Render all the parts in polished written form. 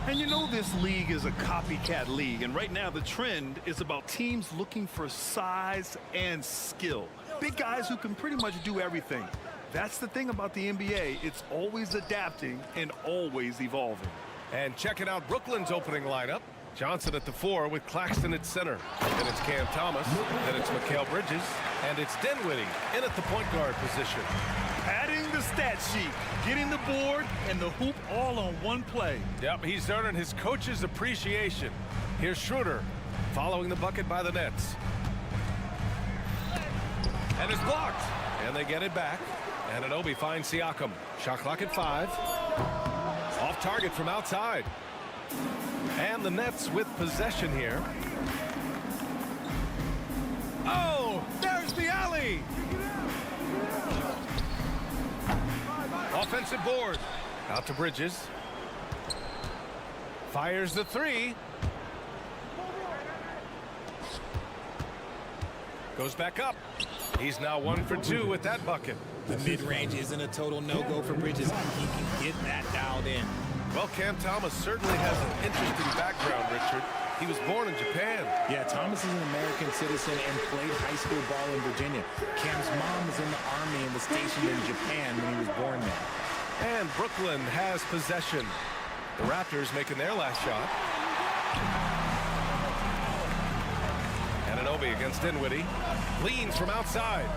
And you know this league is a copycat league, and right now the trend is about teams looking for size and skill. Big guys who can pretty much do everything. That's the thing about the NBA. It's always adapting and always evolving. And checking out Brooklyn's opening lineup. Johnson at the 4 with Claxton at center. Then it's Cam Thomas. Then it's Mikal Bridges. And it's Dinwiddie in at the point guard position. Adding the stat sheet, getting the board, and the hoop all on one play. Yep, he's earning his coach's appreciation. Here's Schroeder following the bucket by the Nets. And it's blocked. And they get it back. And Anunoby finds Siakam. Shot clock at 5. Off target from outside. And the Nets with possession here. Oh, there's the alley. Offensive board. Out to Bridges. Fires the 3. Goes back up. He's now 1 for 2 with that bucket. The mid-range isn't a total no-go for Bridges. He can get that dialed in. Well, Cam Thomas certainly has an interesting background, Richard. He was born in Japan. Yeah, Thomas is an American citizen and played high school ball in Virginia. Cam's mom was in the Army and was stationed in Japan when he was born there. And Brooklyn has possession. The Raptors making their last shot. And Anunoby against Dinwiddie. Leans from outside.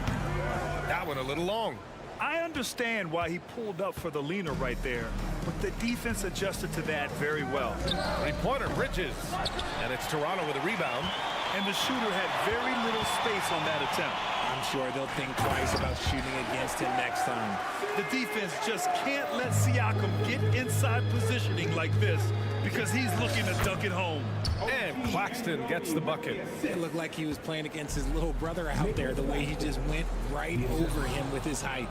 That one a little long. I understand why he pulled up for the leaner right there, but the defense adjusted to that very well. Three-pointer, Bridges. And it's Toronto with a rebound. And the shooter had very little space on that attempt. I'm sure they'll think twice about shooting against him next time. The defense just can't let Siakam get inside positioning like this because he's looking to dunk it home. And Claxton gets the bucket. It looked like he was playing against his little brother out there, the way he just went right over him with his height.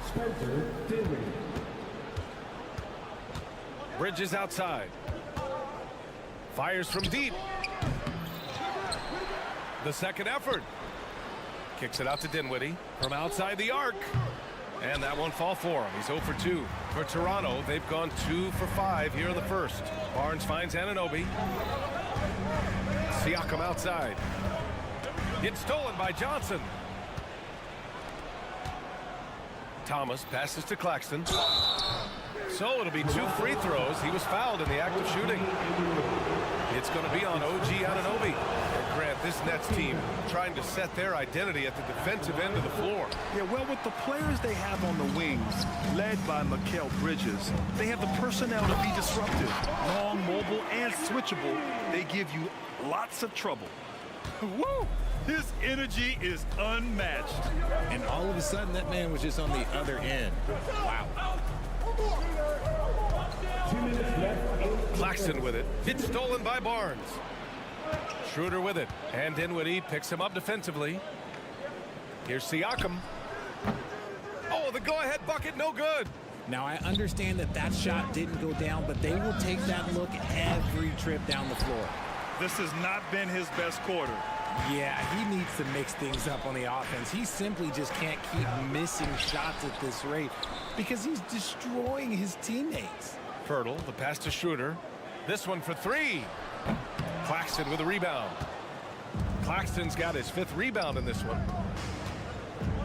Bridges outside. Fires from deep. The second effort. Kicks it out to Dinwiddie from outside the arc. And that won't fall for him. He's 0 for 2. For Toronto, they've gone 2 for 5 here in the first. Barnes finds Anunoby. Siakam outside. It's stolen by Johnson. Thomas passes to Claxton. So it'll be 2 free throws. He was fouled in the act of shooting. It's going to be on OG Anunoby. Grant, this Nets team trying to set their identity at the defensive end of the floor. Yeah, well, with the players they have on the wings, led by Mikal Bridges, they have the personnel to be disruptive. Long, mobile, and switchable. They give you lots of trouble. Woo! His energy is unmatched. And all of a sudden, that man was just on the other end. Wow. Claxton with it. It's stolen by Barnes. Schroeder with it. And Dinwiddie picks him up defensively. Here's Siakam. Oh, the go-ahead bucket, no good. Now, I understand that that shot didn't go down, but they will take that look every trip down the floor. This has not been his best quarter. Yeah, he needs to mix things up on the offense. He simply just can't keep missing shots at this rate because he's destroying his teammates. Pirtle, the pass to Schroeder. This one for 3. Claxton with a rebound. Claxton's got his 5th rebound in this one.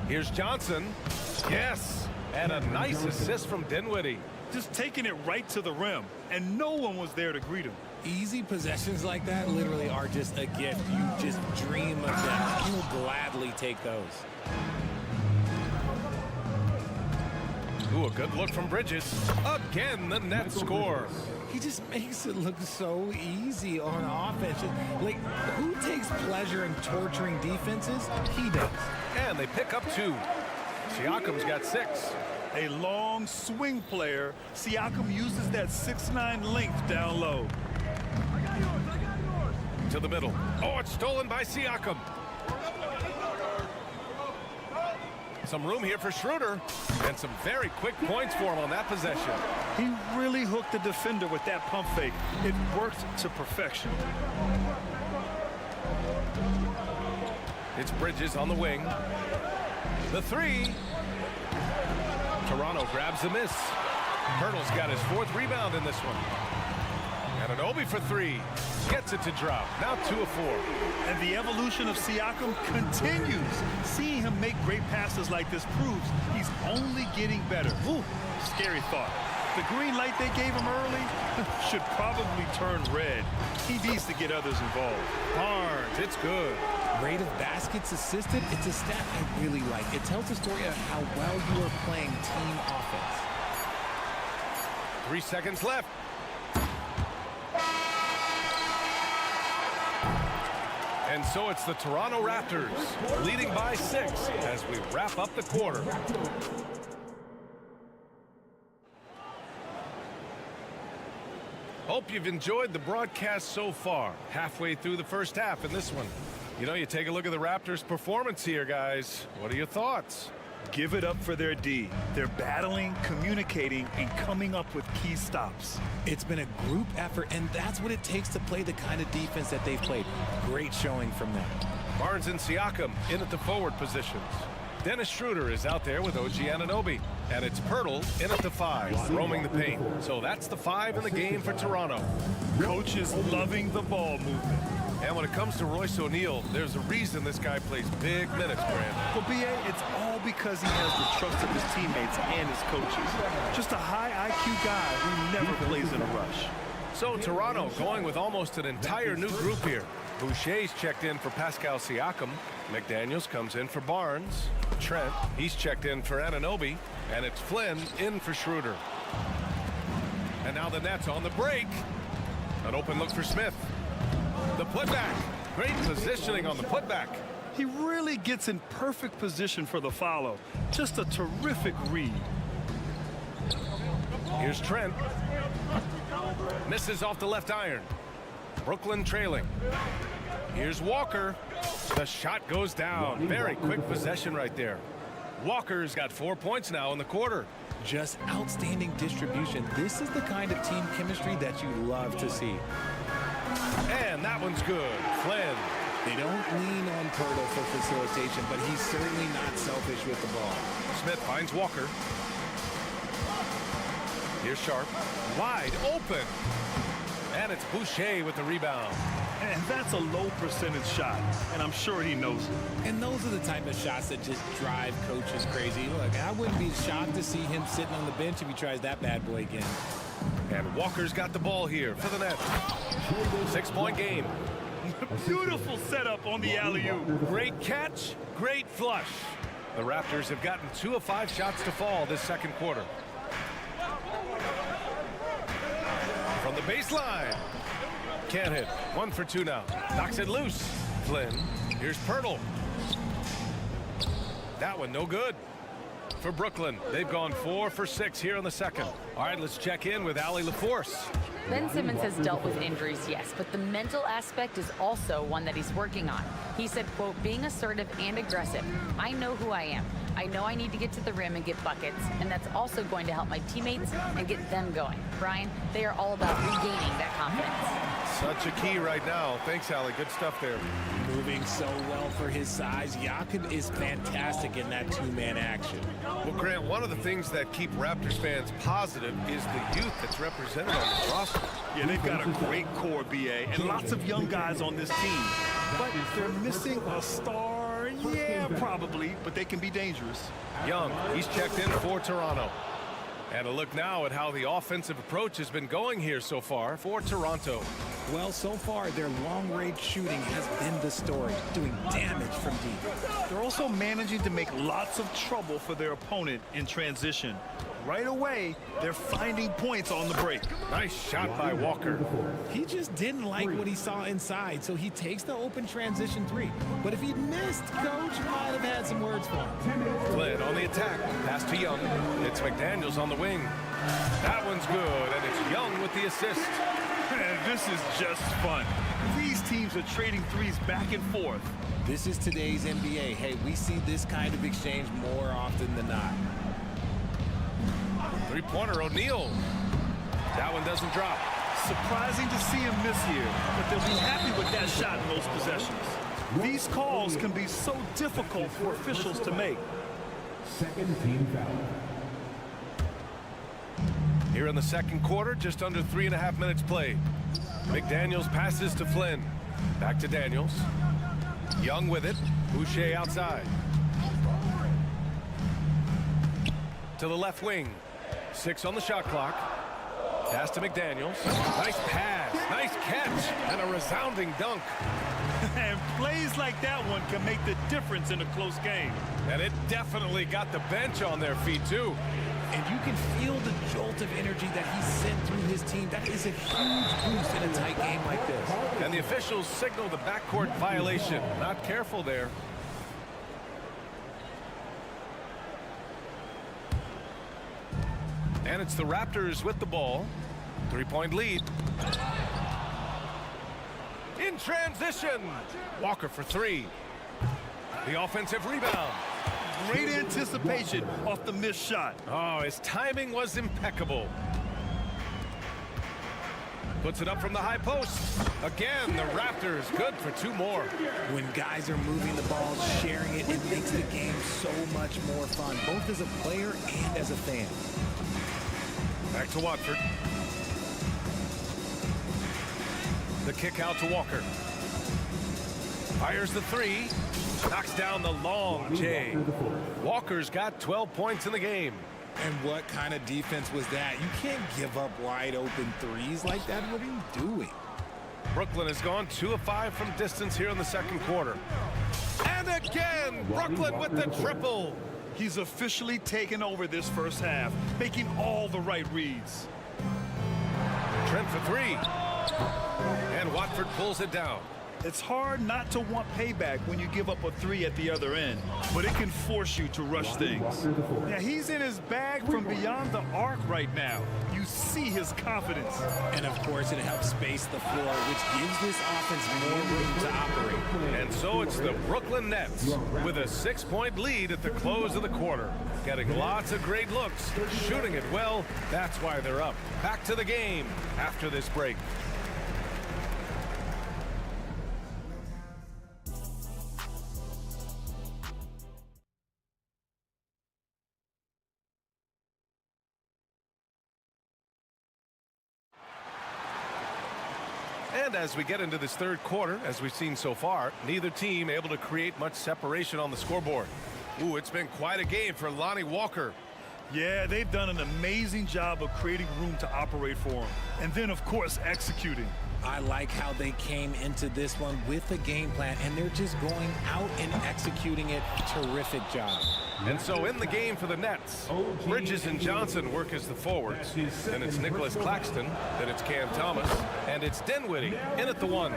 Here's Johnson. Yes, and a nice assist from Dinwiddie. Just taking it right to the rim, and no one was there to greet him. Easy possessions like that literally are just a gift. You just dream of them. You'll gladly take those. Ooh, a good look from Bridges. Again, the Nets score. He just makes it look so easy on offense. Like, who takes pleasure in torturing defenses? He does. And they pick up 2. Siakam's got 6. A long swing player, Siakam uses that 6'9" length down low. To the middle. Oh, it's stolen by Siakam. Some room here for Schroeder. And some very quick points for him on that possession. He really hooked the defender with that pump fake. It worked to perfection. It's Bridges on the wing. The 3. Toronto grabs the miss. Pirtle's got his 4th rebound in this one. And an Obi for three. Gets it to drop. Now 2 of 4. And the evolution of Siakam continues. Seeing him make great passes like this proves he's only getting better. Ooh, scary thought. The green light they gave him early should probably turn red. He needs to get others involved. Barnes, it's good. Rate of baskets assisted, it's a stat I really like. It tells the story of how well you are playing team offense. 3 seconds left. And so it's the Toronto Raptors leading by 6 as we wrap up the quarter. Hope you've enjoyed the broadcast so far. Halfway through the first half in this one. You know, you take a look at the Raptors' performance here, guys. What are your thoughts? Give it up for their D. They're battling, communicating, and coming up with key stops. It's been a group effort, and that's what it takes to play the kind of defense that they've played. Great showing from them. Barnes and Siakam in at the forward positions. Dennis Schroeder is out there with OG Anunoby. And it's Pirtle in at the 5, roaming the paint. So that's the 5 in the game for Toronto. Coach is loving the ball movement. And when it comes to Royce O'Neal, there's a reason this guy plays big minutes, Grant. Well, B.A., it's all because he has the trust of his teammates and his coaches. Just a high IQ guy who never plays in a rush. So Toronto going with almost an entire new group here. Boucher's checked in for Pascal Siakam. McDaniels comes in for Barnes. Trent, he's checked in for Anunoby. And it's Flynn in for Schroeder. And now the Nets on the break. An open look for Smith. The putback. Great positioning on the putback. He really gets in perfect position for the follow. Just a terrific read. Here's Trent. Misses off the left iron. Brooklyn trailing. Here's Walker. The shot goes down. Very quick possession right there. Walker's got 4 points now in the quarter. Just outstanding distribution. This is the kind of team chemistry that you love to see. And that one's good. Flynn. They don't lean on Pirtle for facilitation, but he's certainly not selfish with the ball. Smith finds Walker. Here's Sharp. Wide open. And it's Boucher with the rebound. And that's a low percentage shot, and I'm sure he knows it. And those are the type of shots that just drive coaches crazy. Look, I wouldn't be shocked to see him sitting on the bench if he tries that bad boy again. And Walker's got the ball here for the Nets. 6-point game. Beautiful setup on the alley-oop. Great catch, great flush. The Raptors have gotten 2 of 5 shots to fall this second quarter. From the baseline. Can't hit. 1 for 2 now. Knocks it loose. Flynn. Here's Pirtle. That one no good. For Brooklyn, they've gone 4 for 6 here in the second. All right, let's check in with Allie LaForce. Ben Simmons has dealt with injuries, yes, but the mental aspect is also one that he's working on. He said, quote, being assertive and aggressive. I know who I am. I know I need to get to the rim and get buckets, and that's also going to help my teammates and get them going. Brian, they are all about regaining that confidence. Such a key right now. Thanks, Allie. Good stuff there. Moving so well for his size. Jakob is fantastic in that two-man action. Well, Grant, one of the things that keep Raptors fans positive is the youth that's represented on this roster. Yeah, they've got a great core, B.A., and lots of young guys on this team. But they're missing a star. Yeah, probably, but they can be dangerous. Young, he's checked in for Toronto. And a look now at how the offensive approach has been going here so far for Toronto. Well, so far, their long-range shooting has been the story, doing damage from deep. They're also managing to make lots of trouble for their opponent in transition. Right away, they're finding points on the break. Nice shot by Walker. He just didn't like what he saw inside, so he takes the open transition 3. But if he'd missed, Coach might have had some words for him. Flynn on the attack. Pass to Young. It's McDaniels on the wing. That one's good, and it's Young with the assist. Man, this is just fun. These teams are trading threes back and forth. This is today's NBA. Hey, we see this kind of exchange more often than not. Three-pointer, O'Neal. That one doesn't drop. Surprising to see him miss here, but they'll be happy with that shot in those possessions. These calls can be so difficult for officials to make. Second team foul. Here in the second quarter, just under 3.5 minutes played. McDaniels passes to Flynn. Back to Daniels. Young with it. Boucher outside. To the left wing. 6 on the shot clock. Pass to McDaniels. Nice pass. Nice catch. And a resounding dunk. And plays like that one can make the difference in a close game. And it definitely got the bench on their feet, too. And you can feel the jolt of energy that he sent through his team. That is a huge boost in a tight game like this. And the officials signal the backcourt violation. Not careful there. And it's the Raptors with the ball. 3-point lead. In transition. Walker for 3. The offensive rebound. Great anticipation off the missed shot. Oh, his timing was impeccable. Puts it up from the high post. Again, the Raptors good for 2 more. When guys are moving the ball, sharing it, it makes the game so much more fun, both as a player and as a fan. Back to Watford. The kick out to Walker. Fires the 3. Knocks down the long J. Walker's got 12 points in the game. And what kind of defense was that? You can't give up wide open threes like that. What are you doing? Brooklyn has gone 2 of 5 from distance here in the second quarter. And again, Brooklyn with the triple. He's officially taken over this first half, making all the right reads. Trent for 3. And Watford pulls it down. It's hard not to want payback when you give up a 3 at the other end, but it can force you to rush things. Yeah, he's in his bag from beyond the arc right now. You see his confidence. And of course, it helps space the floor, which gives this offense more room to operate. And so it's the Brooklyn Nets with a 6-point lead at the close of the quarter. Getting lots of great looks, shooting it well. That's why they're up. Back to the game after this break. And as we get into this third quarter, as we've seen so far, neither team able to create much separation on the scoreboard. Ooh, it's been quite a game for Lonnie Walker. Yeah, they've done an amazing job of creating room to operate for him. And then, of course, executing. I like how they came into this one with a game plan, and they're just going out and executing it. Terrific job. And so in the game for the Nets, Bridges and Johnson work as the forwards. Then it's Nicholas Claxton, then it's Cam Thomas, and it's Dinwiddie in at the 1.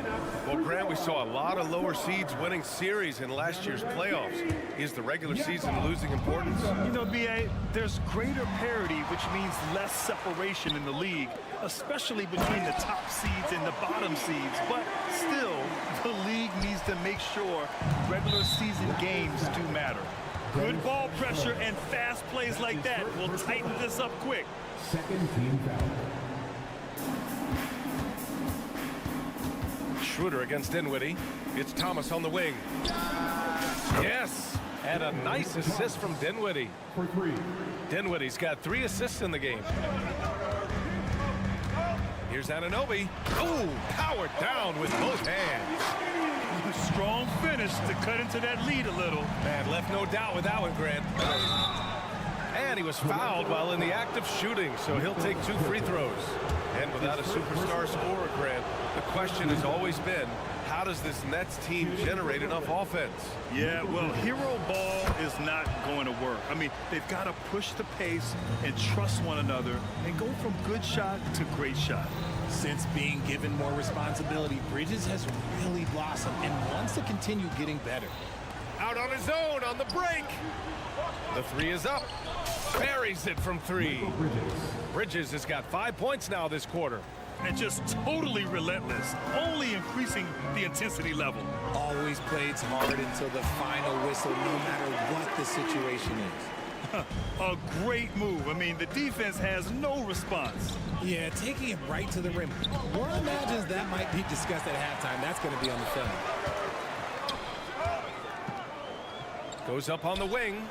Well, Grant, we saw a lot of lower seeds winning series in last year's playoffs. Is the regular season losing importance? You know, B.A., there's greater parity, which means less separation in the league, especially between the top seeds and the bottom seeds. But still, the league needs to make sure regular season games do matter. Good ball pressure and fast plays like that will tighten this up quick. Second team foul. Schroeder against Dinwiddie. It's Thomas on the wing. Yes, and a nice assist from Dinwiddie. For 3. Dinwiddie's got 3 assists in the game. Here's Anunoby. Oh, powered down with both hands. Strong finish to cut into that lead a little. Man, left no doubt with that one, Grant. And he was fouled while in the act of shooting, so he'll take 2 free throws. And without a superstar scorer, Grant, the question has always been, how does this Nets team generate enough offense? Yeah, well, hero ball is not going to work. I mean, they've got to push the pace and trust one another and go from good shot to great shot. Since being given more responsibility, Bridges has really blossomed and wants to continue getting better. Out on his own on the break. The 3 is up. Buries it from 3. Bridges has got 5 points now this quarter. And just totally relentless, only increasing the intensity level. Always plays hard until the final whistle, no matter what the situation is. A great move. I mean, the defense has no response. Yeah, taking it right to the rim. One imagines that might be discussed at halftime. That's going to be on the film. Goes up on the wing.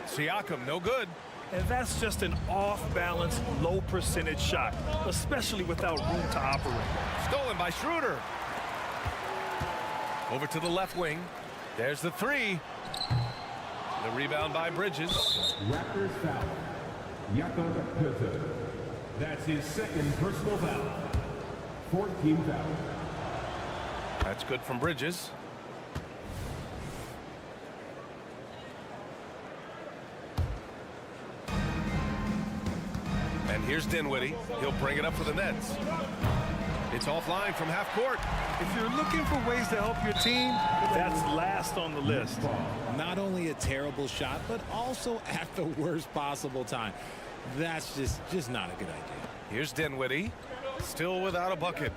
Siakam, no good. And that's just an off-balance, low-percentage shot, especially without room to operate. Stolen by Schroeder. Over to the left wing. There's the three. The rebound by Bridges. Raptors foul. Jakob Poeltl. That's his second personal foul. 14 foul. That's good from Bridges. And here's Dinwiddie. He'll bring it up for the Nets. It's offline from half court. If you're looking for ways to help your team, that's last on the list. Not only a terrible shot, but also at the worst possible time. That's just not a good idea. Here's Dinwiddie. Still without a bucket.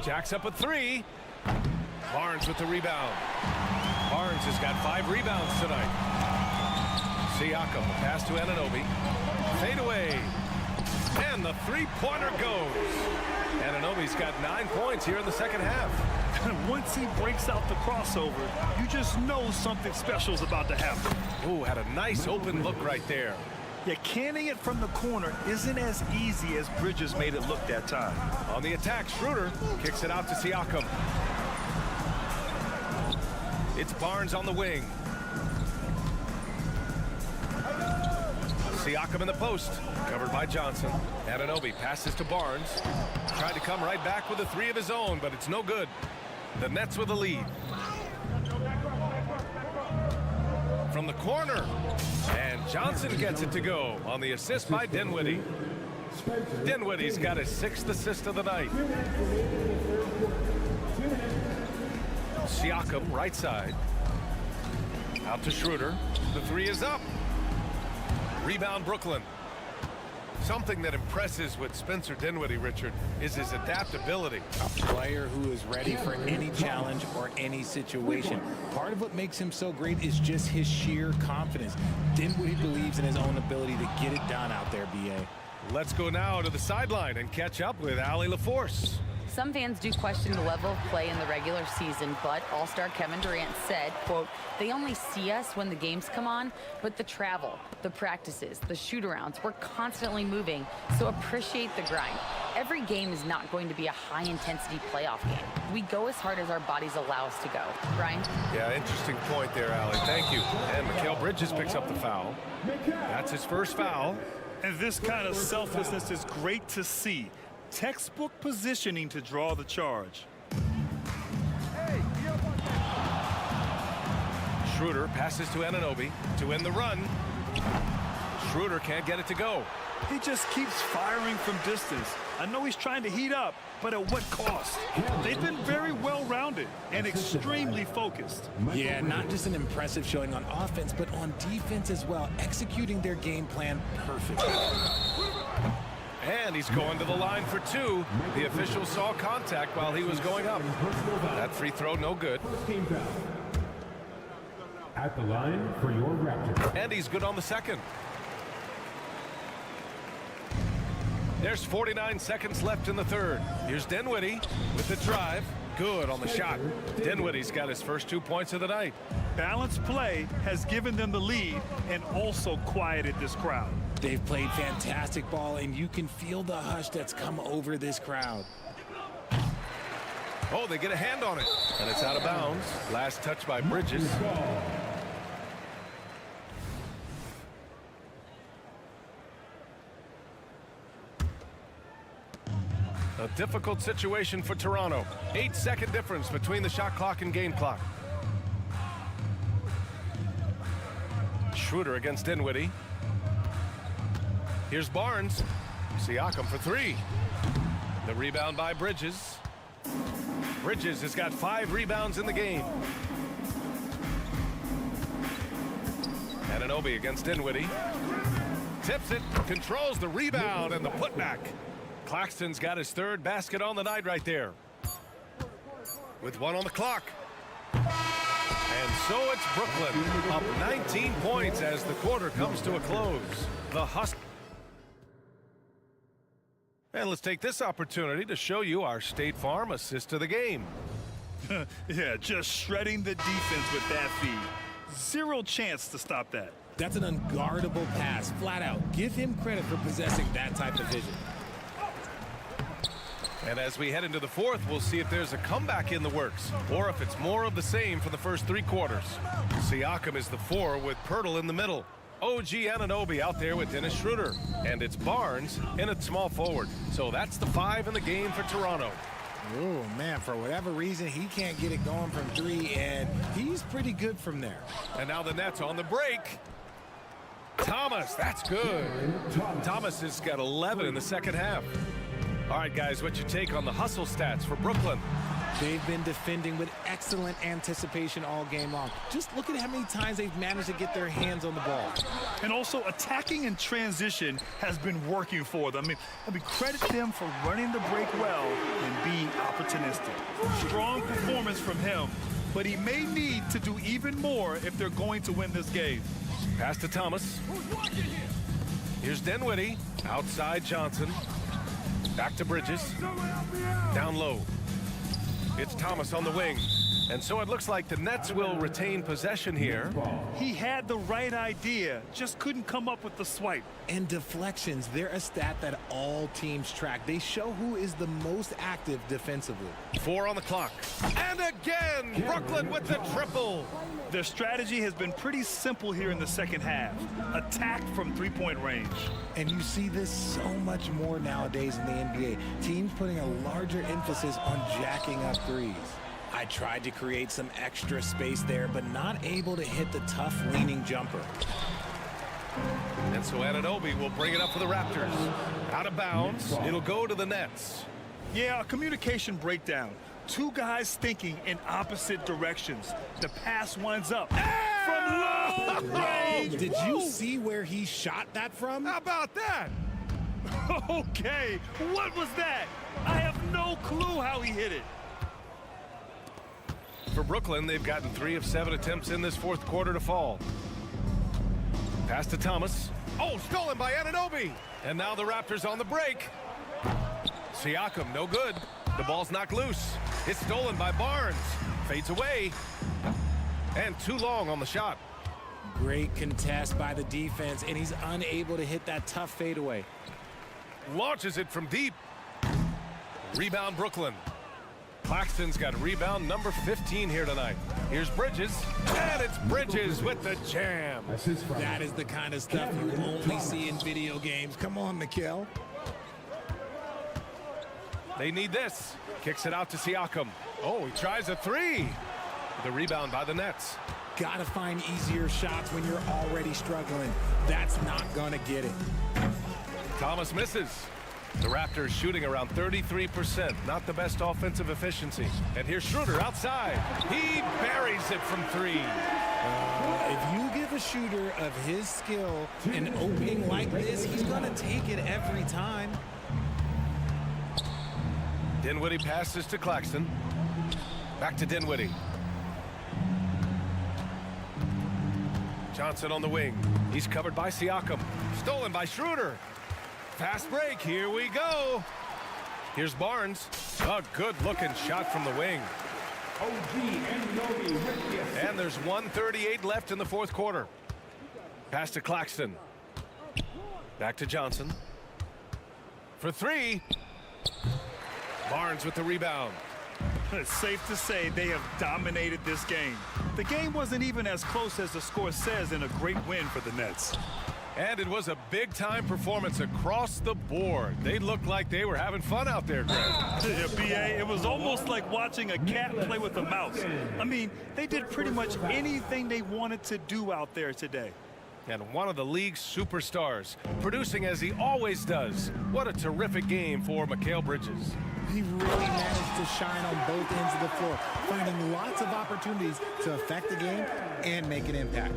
Jacks up a three. Barnes with the rebound. Barnes has got 5 rebounds tonight. Siakam, pass to Anunoby. Fade away. And the three-pointer goes. Anunoby's got 9 points here in the second half. Once he breaks out the crossover, you just know something special is about to happen. Ooh, had a nice open look right there. Yeah, canning it from the corner isn't as easy as Bridges made it look that time. On the attack, Schroeder kicks it out to Siakam. It's Barnes on the wing. Siakam in the post, covered by Johnson. Anunoby passes to Barnes. Tried to come right back with a three of his own, but it's no good. The Nets with a lead. From the corner, and Johnson gets it to go on the assist by Dinwiddie. Dinwiddie's got his 6th assist of the night. Siakam, right side. Out to Schroeder. The three is up. Rebound Brooklyn. Something that impresses with Spencer Dinwiddie, Richard, is his adaptability. A player who is ready for any challenge or any situation. Part of what makes him so great is just his sheer confidence. Dinwiddie believes in his own ability to get it done out there, B.A. Let's go now to the sideline and catch up with Allie LaForce. Some fans do question the level of play in the regular season, but All-Star Kevin Durant said, quote, "They only see us when the games come on, but the travel, the practices, the shoot-arounds, we're constantly moving, so appreciate the grind. Every game is not going to be a high-intensity playoff game. We go as hard as our bodies allow us to go." Brian? Yeah, interesting point there, Allie. Thank you. And Mikal Bridges picks up the foul. That's his first foul. And this kind of selflessness is great to see. Textbook positioning to draw the charge. Schroeder passes to Anunoby to end the run. Schroeder can't get it to go. He just keeps firing from distance. I know he's trying to heat up, but at what cost? They've been very well-rounded and extremely focused. Yeah, not just an impressive showing on offense, but on defense as well, executing their game plan perfectly. And he's going to the line for 2. The official saw contact while he was going up. That free throw, no good. Team foul. At the line for your Raptors. And he's good on the second. There's 49 seconds left in the third. Here's Dinwiddie with the drive. Good on the shot. Dinwiddie's got his first 2 points of the night. Balanced play has given them the lead and also quieted this crowd. They've played fantastic ball, and you can feel the hush that's come over this crowd. Oh, they get a hand on it. And it's out of bounds. Last touch by Bridges. A difficult situation for Toronto. 8-second difference between the shot clock and game clock. Schroeder against Dinwiddie. Here's Barnes. Siakam for 3. The rebound by Bridges. Bridges has got 5 rebounds in the game. Anunoby against Dinwiddie. Tips it, controls the rebound and the putback. Claxton's got his 3rd basket on the night right there. With 1 on the clock. And so it's Brooklyn up 19 points as the quarter comes to a close. The Huskies. And let's take this opportunity to show you our State Farm assist of the game. Yeah, just shredding the defense with that feed. Zero chance to stop that. That's an unguardable pass, flat out. Give him credit for possessing that type of vision. And as we head into the fourth, we'll see if there's a comeback in the works or if it's more of the same for the first 3 quarters. Siakam is the 4 with Pirtle in the middle. OG Anunoby out there with Dennis Schroeder. And it's Barnes in at small forward. So that's the 5 in the game for Toronto. Oh, man, for whatever reason, he can't get it going from 3, and he's pretty good from there. And now the Nets on the break. Thomas, that's good. Thomas has got 11 in the second half. All right, guys, what's your take on the hustle stats for Brooklyn? They've been defending with excellent anticipation all game long. Just look at how many times they've managed to get their hands on the ball. And also, attacking in transition has been working for them. I mean, credit them for running the break well and being opportunistic. Strong performance from him, but he may need to do even more if they're going to win this game. Pass to Thomas. Here's Dinwiddie. Outside Johnson. Back to Bridges. Down low. It's Thomas on the wing. And so it looks like the Nets will retain possession here. He had the right idea, just couldn't come up with the swipe. And deflections, they're a stat that all teams track. They show who is the most active defensively. 4 on the clock. And again, Brooklyn with the triple. Their strategy has been pretty simple here in the second half. Attack from three-point range. And you see this so much more nowadays in the NBA. Teams putting a larger emphasis on jacking up threes. I tried to create some extra space there, but not able to hit the tough leaning jumper. And so Anunoby will bring it up for the Raptors. Out of bounds, it'll go to the Nets. Yeah, a communication breakdown. 2 guys thinking in opposite directions. The pass winds up from long range. Did you see where he shot that from? How about that? Okay, what was that? I have no clue how he hit it. For Brooklyn, they've gotten 3 of 7 attempts in this fourth quarter to fall. Pass to Thomas. Oh, stolen by Anunoby. And now the Raptors on the break. Siakam, no good. The ball's knocked loose. It's stolen by Barnes. Fades away. And too long on the shot. Great contest by the defense, and he's unable to hit that tough fadeaway. Launches it from deep. Rebound Brooklyn. Claxton's got rebound number 15 here tonight. Here's Bridges, and it's Bridges with the jam. That is the kind of stuff you only see in video games. Come on, Mikal. They need this. Kicks it out to Siakam. Oh, he tries a 3. The rebound by the Nets. Gotta find easier shots when you're already struggling. That's not gonna get it. Thomas misses. The Raptors shooting around 33%. Not the best offensive efficiency. And here's Schroeder outside. He buries it from 3. If you give a shooter of his skill an opening like this, he's gonna take it every time. Dinwiddie passes to Claxton. Back to Dinwiddie. Johnson on the wing. He's covered by Siakam. Stolen by Schroeder. Fast break. Here we go. Here's Barnes. A good-looking shot from the wing. And there's 1:38 left in the fourth quarter. Pass to Claxton. Back to Johnson. For 3. Barnes with the rebound. It's safe to say they have dominated this game. The game wasn't even as close as the score says, in a great win for the Nets. And it was a big-time performance across the board. They looked like they were having fun out there, Greg. Yeah, B.A., it was almost like watching a cat play with a mouse. I mean, they did pretty much anything they wanted to do out there today. And one of the league's superstars, producing as he always does. What a terrific game for Mikal Bridges. He really managed to shine on both ends of the floor, finding lots of opportunities to affect the game and make an impact.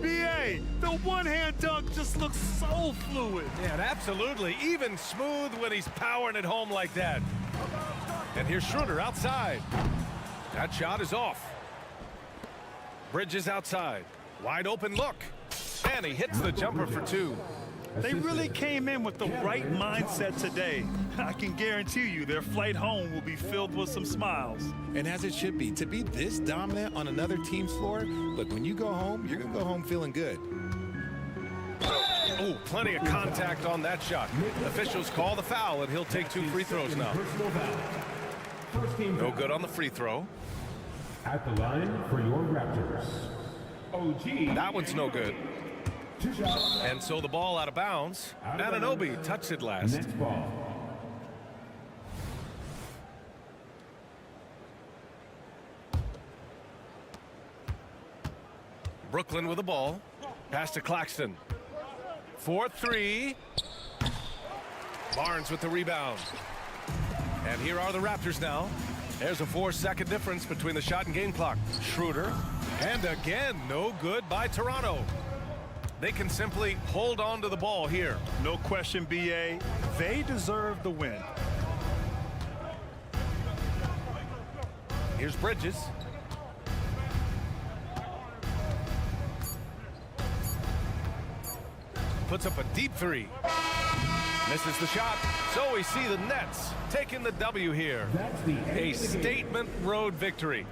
B.A., the one-hand dunk just looks so fluid. Yeah, absolutely. Even smooth when he's powering it home like that. And here's Schroeder outside. That shot is off. Bridges outside. Wide open look. And he hits the jumper for 2. They really came in with the right mindset today. I can guarantee you their flight home will be filled with some smiles. And as it should be, to be this dominant on another team's floor, look, when you go home, you're going to go home feeling good. Oh, plenty of contact on that shot. Officials call the foul, and he'll take 2 free throws now. Personal foul. First team No foul. good on the free throw. At the line for your Raptors. OG. That one's no good. 2 shots. And so the ball out of bounds. Anunoby touched it last. Next ball. Brooklyn with the ball. Pass to Claxton. 4-3. Barnes with the rebound. And here are the Raptors now. There's a 4-second difference between the shot and game clock. Schroeder. And again, no good by Toronto. They can simply hold on to the ball here. No question, BA. They deserve the win. Here's Bridges. Puts up a deep 3. Misses the shot. So we see the Nets taking the W here. That's the end A of the game. statement road victory.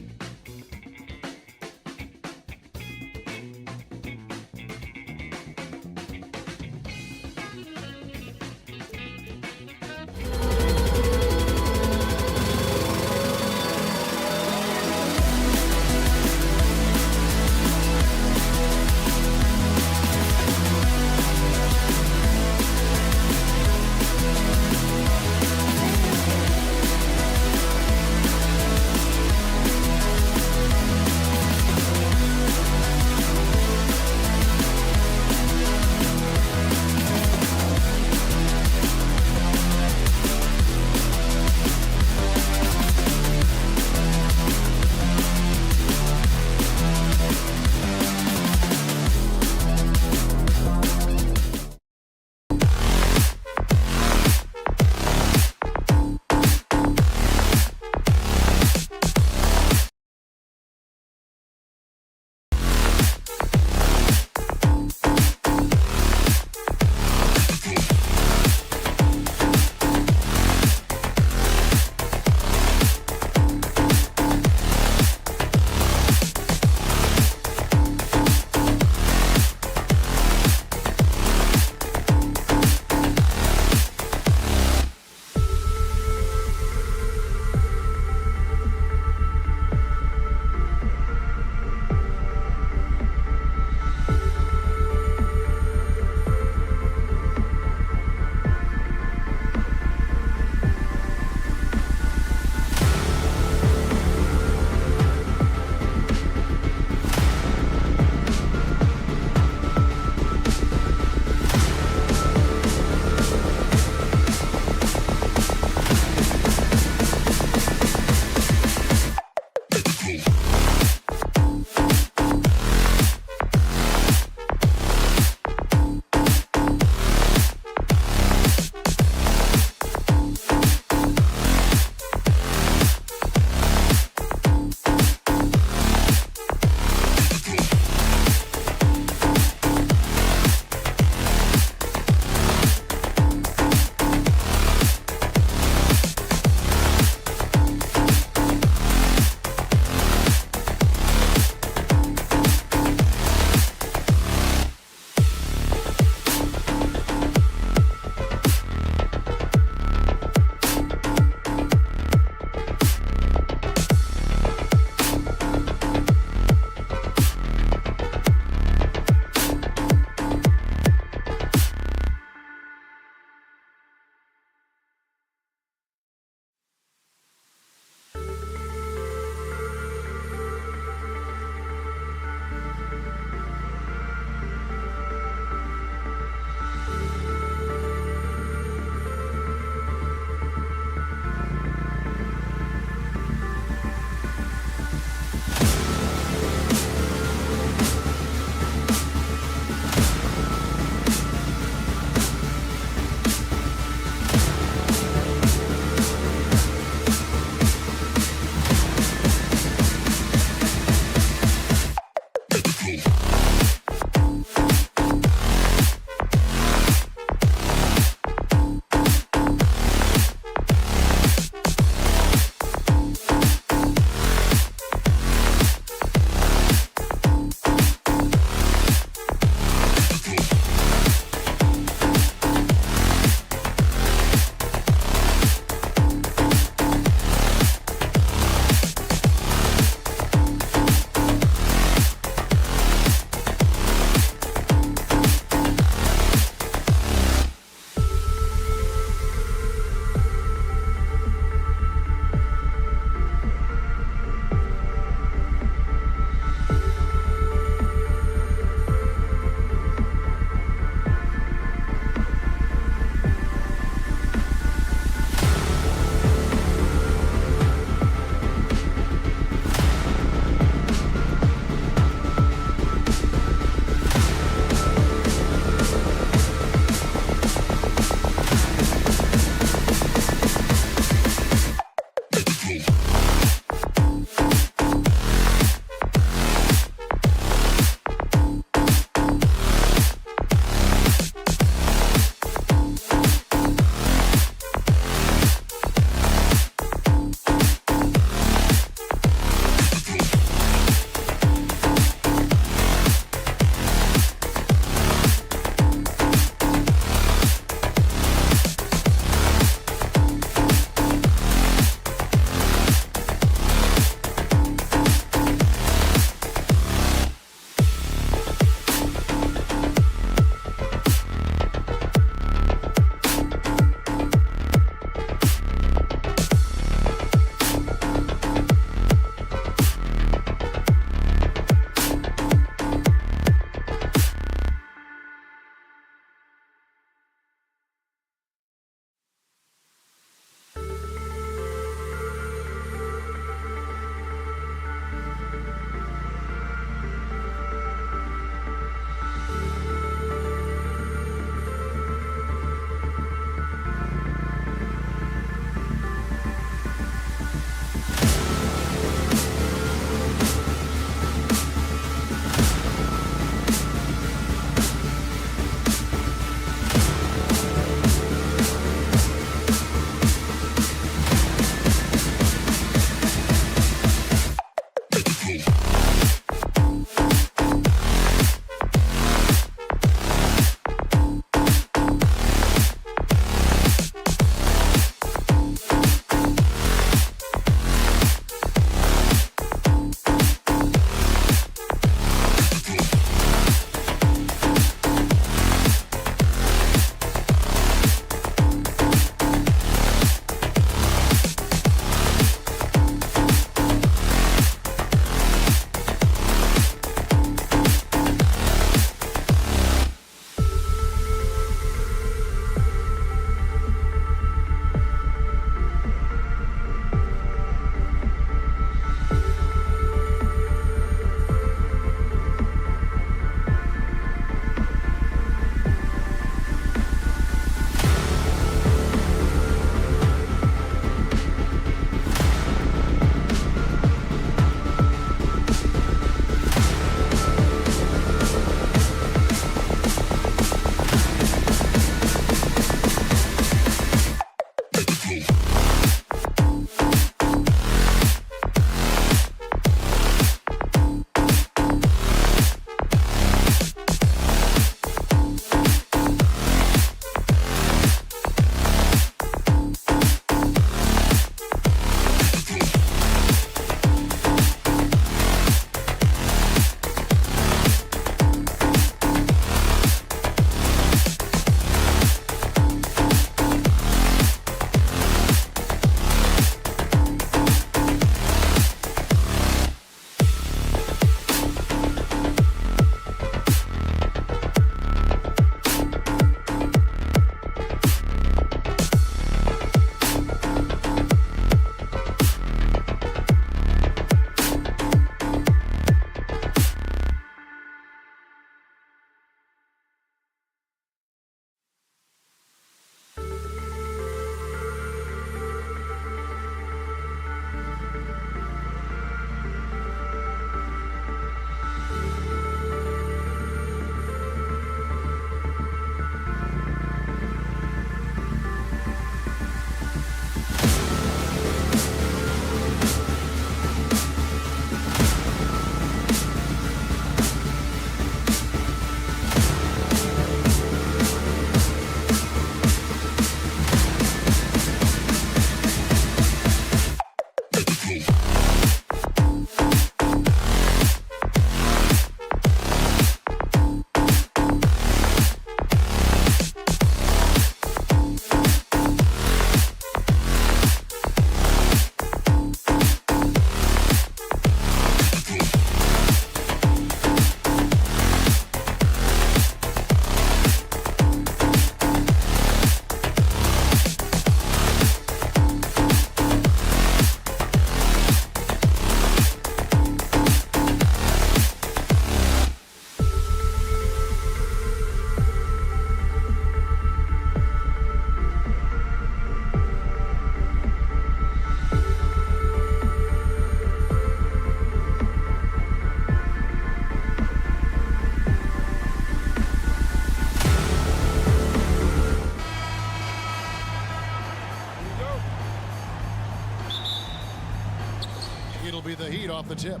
It'll be the Heat off the tip.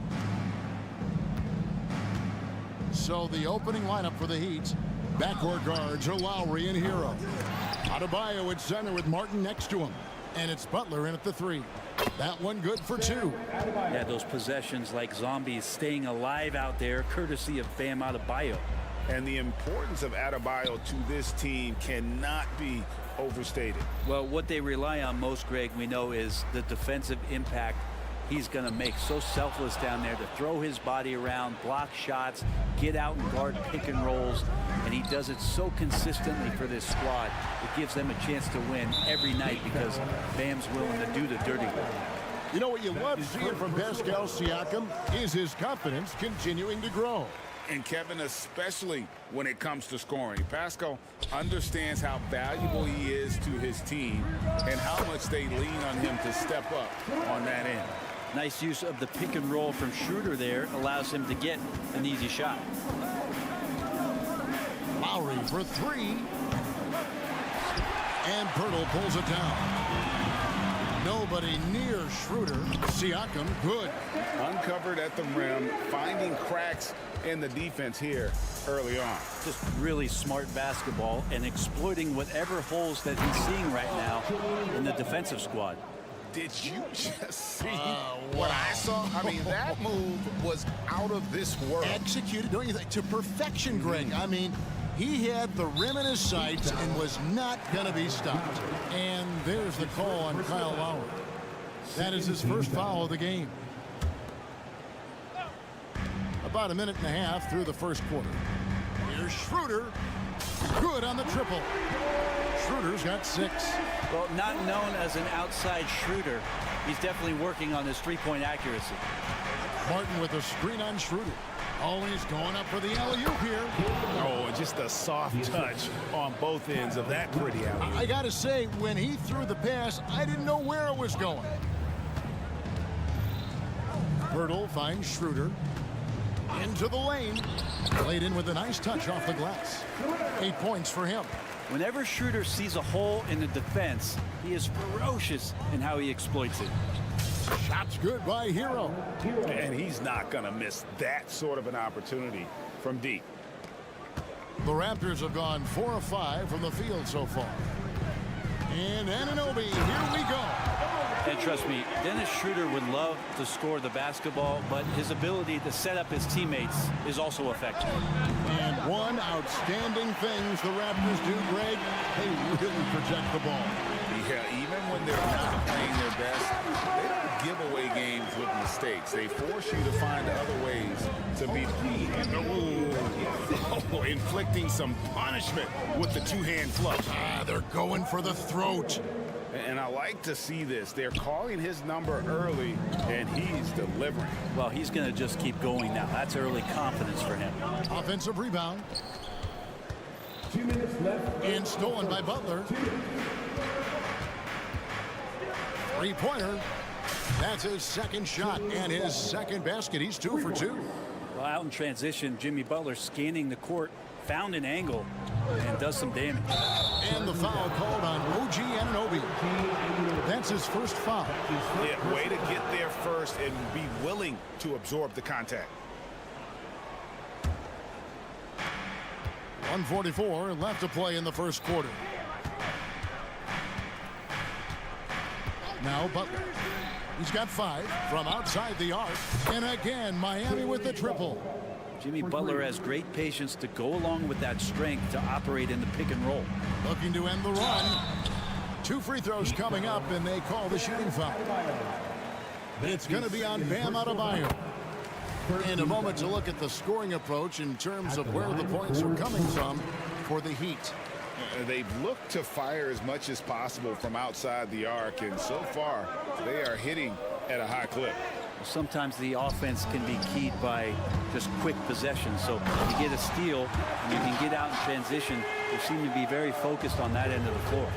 So the opening lineup for the Heat. Backcourt guards are Lowry and Hero. Adebayo at center with Martin next to him. And it's Butler in at the 3. That one good for 2. Yeah, those possessions like zombies staying alive out there, courtesy of Bam Adebayo. And the importance of Adebayo to this team cannot be overstated. Well, what they rely on most, Greg, we know, is the defensive impact he's going to make. So selfless down there to throw his body around, block shots, get out and guard pick and rolls. And he does it so consistently for this squad. It gives them a chance to win every night because Bam's willing to do the dirty work. You know what you love seeing from Pascal Siakam is his confidence continuing to grow. And Kevin, especially when it comes to scoring. Pascal understands how valuable he is to his team and how much they lean on him to step up on that end. Nice use of the pick and roll from Schroeder there allows him to get an easy shot. Lowry for 3. And Pirtle pulls it down. Nobody near Schroeder. Siakam good. Uncovered at the rim, finding cracks in the defense here early on. Just really smart basketball and exploiting whatever holes that he's seeing right now in the defensive squad. Did you just see what I saw? I mean, that move was out of this world. Executed, don't you think, to perfection, Greg. I mean, he had the rim in his sights and was not going to be stopped. And there's the call on Kyle Lowry. That is his first foul of the game. About a minute and a half through the first quarter. Here's Schroeder. Good on the triple. Schroeder's got 6. Well, not known as an outside shooter, he's definitely working on his three-point accuracy. Martin with a screen on Schroeder. Always going up for the alley-oop here. Oh, just a soft touch on both ends of that pretty alley-oop. I gotta say, when he threw the pass, I didn't know where it was going. Pirtle finds Schroeder. Into the lane. Laid in with a nice touch off the glass. 8 points for him. Whenever Schroeder sees a hole in the defense, he is ferocious in how he exploits it. Shot's good by Hero. And he's not going to miss that sort of an opportunity from deep. The Raptors have gone 4 of 5 from the field so far. And Anunoby, here we go. And trust me, Dennis Schroeder would love to score the basketball, but his ability to set up his teammates is also effective. And one outstanding thing the Raptors do, Greg, they really protect the ball. Yeah, even when they're not playing their best, they don't give away games with mistakes. They force you to find other ways to beat them. Ooh, inflicting some punishment with the two-hand flush. They're going for the throat. And I like to see this. They're calling his number early, and he's delivering. Well, he's going to just keep going now. That's early confidence for him. Offensive rebound. 2 minutes left. And stolen by Butler. Three-pointer. That's his second shot and his second basket. He's 2 for 2. Well, out in transition, Jimmy Butler scanning the court, found an angle, and does some damage. And the foul called on OG Anunoby. That's his first foul. Yeah, way to get there first and be willing to absorb the contact. 1:44 left to play in the first quarter. Now Butler. He's got 5 from outside the arc. And again, Miami with the triple. Jimmy Butler has great patience to go along with that strength to operate in the pick and roll. Looking to end the run. 2 free throws coming up, and they call the shooting foul. It's going to be on Bam Adebayo. In a moment to look at the scoring approach in terms of where the points are coming from for the Heat. They've looked to fire as much as possible from outside the arc, and so far they are hitting at a high clip. Sometimes the offense can be keyed by just quick possession. So if you get a steal, and you can get out in transition. They seem to be very focused on that end of the floor.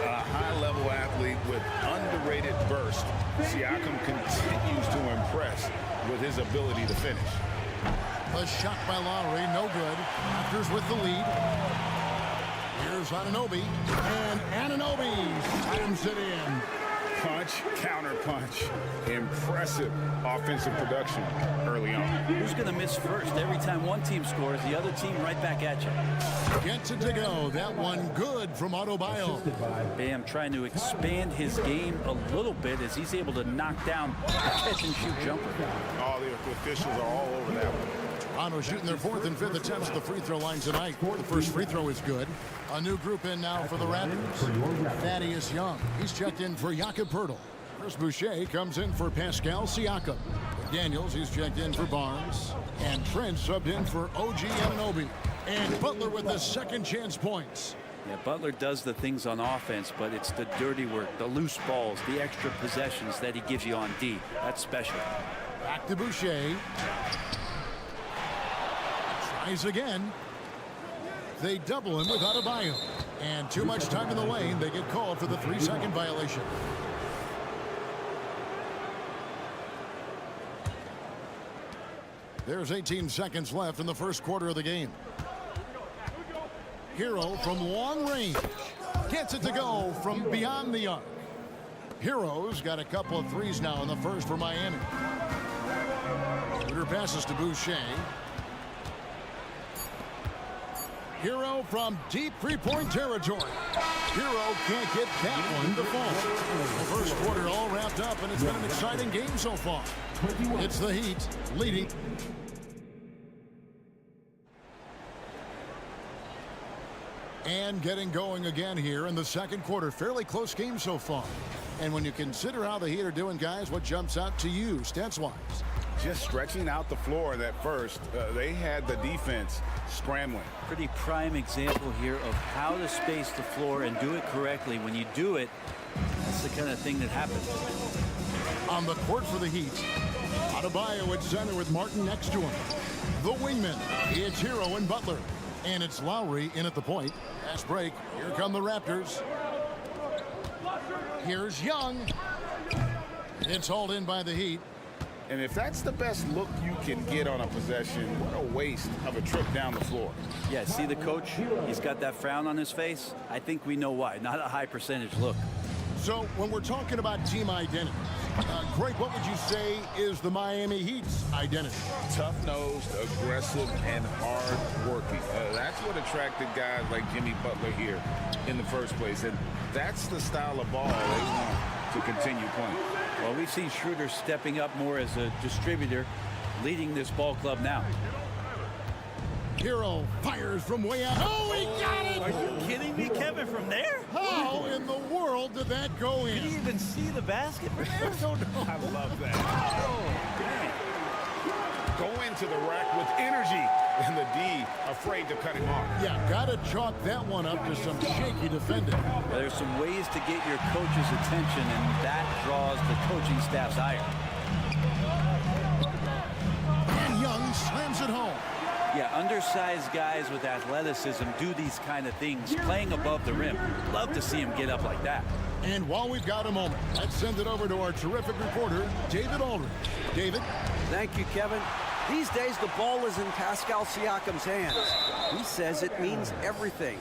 A high-level athlete with underrated burst. Siakam continues to impress with his ability to finish. A shot by Lowry, no good. Raptors with the lead. Here's Anunoby, and Anunoby times it in. punch, counter punch. Impressive offensive production early on. Who's going to miss first? Every time one team scores, the other team right back at you. Gets it to go. That one good from Adebayo. Bam trying to expand his game a little bit as he's able to knock down a catch-and-shoot jumper. All the officials are all over that one. Toronto shooting their 4th and 5th attempts at the free throw line tonight. The first free throw is good. A new group in now for the Raptors. Thaddeus Young. He's checked in for Jakob Poeltl. Chris Boucher comes in for Pascal Siakam. Daniels, he's checked in for Barnes. And Trent subbed in for OG Anunoby. And Butler with the second chance points. Yeah, Butler does the things on offense, but it's the dirty work, the loose balls, the extra possessions that he gives you on D. That's special. Back to Boucher. Tries again. They double him with Adebayo. And too much time in the lane. They get called for the 3-second violation. There's 18 seconds left in the first quarter of the game. Hero from long range gets it to go from beyond the arc. Hero's got a couple of threes now in the first for Miami. Shooter passes to Boucher. Hero from deep three-point territory. Hero can't get that one to fall. The first quarter all wrapped up, and it's been an exciting game so far. It's the Heat leading. And getting going again here in the second quarter. Fairly close game so far. And when you consider how the Heat are doing, guys, what jumps out to you stats-wise? Just stretching out the floor in that first. They had the defense scrambling. Pretty prime example here of how to space the floor and do it correctly. When you do it, that's the kind of thing that happens. On the court for the Heat, Adebayo at center with Martin next to him. The wingman, it's Hero and Butler. And it's Lowry in at the point. Fast break. Here come the Raptors. Here's Young. It's hauled in by the Heat. And if that's the best look you can get on a possession, what a waste of a trip down the floor. Yeah, see the coach? He's got that frown on his face. I think we know why. Not a high percentage look. So when we're talking about team identity, Greg, what would you say is the Miami Heat's identity? Tough-nosed, aggressive, and hard-working. That's what attracted guys like Jimmy Butler here in the first place. And that's the style of ball they want to continue playing. Well, we've seen Schroeder stepping up more as a distributor, leading this ball club now. Hero fires from way out. Oh, he got it! Are you kidding me, Kevin, from there? How in the world did that go in? Did you even see the basket from there? I don't know. I love that. Go into the rack with energy, and the D afraid to cut him off. Yeah, gotta chalk that one up to some shaky defending. Well, there's some ways to get your coach's attention, and that draws the coaching staff's ire. And Young slams it home. Yeah, undersized guys with athleticism do these kind of things, playing above the rim. Love to see him get up like that. And while we've got a moment, let's send it over to our terrific reporter, David Aldridge. David? Thank you, Kevin. These days, the ball is in Pascal Siakam's hands. He says it means everything.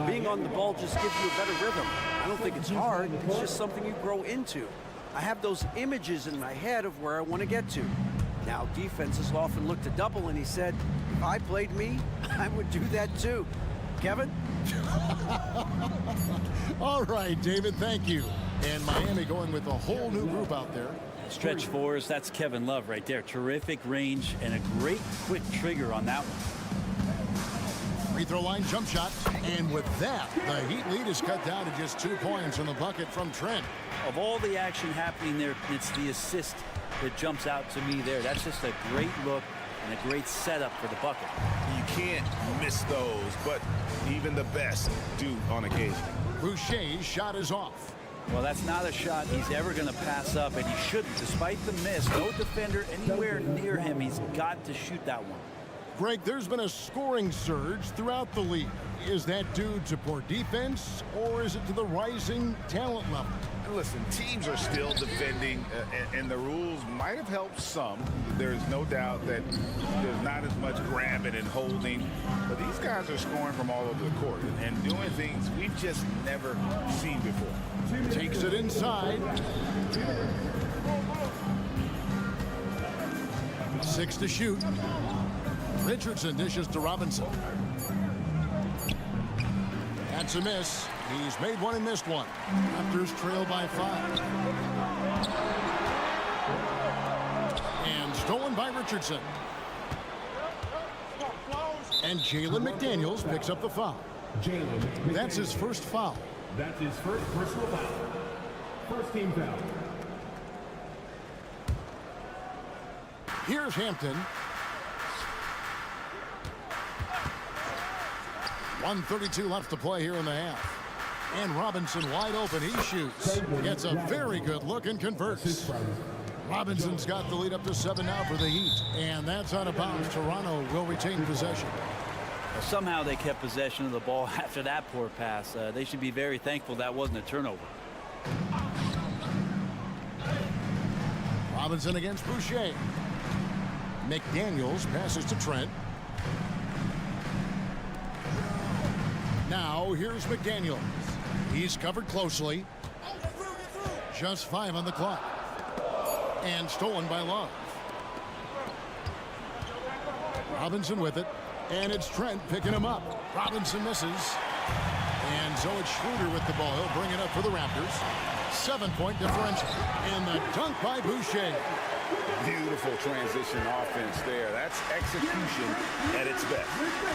Being on the ball just gives you a better rhythm. I don't think it's hard. It's just something you grow into. I have those images in my head of where I want to get to. Now, defenses often look to double, and he said, if I played me, I would do that too. Kevin? All right, David, thank you. And Miami going with a whole new group out there. Stretch fours, that's Kevin Love right there. Terrific range and a great quick trigger on that one. Free throw line jump shot. And with that, the Heat lead is cut down to just 2 points on the bucket from Trent. Of all the action happening there, it's the assist that jumps out to me there. That's just a great look and a great setup for the bucket. You can't miss those, but even the best do on occasion. Boucher's shot is off. Well, that's not a shot he's ever going to pass up, and he shouldn't. Despite the miss, no defender anywhere near him. He's got to shoot that one. Greg, there's been a scoring surge throughout the league. Is that due to poor defense, or is it to the rising talent level? listen, teams are still defending, and the rules might have helped some. There's no doubt that there's not as much grabbing and holding, but these guys are scoring from all over the court and doing things we've just never seen before. Takes it inside. 6 to shoot. Richardson dishes to Robinson. That's a miss. He's made one and missed one. Raptors trail by 5. And stolen by Richardson. And Jalen McDaniels picks up the foul. That's his first foul. That's his first personal foul. First team foul. Here's Hampton. 1:32 left to play here in the half. And Robinson wide open. He shoots. Gets a very good look and converts. Robinson's got the lead up to 7 now for the Heat. And that's out of bounds. Toronto will retain possession. Well, somehow they kept possession of the ball after that poor pass. They should be very thankful that wasn't a turnover. Robinson against Boucher. McDaniels passes to Trent. Now here's McDaniels. He's covered closely. Just 5 on the clock. And stolen by Love. Robinson with it. And it's Trent picking him up. Robinson misses. And so it's Schroeder with the ball. He'll bring it up for the Raptors. 7-point differential. And the dunk by Boucher. Beautiful transition offense there. That's execution at its best.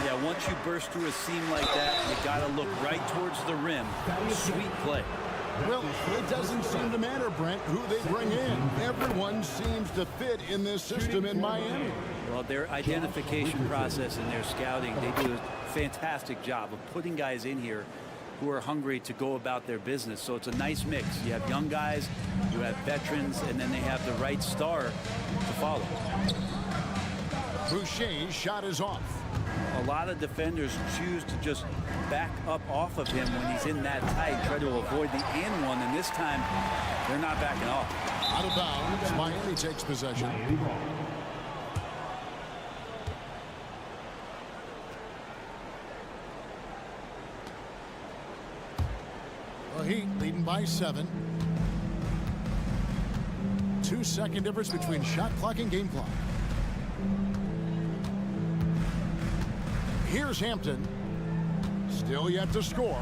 Yeah, once you burst through a seam like that, you got to look right towards the rim. Sweet play. Well, it doesn't seem to matter, Brent, who they bring in. Everyone seems to fit in this system in Miami. Well, their identification process and their scouting, they do a fantastic job of putting guys in here who are hungry to go about their business. So it's a nice mix. You have young guys, you have veterans, and then they have the right star to follow. Boucher's shot is off. A lot of defenders choose to just back up off of him when he's in that tight, try to avoid the and one, and this time they're not backing off. Out of bounds, Miami takes possession. The Heat leading by 7. 2-second difference between shot clock and game clock. Here's Hampton. Still yet to score.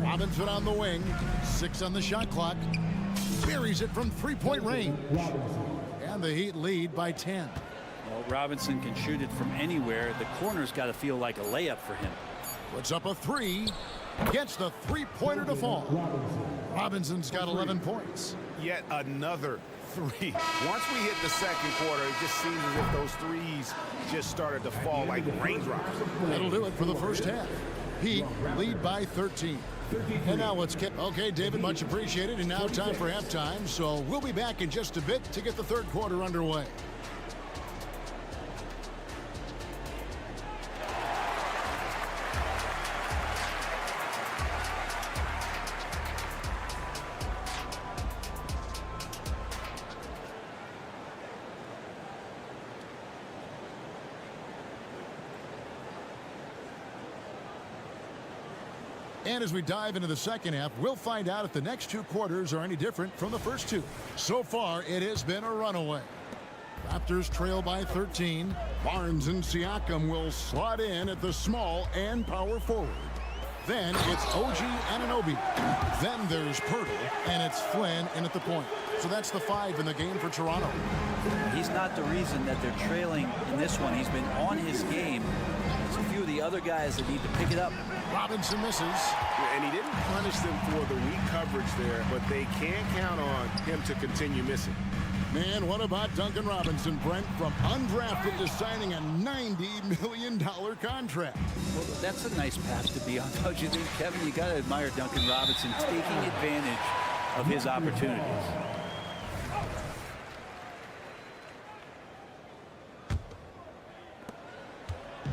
Robinson on the wing. 6 on the shot clock. Buries it from 3-point range. And the Heat lead by 10. Well, Robinson can shoot it from anywhere. The corner's got to feel like a layup for him. Puts up a 3. Gets the 3-pointer to fall. Robinson's got 11 points. Yet another 3. Once we hit the second quarter, it just seems as if those threes just started to fall like raindrops. That'll do it for the first half. Heat lead by 13. And now let's get... Okay, David, much appreciated. And now time for halftime. So we'll be back in just a bit to get the third quarter underway. And as we dive into the second half, we'll find out if the next 2 quarters are any different from the first 2. So far, it has been a runaway. Raptors trail by 13. Barnes and Siakam will slot in at the small and power forward. Then it's OG Anunoby. Then there's Pirtle, and it's Flynn in at the point. So that's the 5 in the game for Toronto. He's not the reason that they're trailing in this one. He's been on his game. There's a few of the other guys that need to pick it up. Robinson misses. And he didn't punish them for the weak coverage there, but they can't count on him to continue missing. Man, what about Duncan Robinson, Brent, from undrafted to signing a $90 million contract? Well, that's a nice path to be on, don't you think, Kevin? You got to admire Duncan Robinson taking advantage of his opportunities.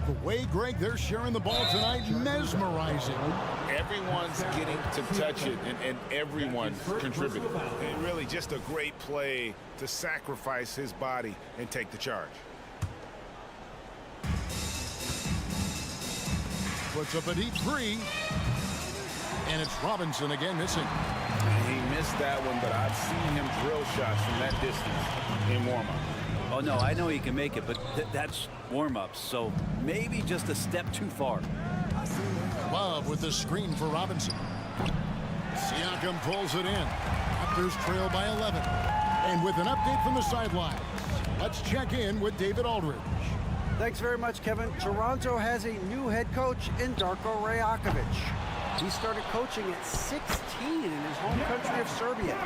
The way, Greg, they're sharing the ball tonight, mesmerizing. Everyone's getting to touch it, and everyone's contributing. And really just a great play to sacrifice his body and take the charge. Puts up a deep three. And it's Robinson again missing. He missed that one, but I've seen him drill shots from that distance in warm-up. Oh, no, I know he can make it, but that's warm-ups, so maybe just a step too far. Love with the screen for Robinson. Siakam pulls it in. Raptors trail by 11. And with an update from the sidelines, let's check in with David Aldridge. Thanks very much, Kevin. Toronto has a new head coach in Darko Rajakovic. He started coaching at 16 in his home country of Serbia.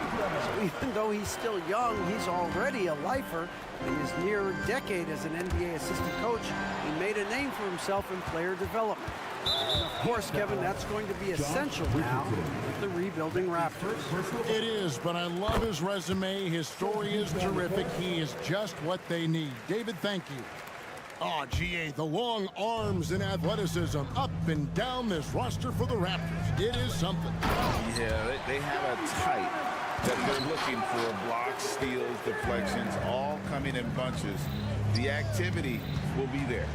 So even though he's still young, he's already a lifer. In his near decade as an NBA assistant coach, he made a name for himself in player development. And of course, Kevin, that's going to be essential now with the rebuilding Raptors. It is, but I love his resume. His story is terrific. He is just what they need. David, thank you. Oh, GA, the long arms and athleticism up and down this roster for the Raptors. It is something. Yeah, they have a type that they're looking for. Blocks, steals, deflections, all coming in bunches. The activity will be there.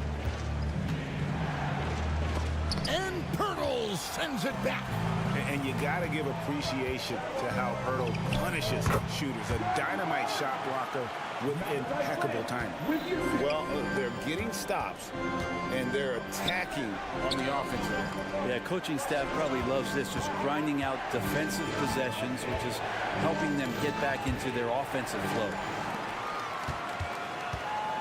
And Pirtle sends it back. And you got to give appreciation to how Hurdle punishes shooters. A dynamite shot blocker with impeccable timing. Well, they're getting stops, and they're attacking on the offensive end. Yeah, coaching staff probably loves this, just grinding out defensive possessions, which is helping them get back into their offensive flow.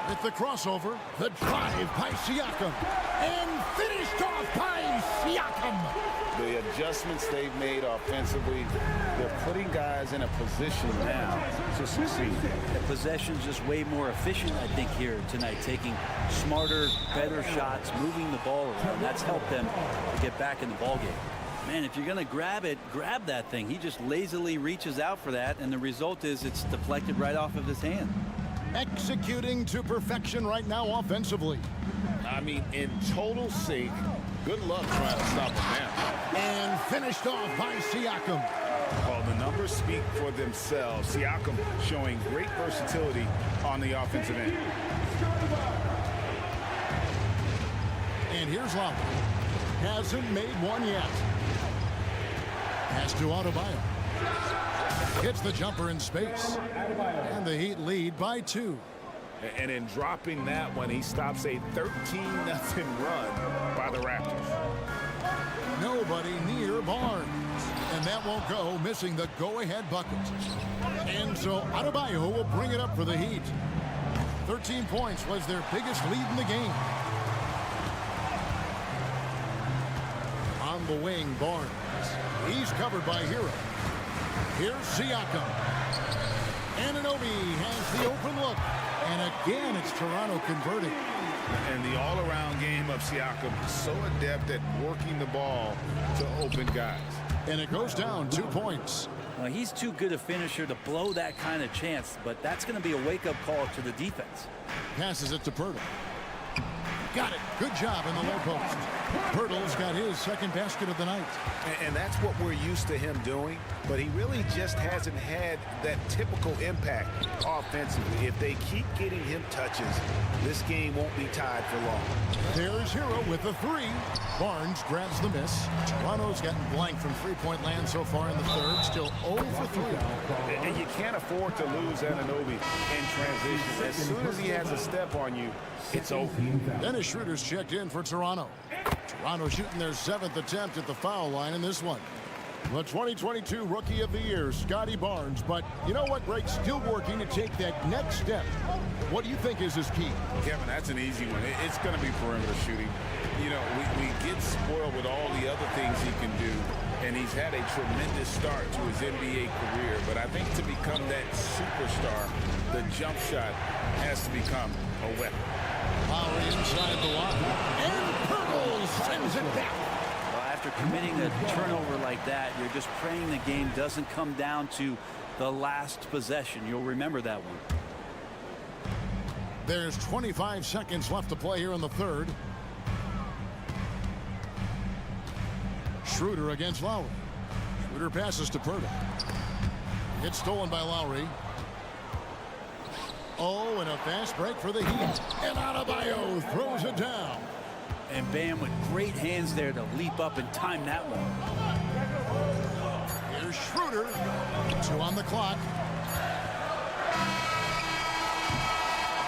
With the crossover, the drive by Siakam, and finished off by Siakam. The adjustments they've made offensively, they're putting guys in a position now to succeed. The possession's just way more efficient, I think, here tonight, taking smarter, better shots, moving the ball around. That's helped them to get back in the ballgame. Man, if you're going to grab it, grab that thing. He just lazily reaches out for that, and the result is it's deflected right off of his hand. Executing to perfection right now offensively. I mean, in total sync. Good luck trying to stop him now. And finished off by Siakam. Well, the numbers speak for themselves. Siakam showing great versatility on the offensive end. And here's Lowry. Hasn't made one yet. Pass to Adebayo. Hits the jumper in space. And the Heat lead by 2. And in dropping that one, he stops a 13-0 run by the Raptors. Nobody near Barnes. And that won't go, missing the go-ahead bucket. And so Adebayo will bring it up for the Heat. 13 points was their biggest lead in the game. On the wing, Barnes. He's covered by Hero. Here's Siakam. Anunoby has the open look. And again, it's Toronto converting. And the all-around game of Siakam is so adept at working the ball to open guys. And it goes down 2 points. He's too good a finisher to blow that kind of chance, but that's going to be a wake-up call to the defense. Passes it to Pirtle. Got it. Good job in the low post. Pirtle's got his second basket of the night. And that's what we're used to him doing, but he really just hasn't had that typical impact offensively. If they keep getting him touches, this game won't be tied for long. There's Hero with the 3. Barnes grabs the miss. Toronto's gotten blank from three-point land so far in the third. Still 0 for 3. And you can't afford to lose Anunoby in transition. As soon as he has a step on you, it's over. Dennis Schroeder's checked in for Toronto. Toronto shooting their 7th attempt at the foul line in this one. The 2022 Rookie of the Year, Scotty Barnes. But you know what, Greg? Still working to take that next step. What do you think is his key? Kevin, that's an easy one. It's going to be perimeter shooting. You know, we get spoiled with all the other things he can do, and he's had a tremendous start to his NBA career. But I think to become that superstar, the jump shot has to become a weapon. Lowry inside the line. And Pirtle sends it back. Well, after committing a turnover like that, you're just praying the game doesn't come down to the last possession. You'll remember that one. There's 25 seconds left to play here in the third. Schroeder against Lowry. Schroeder passes to Pirtle. It's stolen by Lowry. Oh, and a fast break for the Heat. And Adebayo throws it down. And Bam with great hands there to leap up and time that one. Here's Schroeder. 2 on the clock.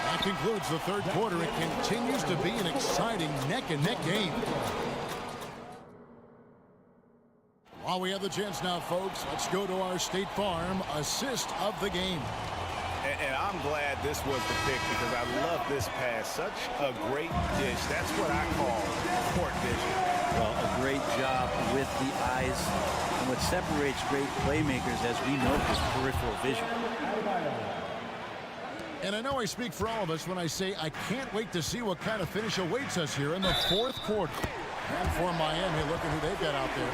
That concludes the third quarter. It continues to be an exciting neck-and-neck game. While we have the chance now, folks, let's go to our State Farm assist of the game. And I'm glad this was the pick because I love this pass. Such a great dish. That's what I call court vision. Well, a great job with the eyes. And what separates great playmakers, as we know, is peripheral vision. And I know I speak for all of us when I say I can't wait to see what kind of finish awaits us here in the fourth quarter. And for Miami, look at who they've got out there.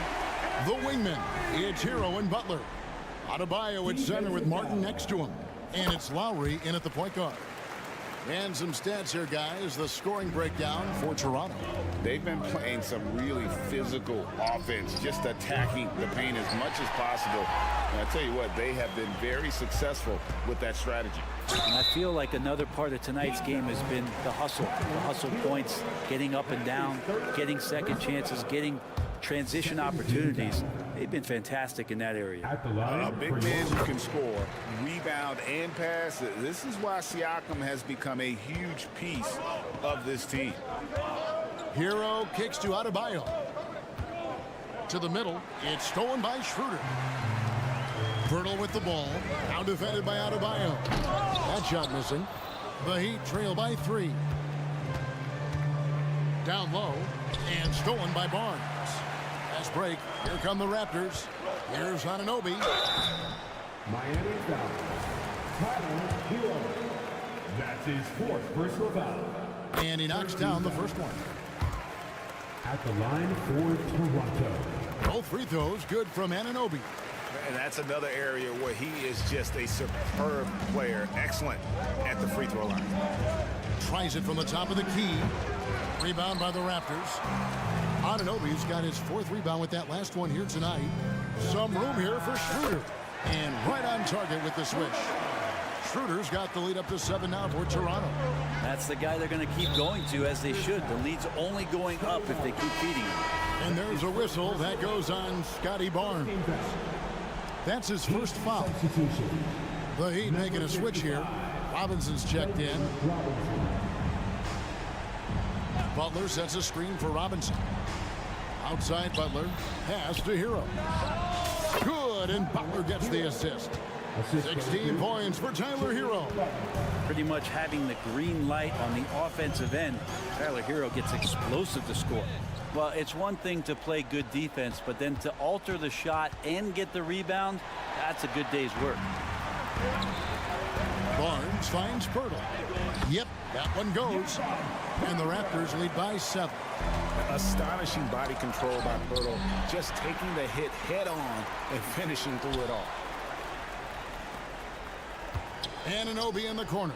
The wingmen. It's Hero and Butler. Adebayo at center with Martin next to him. And it's Lowry in at the point guard. And some stats here, guys. The scoring breakdown for Toronto. They've been playing some really physical offense, just attacking the paint as much as possible. And I tell you what, they have been very successful with that strategy. And I feel like another part of tonight's game has been the hustle points, getting up and down, getting second chances, getting transition opportunities. They've been fantastic in that area. A big man who can score, rebound, and pass. This is why Siakam has become a huge piece of this team. Hero kicks to Adebayo. To the middle. It's stolen by Schroeder. Pirtle with the ball. Now defended by Adebayo. That shot missing. The Heat trail by 3. Down low. And stolen by Barnes. Fast break. Here come the Raptors. Here's Anunoby. Miami foul. Tyler Hero. That's his 4th personal foul. And he knocks down the first one. At the line for Toronto. Both free throws good from Anunoby. And that's another area where he is just a superb player. Excellent at the free throw line. Tries it from the top of the key. Rebound by the Raptors. Anunoby's got his 4th rebound with that last one here tonight. Some room here for Schroeder. And right on target with the switch. Schroeder's got the lead up to 7 now for Toronto. That's the guy they're going to keep going to, as they should. The lead's only going up if they keep feeding him. And there's a whistle that goes on Scotty Barnes. That's his first foul. The Heat making a switch here. Robinson's checked in. Butler sets a screen for Robinson. Outside Butler. Pass to Hero. Good, and Butler gets the assist. 16 points for Tyler Hero. Pretty much having the green light on the offensive end. Tyler Hero gets explosive to score. Well, it's one thing to play good defense, but then to alter the shot and get the rebound, that's a good day's work. Barnes finds Pirtle. Yep, that one goes. And the Raptors lead by 7. Astonishing body control by Pirtle, just taking the hit head on and finishing through it all. Anunoby in the corner.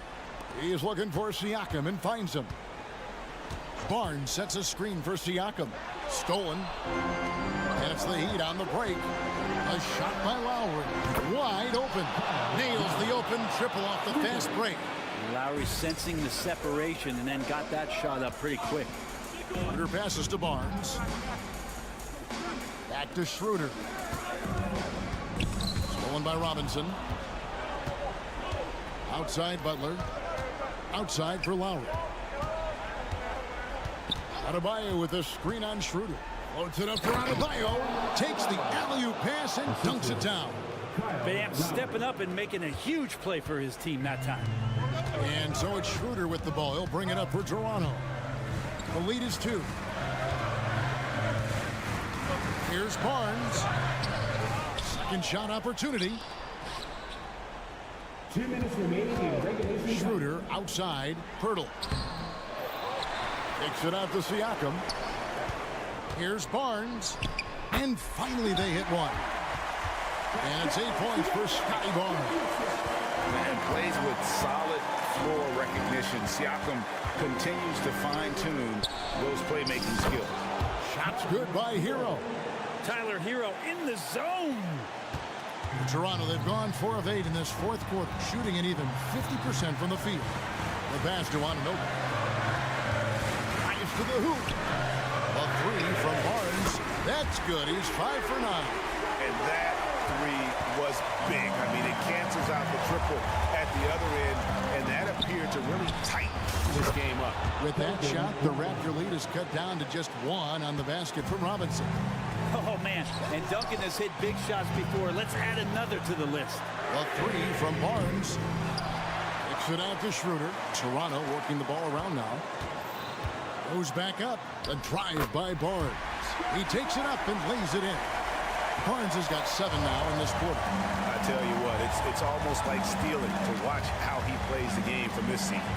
He is looking for Siakam and finds him. Barnes sets a screen for Siakam. Stolen. And it's the Heat on the break. A shot by Lowry. Wide open. Nails the open triple off the fast break. Lowry sensing the separation and then got that shot up pretty quick. Schroeder passes to Barnes. Back to Schroeder. Stolen by Robinson. Outside Butler. Outside for Lowry. Adebayo with a screen on Schroeder. Floats it up for Adebayo. Takes the alley-oop pass and dunks it down. Bam stepping up and making a huge play for his team that time. And so it's Schroeder with the ball. He'll bring it up for Toronto. The lead is 2. Here's Barnes. Second shot opportunity. 2 minutes remaining in regulation. Schroeder outside. Pirtle. Takes it out to Siakam. Here's Barnes. And finally they hit one. And it's 8 points for Scotty Barnes. And plays with solid floor recognition. Siakam continues to fine-tune those playmaking skills. Shots good by Hero. Tyler Hero in the zone. Toronto, they've gone 4 of 8 in this fourth quarter, shooting an even 50% from the field. The pass to Dobek. Drives to the hoop. A 3 from Barnes. That's good. He's 5 for 9. And that 3 was big. I mean, it cancels out the triple at the other end, and that appeared to really tighten this game up. With that shot, the Raptor lead is cut down to just 1 on the basket from Robinson. Oh, man. And Duncan has hit big shots before. Let's add another to the list. A 3 from Barnes. Kicks it out to Schroeder. Toronto working the ball around now. Goes back up. A drive by Barnes. He takes it up and lays it in. Barnes has got 7 now in this quarter. I tell you what, it's almost like stealing to watch how he plays the game from this seat.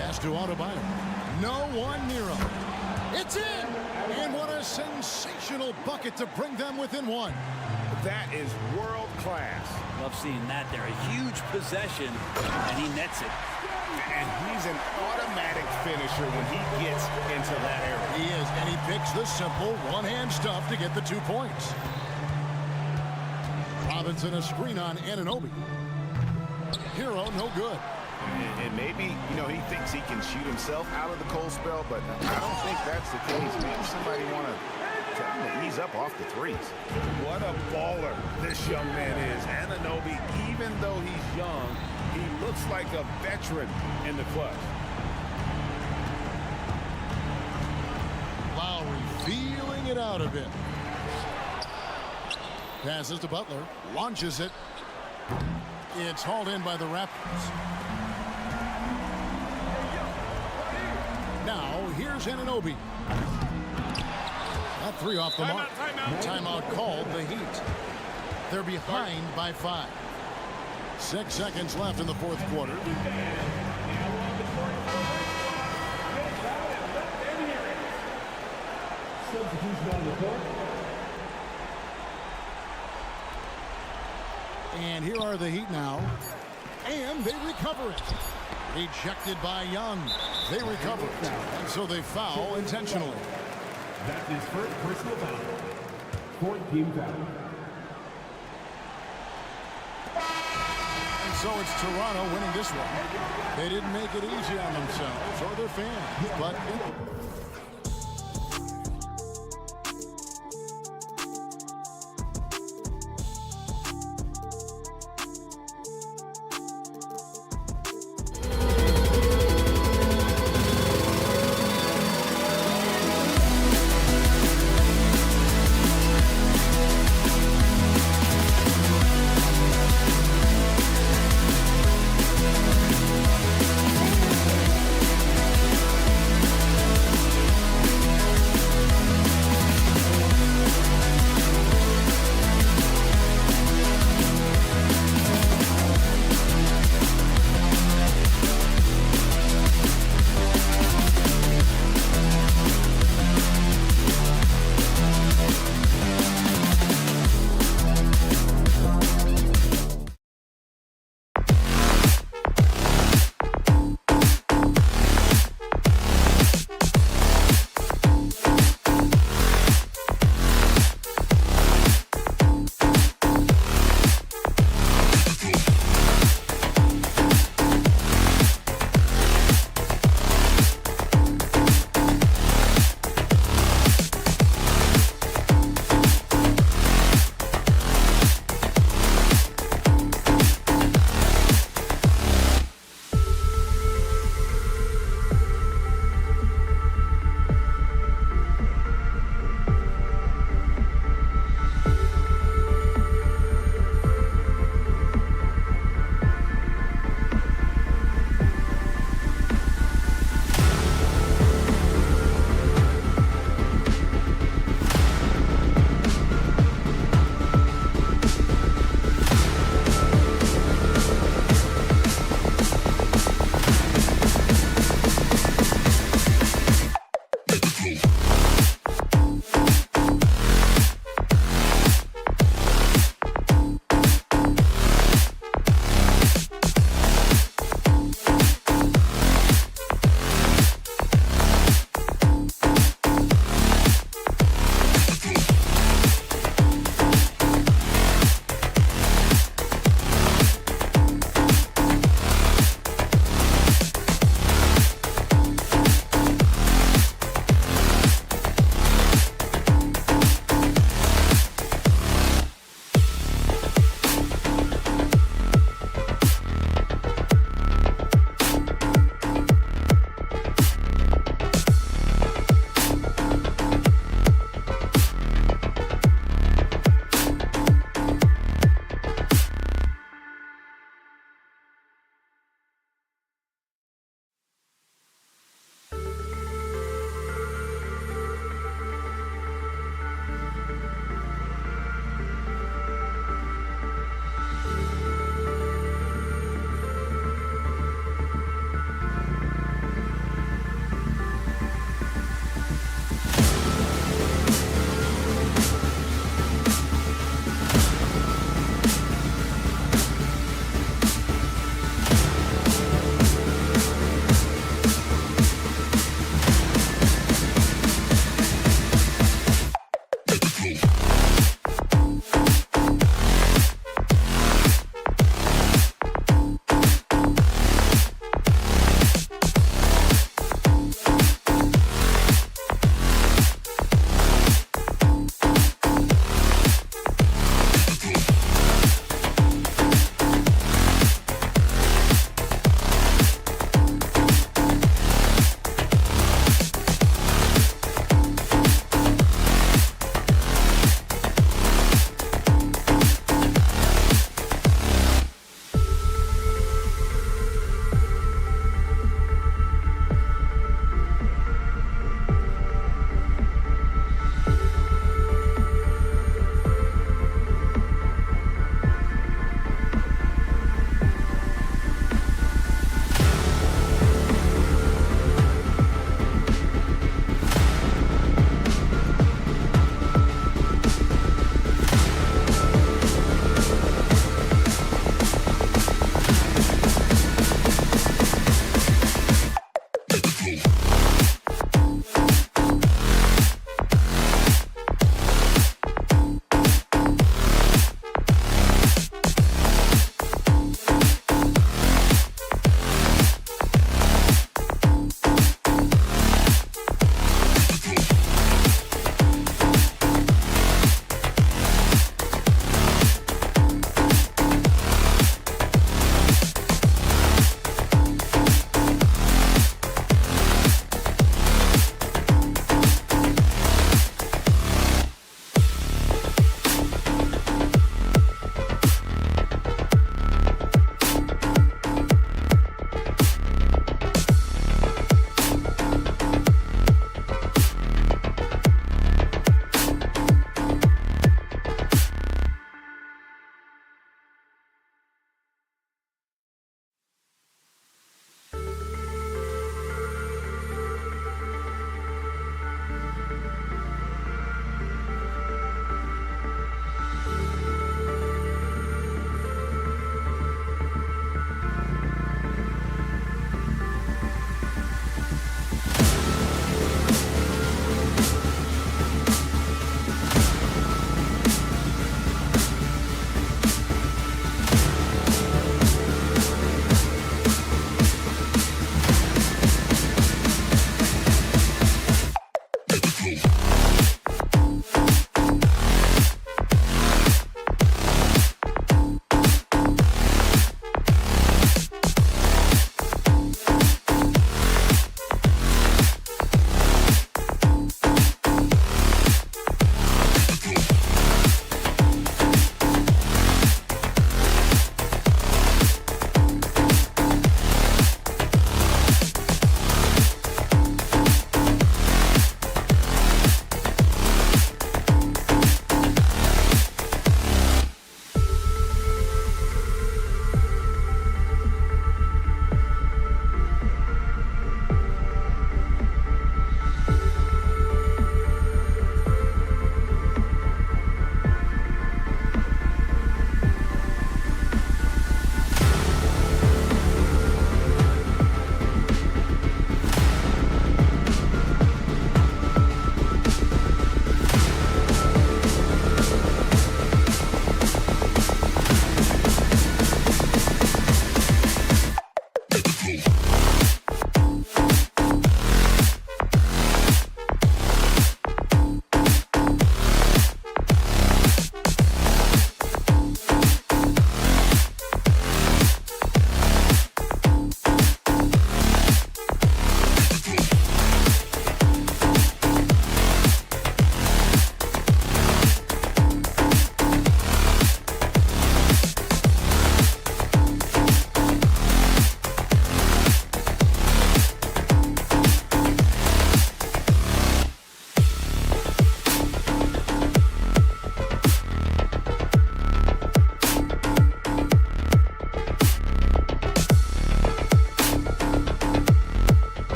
Pass to Adebayo. No one near him. It's in! And what a sensational bucket to bring them within 1. That is world class. Love seeing that there. A huge possession, and he nets it. And he's an automatic finisher when he gets into that area. He is, and he picks the simple one-hand stuff to get the 2 points. Robinson a screen on Anunoby. Hero no good. And maybe, he thinks he can shoot himself out of the cold spell, but I don't think that's the case. Maybe somebody want to tell him to ease up off the threes. What a baller this young man is. Anunoby, even though he's young, he looks like a veteran in the clutch. Lowry feeling it out a bit. Passes to Butler. Launches it. It's hauled in by the Raptors. Now, here's Anunoby. That 3 off the mark. Timeout called the Heat. They're behind by 5. 6 seconds left in the fourth quarter. And here are the Heat now. And they recover it. Ejected by Young. They recover it. And so they foul intentionally. That's his first personal foul. 4th team foul. And so it's Toronto winning this one. They didn't make it easy on themselves or their fans, but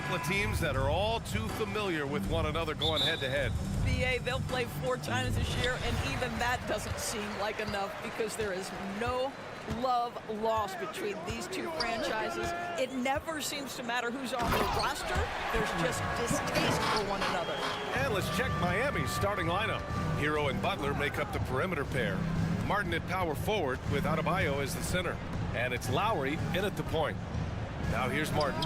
couple of teams that are all too familiar with one another going head-to-head. BA, they'll play 4 times this year, and even that doesn't seem like enough because there is no love lost between these two franchises. It never seems to matter who's on the roster. There's just distaste for one another. And let's check Miami's starting lineup. Hero and Butler make up the perimeter pair. Martin at power forward with Adebayo as the center. And it's Lowry in at the point. Now here's Martin.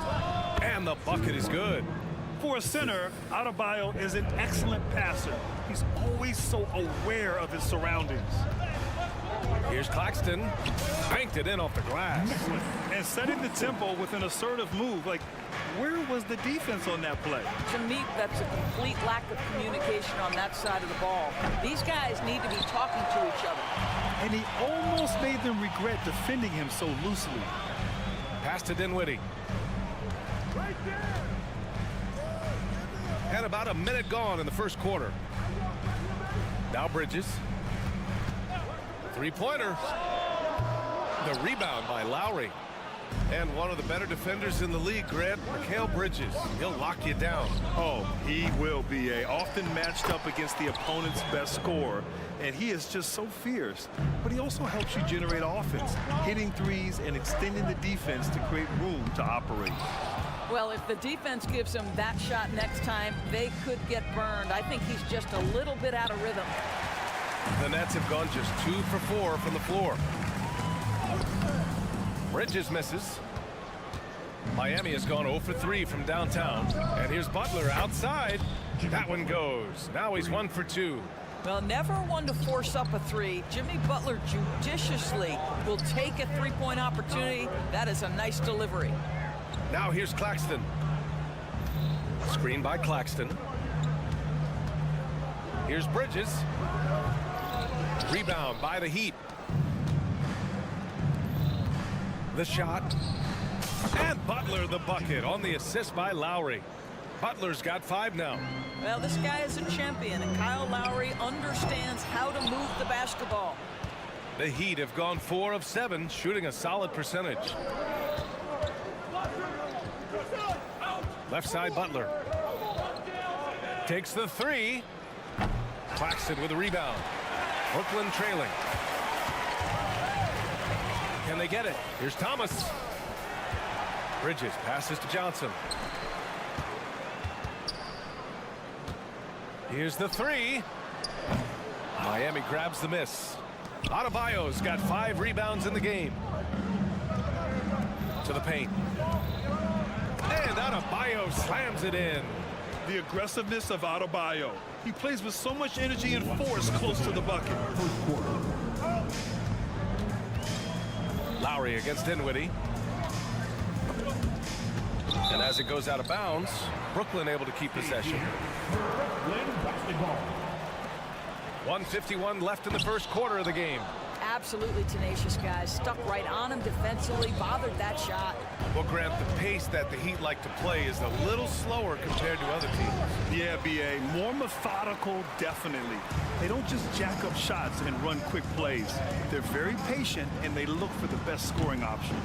And the bucket is good. For a center, Adebayo is an excellent passer. He's always so aware of his surroundings. Here's Claxton. Banked it in off the glass. And setting the tempo with an assertive move. Like, where was the defense on that play? To me, that's a complete lack of communication on that side of the ball. These guys need to be talking to each other. And he almost made them regret defending him so loosely. Pass to Dinwiddie. Right there. And about a minute gone in the first quarter. Now Bridges. Three-pointer. The rebound by Lowry. And one of the better defenders in the league, Grant, Mikal Bridges. He'll lock you down. Oh, he will be often matched up against the opponent's best scorer. And he is just so fierce. But he also helps you generate offense, hitting threes and extending the defense to create room to operate. Well, if the defense gives him that shot next time, they could get burned. I think he's just a little bit out of rhythm. The Nets have gone just 2 for 4 from the floor. Bridges misses. Miami has gone 0 for 3 from downtown. And here's Butler outside. That one goes. Now he's 1 for 2. Well, never one to force up a three. Jimmy Butler judiciously will take a three-point opportunity. That is a nice delivery. Now here's Claxton. Screen by Claxton. Here's Bridges. Rebound by the Heat. The shot. And Butler the bucket on the assist by Lowry. Butler's got 5 now. Well, this guy is a champion, and Kyle Lowry understands how to move the basketball. The Heat have gone 4 of 7, shooting a solid percentage. Left side, Butler. Takes the 3. Claxton with a rebound. Brooklyn trailing. Can they get it? Here's Thomas. Bridges passes to Johnson. Here's the 3. Miami grabs the miss. Adebayo's got 5 rebounds in the game. To the paint. And Adebayo slams it in. The aggressiveness of Adebayo. He plays with so much energy and force close to the bucket. Lowry against Dinwiddie. And as it goes out of bounds, Brooklyn able to keep possession. 1:51 left in the first quarter of the game. Absolutely tenacious, guys. Stuck right on him defensively, bothered that shot. Well, Grant, the pace that the Heat like to play is a little slower compared to other teams. Yeah, BA, more methodical, definitely. They don't just jack up shots and run quick plays. They're very patient, and they look for the best scoring option.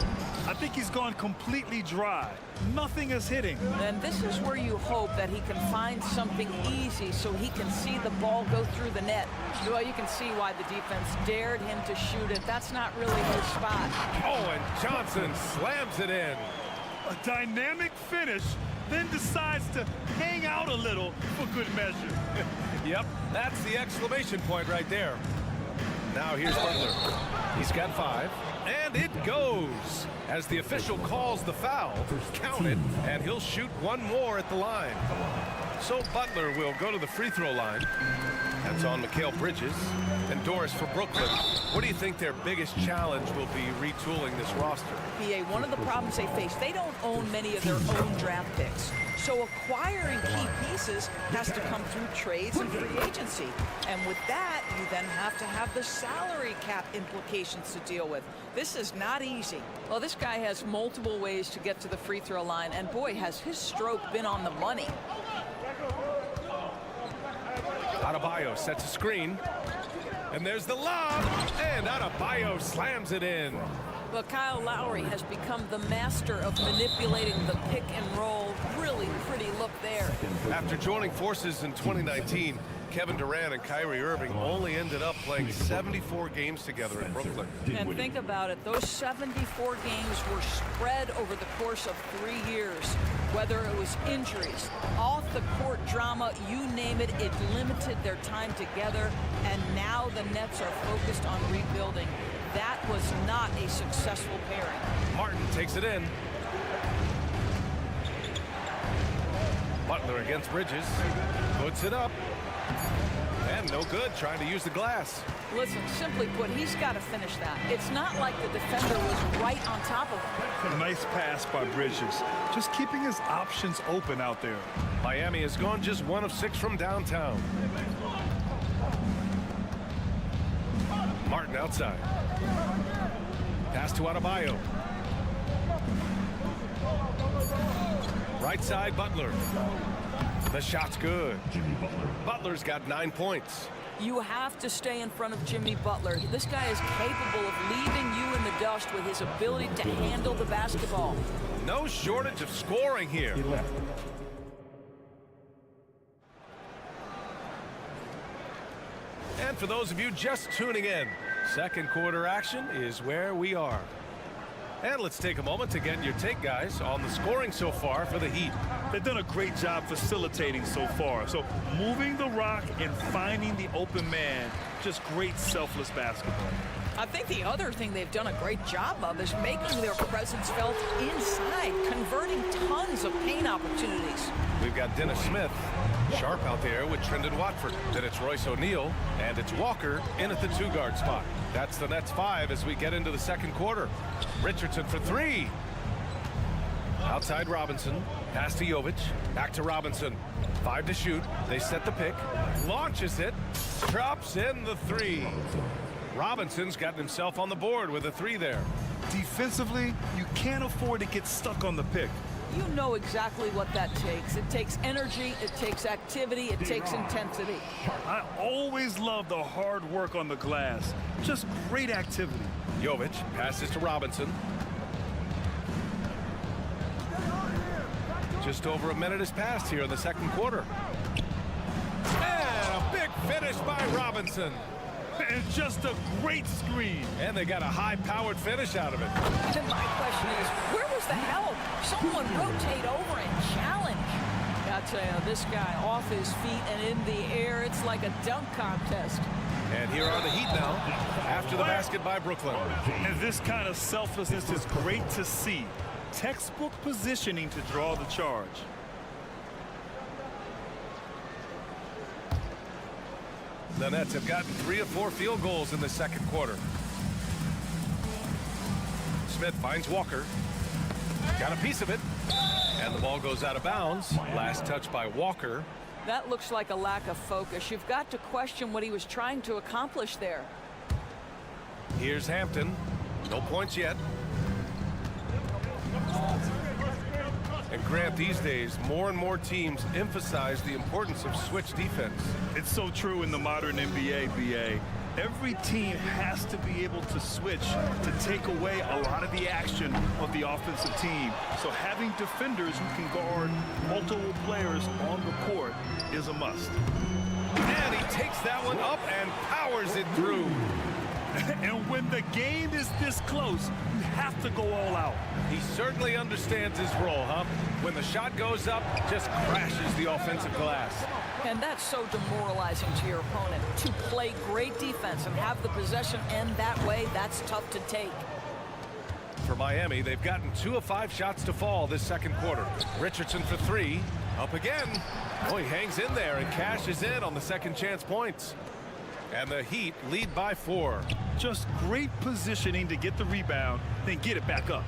I think he's gone completely dry. Nothing is hitting. And this is where you hope that he can find something easy so he can see the ball go through the net. Well, you can see why the defense dared him to shoot it. That's not really his spot. Oh, and Johnson slams it in. A dynamic finish, then decides to hang out a little for good measure. Yep, that's the exclamation point right there. Now here's Butler. He's got 5. And it goes. As the official calls the foul, count it, and he'll shoot 1 more at the line. So Butler will go to the free throw line. That's on Mikal Bridges. And Doris for Brooklyn. What do you think their biggest challenge will be retooling this roster? BA, one of the problems they face, they don't own many of their own draft picks. So acquiring key pieces has to come through trades and free agency. And with that, you then have to have the salary cap implications to deal with. This is not easy. Well, this guy has multiple ways to get to the free throw line, and boy, has his stroke been on the money. Adebayo sets a screen. And there's the lob. And Adebayo slams it in. Well, Kyle Lowry has become the master of manipulating the pick and roll. Really pretty look there. After joining forces in 2019, Kevin Durant and Kyrie Irving only ended up playing 74 games together in Brooklyn. And think about it, those 74 games were spread over the course of 3 years. Whether it was injuries, off-the-court drama, you name it, it limited their time together. And now the Nets are focused on rebuilding. That was not a successful pairing. Martin takes it in. Butler against Bridges. Puts it up. And no good, trying to use the glass. Listen, simply put, he's got to finish that. It's not like the defender was right on top of him. A nice pass by Bridges. Just keeping his options open out there. Miami has gone just 1 of 6 from downtown. Martin outside. Pass to Adebayo. Right side, Butler. The shot's good. Butler's got 9 points. You have to stay in front of Jimmy Butler. This guy is capable of leaving you in the dust with his ability to handle the basketball. No shortage of scoring here. And for those of you just tuning in, second quarter action is where we are. And let's take a moment to get your take, guys, on the scoring so far for the Heat. They've done a great job facilitating so far. So moving the rock and finding the open man, just great selfless basketball. I think the other thing they've done a great job of is making their presence felt inside, converting tons of paint opportunities. We've got Dennis Smith sharp out there with Trendon Watford. Then it's Royce O'Neal, and it's Walker in at the 2-guard spot. That's the Nets 5 as we get into the second quarter. Richardson for 3. Outside Robinson. Pass to Jovic. Back to Robinson. 5 to shoot. They set the pick. Launches it. Drops in the 3. Robinson's gotten himself on the board with a 3 there. Defensively, you can't afford to get stuck on the pick. You know exactly what that takes. It takes energy, it takes activity, it takes intensity. I always love the hard work on the glass. Just great activity. Jovic passes to Robinson. Just over a minute has passed here in the second quarter. And a big finish by Robinson. And just a great screen. And they got a high-powered finish out of it. And my question is, where was the help? Someone rotate over and challenge. I tell you, this guy off his feet and in the air, it's like a dunk contest. And here are the Heat now, after the basket by Brooklyn. And this kind of selflessness is great to see. Textbook positioning to draw the charge. The Nets have gotten 3 of 4 field goals in the second quarter. Smith finds Walker. Got a piece of it. And the ball goes out of bounds. Last touch by Walker. That looks like a lack of focus. You've got to question what he was trying to accomplish there. Here's Hampton. No points yet. And Grant, these days, more and more teams emphasize the importance of switch defense. It's so true in the modern NBA, BA. Every team has to be able to switch to take away a lot of the action of the offensive team. So having defenders who can guard multiple players on the court is a must. And he takes that one up and powers it through. And when the game is this close, you have to go all out. He certainly understands his role, huh? When the shot goes up, just crashes the offensive glass. And that's so demoralizing to your opponent. To play great defense and have the possession end that way, that's tough to take. For Miami, they've gotten 2 of 5 shots to fall this second quarter. Richardson for 3. Up again. Oh, he hangs in there and cashes in on the second chance points. And the Heat lead by 4. Just great positioning to get the rebound, then get it back up.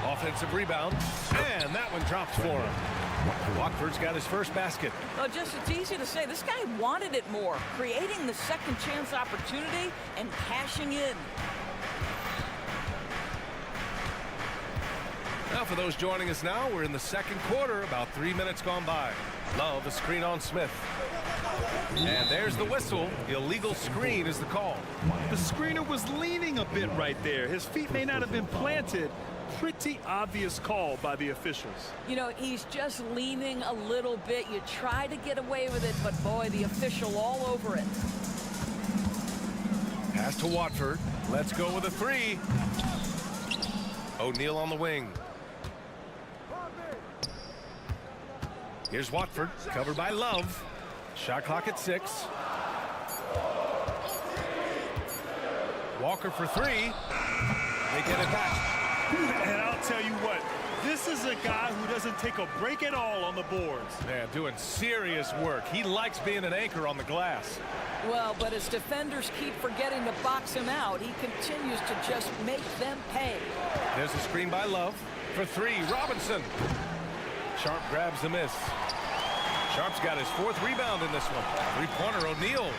Offensive rebound, and that one drops for him. Watford's got his first basket. Well, just it's easy to say. This guy wanted it more, creating the second chance opportunity and cashing in. Now, for those joining us now, we're in the second quarter, about 3 minutes gone by. Love a screen on Smith. And there's the whistle. Illegal screen is the call. The screener was leaning a bit right there. His feet may not have been planted. Pretty obvious call by the officials. You know, he's just leaning a little bit. You try to get away with it, but boy, the official all over it. Pass to Watford. Let's go with a 3. O'Neal on the wing. Here's Watford, covered by Love. Shot clock at 6. Walker for 3. They get it back. And I'll tell you what, this is a guy who doesn't take a break at all on the boards. Man, doing serious work. He likes being an anchor on the glass. Well, but as defenders keep forgetting to box him out, he continues to just make them pay. There's a screen by Love for 3. Robinson. Sharp grabs the miss. Sharp's got his 4th rebound in this one. 3-pointer O'Neal.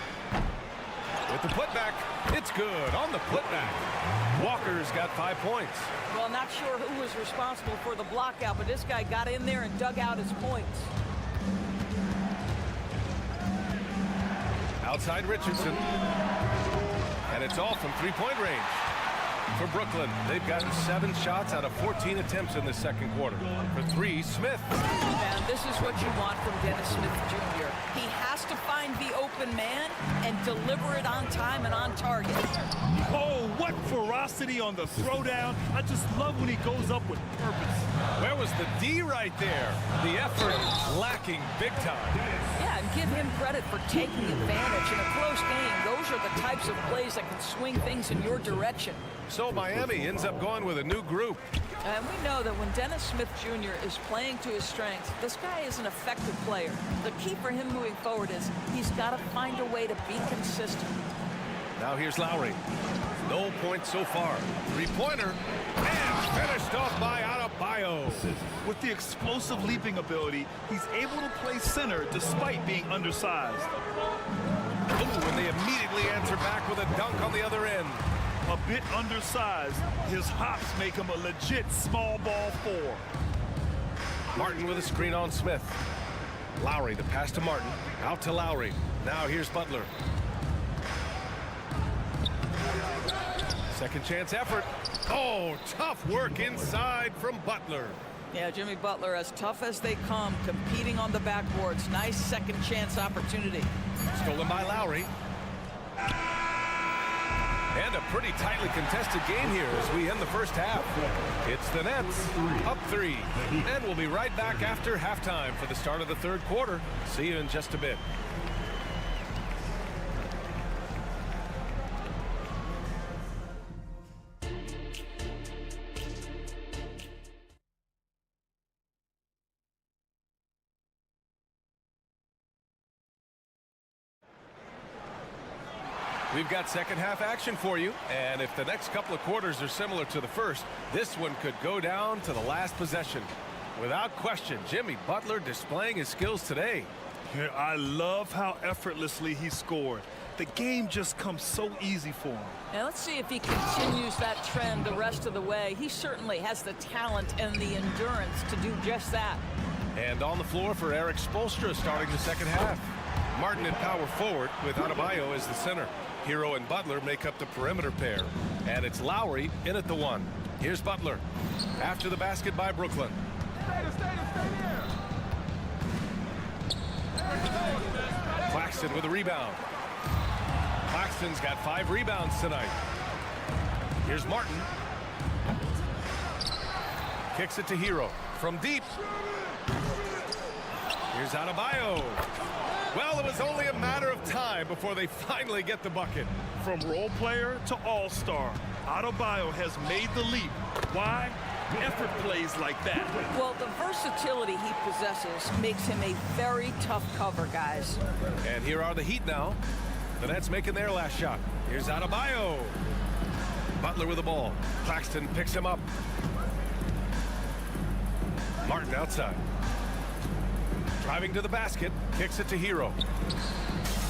With the putback, it's good on the putback. Walker's got 5 points. Well, not sure who was responsible for the blockout, but this guy got in there and dug out his points. Outside Richardson. And it's all from 3-point range. For Brooklyn, they've gotten 7 shots out of 14 attempts in the second quarter. For 3, Smith. And this is what you want from Dennis Smith Jr. He has to find the open man and deliver it on time and on target. Oh, what ferocity on the throwdown. I just love when he goes up with purpose. Where was the D right there? The effort lacking big time. Yeah, and give him credit for taking advantage. In a close game, those are the types of plays that can swing things in your direction. So Miami ends up going with a new group. And we know that when Dennis Smith Jr. is playing to his strengths, this guy is an effective player. The key for him moving forward is he's got to find a way to be consistent. Now here's Lowry. No points so far. 3-pointer. And finished off by Adebayo. With the explosive leaping ability, he's able to play center despite being undersized. Oh, and they immediately answer back with a dunk on the other end. A bit undersized, his hops make him a legit small ball 4. Martin with a screen on Smith. Lowry, the pass to Martin. Out to Lowry. Now here's Butler. Second chance effort. Oh, tough work inside from Butler. Yeah, Jimmy Butler, as tough as they come, competing on the backboards. Nice second chance opportunity. Stolen by Lowry. And a pretty tightly contested game here as we end the first half. It's the Nets up 3. And we'll be right back after halftime for the start of the third quarter. See you in just a bit. We've got second half action for you, and if the next couple of quarters are similar to the first, this one could go down to the last possession. Without question, Jimmy Butler displaying his skills today. Yeah, I love how effortlessly he scored. The game just comes so easy for him. Now let's see if he continues that trend the rest of the way. He certainly has the talent and the endurance to do just that. And on the floor for Eric Spoelstra starting the second half. Martin at power forward with Adebayo as the center. Hero and Butler make up the perimeter pair. And it's Lowry in at the 1. Here's Butler. After the basket by Brooklyn. Claxton with a rebound. Claxton's got 5 rebounds tonight. Here's Martin. Kicks it to Hero from deep. Here's Adebayo. Well, it was only a matter of time before they finally get the bucket. From role player to all-star, Adebayo has made the leap. Why? Effort plays like that. Well, the versatility he possesses makes him a very tough cover, guys. And here are the Heat now. The Nets making their last shot. Here's Adebayo. Butler with the ball. Claxton picks him up. Martin outside. Driving to the basket, kicks it to Hero.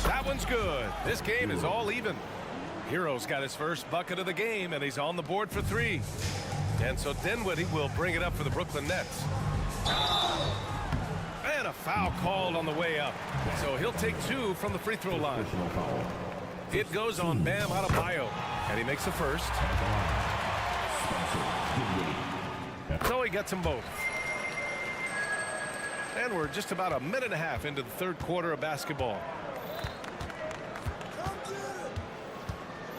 That one's good. This game is all even. Hero's got his first bucket of the game, and he's on the board for 3. And so Dinwiddie will bring it up for the Brooklyn Nets. And a foul called on the way up. So he'll take 2 from the free throw line. It goes on Bam Adebayo, and he makes the first. So he gets them both. And we're just about a minute and a half into the third quarter of basketball.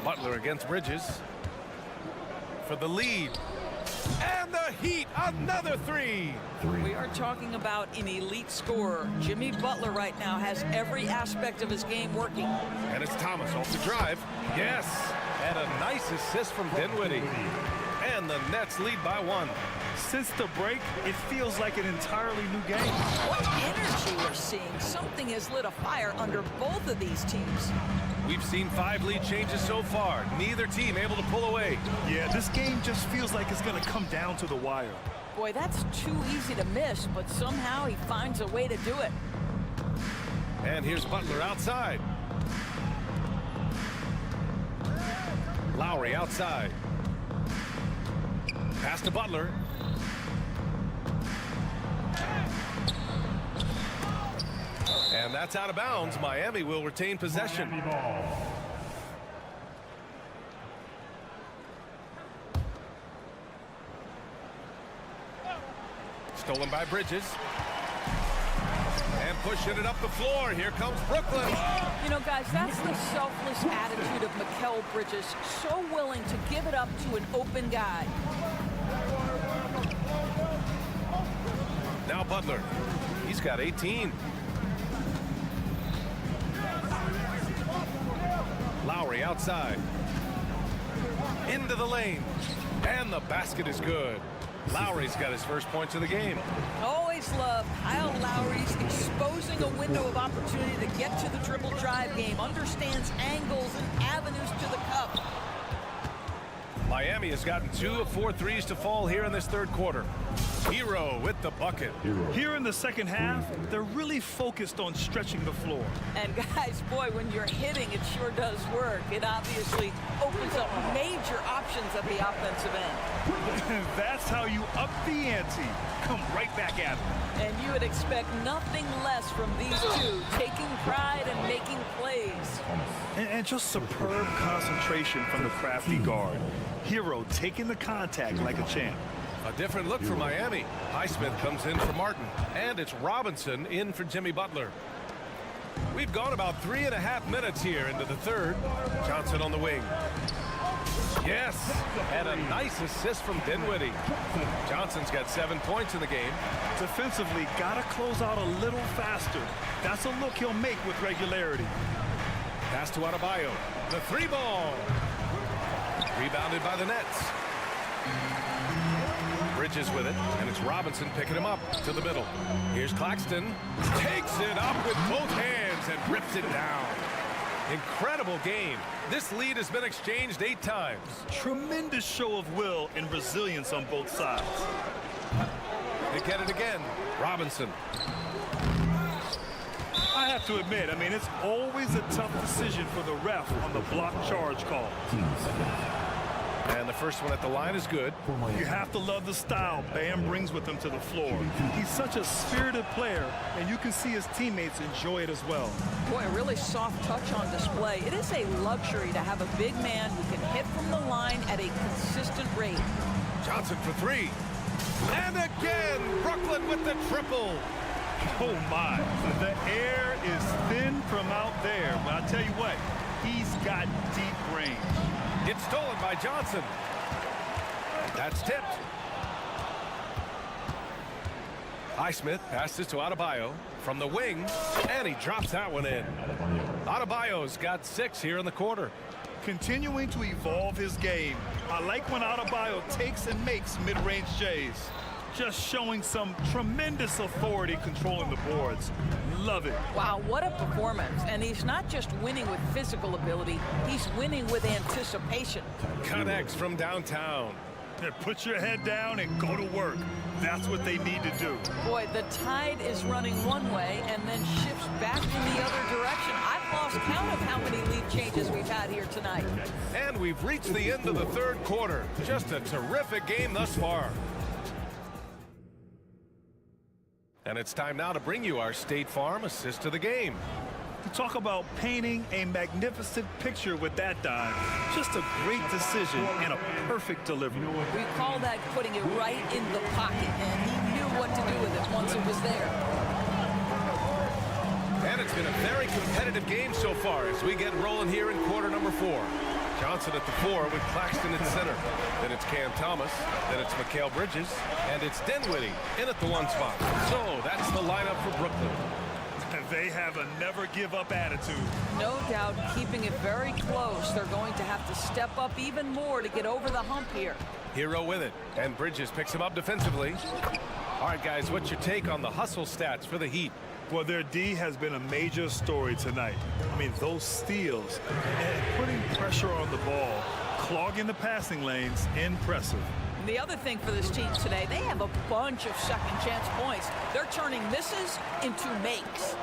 Butler against Bridges for the lead. And the Heat, another 3. We are talking about an elite scorer. Jimmy Butler right now has every aspect of his game working. And it's Thomas off the drive. Yes. And a nice assist from Dinwiddie. And the Nets lead by 1. Since the break, it feels like an entirely new game. What energy we're seeing. Something has lit a fire under both of these teams. We've seen 5 lead changes so far. Neither team able to pull away. Yeah, this game just feels like it's going to come down to the wire. Boy, that's too easy to miss, but somehow he finds a way to do it. And here's Butler outside. Lowry outside. Pass to Butler. And that's out of bounds. Miami will retain possession. Stolen by Bridges. And pushing it up the floor. Here comes Brooklyn. You know, guys, that's the selfless attitude of Mikal Bridges. So willing to give it up to an open guy. Now Butler. He's got 18. Lowry outside. Into the lane. And the basket is good. Lowry's got his first points of the game. Always love Kyle Lowry's exposing a window of opportunity to get to the dribble drive game. Understands angles and avenues to the cup. Miami has gotten 2 of 4 threes to fall here in this third quarter. Hero with the bucket. Here in the second half, they're really focused on stretching the floor. And guys, boy, when you're hitting, it sure does work. It obviously opens up major options at the offensive end. That's how you up the ante. Come right back at them. And you would expect nothing less from these two, taking pride and making plays. And just superb concentration from the crafty guard. Hero taking the contact like a champ. A different look for Miami. Highsmith comes in for Martin. And it's Robinson in for Jimmy Butler. We've gone about 3.5 minutes here into the third. Johnson on the wing. Yes, and a nice assist from Dinwiddie. Johnson's got 7 points in the game. Defensively, got to close out a little faster. That's a look he'll make with regularity. Pass to Adebayo. The 3-ball. Rebounded by the Nets. Bridges with it, and it's Robinson picking him up to the middle. Here's Claxton. Takes it up with both hands and rips it down. Incredible game. This lead has been exchanged 8 times. Tremendous show of will and resilience on both sides. They get it again. Robinson. I have to admit, I mean, it's always a tough decision for the ref on the block charge call. And the first one at the line is good. You have to love the style Bam brings with him to the floor. He's such a spirited player, and you can see his teammates enjoy it as well. Boy, a really soft touch on display. It is a luxury to have a big man who can hit from the line at a consistent rate. Johnson for 3. And again, Brooklyn with the triple. Oh, my. The air is thin from out there. But I'll tell you what, he's got deep range. It's stolen by Johnson. That's tipped. Highsmith passes to Adebayo from the wing, and he drops that one in. Adebayo's got 6 here in the quarter. Continuing to evolve his game. I like when Adebayo takes and makes mid-range J's. Just showing some tremendous authority controlling the boards. Love it. Wow, what a performance. And he's not just winning with physical ability, he's winning with anticipation. Connects from downtown. Put your head down and go to work. That's what they need to do. Boy, the tide is running one way and then shifts back in the other direction. I've lost count of how many lead changes we've had here tonight. And we've reached the end of the third quarter. Just a terrific game thus far. And it's time now to bring you our State Farm assist of the game. Talk about painting a magnificent picture with that dive. Just a great decision and a perfect delivery. We call that putting it right in the pocket, and he knew what to do with it once it was there. And it's been a very competitive game so far as we get rolling here in quarter number 4. Johnson at the 4 with Claxton at center. Then it's Cam Thomas. Then it's Mikal Bridges. And it's Dinwiddie in at the 1 spot. So that's the lineup for Brooklyn. They have a never-give-up attitude. No doubt, keeping it very close. They're going to have to step up even more to get over the hump here. Hero with it, and Bridges picks him up defensively. All right, guys, what's your take on the hustle stats for the Heat? Well, their D has been a major story tonight. I mean, those steals and putting pressure on the ball, clogging the passing lanes, impressive. The other thing for this team today, they have a bunch of second chance points. They're turning misses into makes.